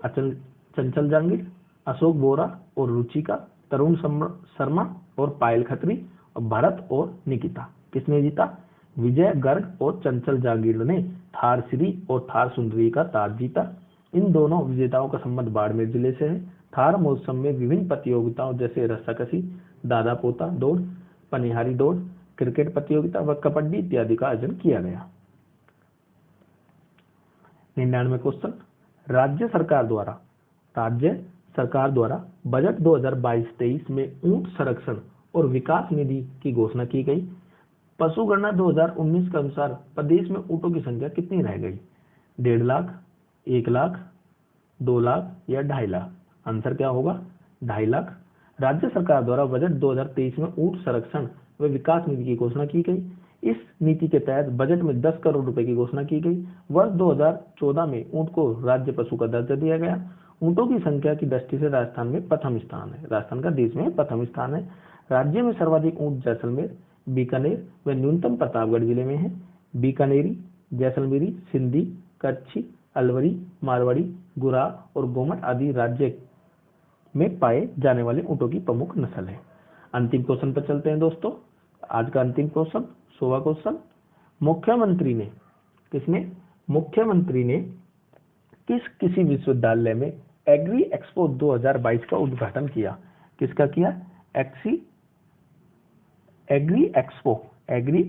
चंचल जांगीर, अशोक बोरा और रुचिका, तरुण शर्मा और पायल खत्री, और भरत और निकिता। किसने जीता? विजय गर्ग और चंचल जांगीर ने थारश्री और थार सुंदरी का ताज जीता। इन दोनों विजेताओं का संबंध बाड़मेर जिले से है। थार महोत्सव में विभिन्न प्रतियोगिताओं जैसे रस्साकसी, दादा पोता दौड़, पनिहारी दौड़, क्रिकेट प्रतियोगिता व कबड्डी इत्यादि का आयोजन किया गया। 99 क्वेश्चन। राज्य सरकार द्वारा बजट 2022-23 में ऊंट संरक्षण और विकास निधि की घोषणा की गई। पशुगणना 2019 के अनुसार प्रदेश में ऊंटों की संख्या कितनी रह गई? 1.5 लाख, 1 लाख, 2 लाख या 2.5 लाख? आंसर क्या होगा? 2.5 लाख। राज्य सरकार द्वारा बजट 2023 में ऊंट संरक्षण व विकास निधि की घोषणा की गई। इस नीति के तहत बजट में 10 करोड़ रुपए की घोषणा की गई। वर्ष 2014 में ऊंट को राज्य पशु का दर्जा दिया गया। ऊंटों की संख्या की दृष्टि से राजस्थान में प्रथम स्थान है। राजस्थान का देश में प्रथम स्थान है। राज्य में सर्वाधिक ऊंट जैसलमेर, बीकानेर व न्यूनतम प्रतापगढ़ जिले में है। बीकानेरी, जैसलमेरी, सिंधी, कच्छी, अलवरी, मारवाड़ी, गुराह और गोमट आदि राज्य में पाए जाने वाले ऊंटों की प्रमुख नस्ल है। अंतिम क्वेश्चन पर चलते हैं दोस्तों। आज का अंतिम क्वेश्चन, 16वां क्वेश्चन। मुख्यमंत्री ने किसी विश्वविद्यालय में एग्री एक्सपो 2022 का उद्घाटन किया? किसका किया? एग्री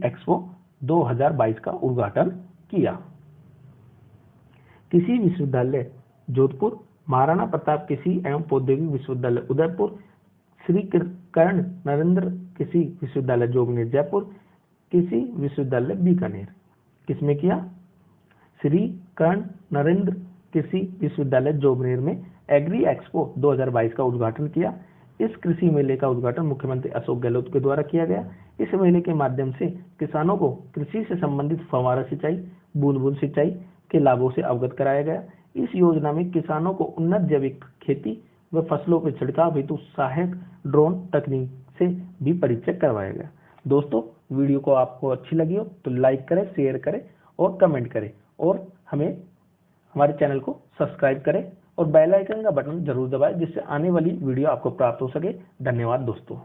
एक्सपो 2022 का उद्घाटन किया। कृषि विश्वविद्यालय जोधपुर, महाराणा प्रताप कृषि एवं प्रौद्योगिकी विश्वविद्यालय उदयपुर, श्री कर्ण नरेंद्र कृषि विश्वविद्यालय जोगनेर जयपुर, कृषि विश्वविद्यालय बीकानेर। किसमें किया? श्री कर्ण नरेंद्र कृषि विश्वविद्यालय जोगनेर में एग्री एक्सपो 2022 का उद्घाटन किया। इस कृषि मेले का उद्घाटन मुख्यमंत्री अशोक गहलोत के द्वारा किया गया। इस मेले के माध्यम से किसानों को कृषि से संबंधित फव्वारा सिंचाई, बूंद बूंद सिंचाई के लाभों से अवगत कराया गया। इस योजना में किसानों को उन्नत जैविक खेती व फसलों के छिड़काव हेतु सहायक ड्रोन तकनीक से भी परिचय करवाया गया। दोस्तों, वीडियो को आपको अच्छी लगी हो तो लाइक करें, शेयर करें और कमेंट करें और हमारे चैनल को सब्सक्राइब करें और बेल आइकन का बटन जरूर दबाएं, जिससे आने वाली वीडियो आपको प्राप्त हो सके। धन्यवाद दोस्तों।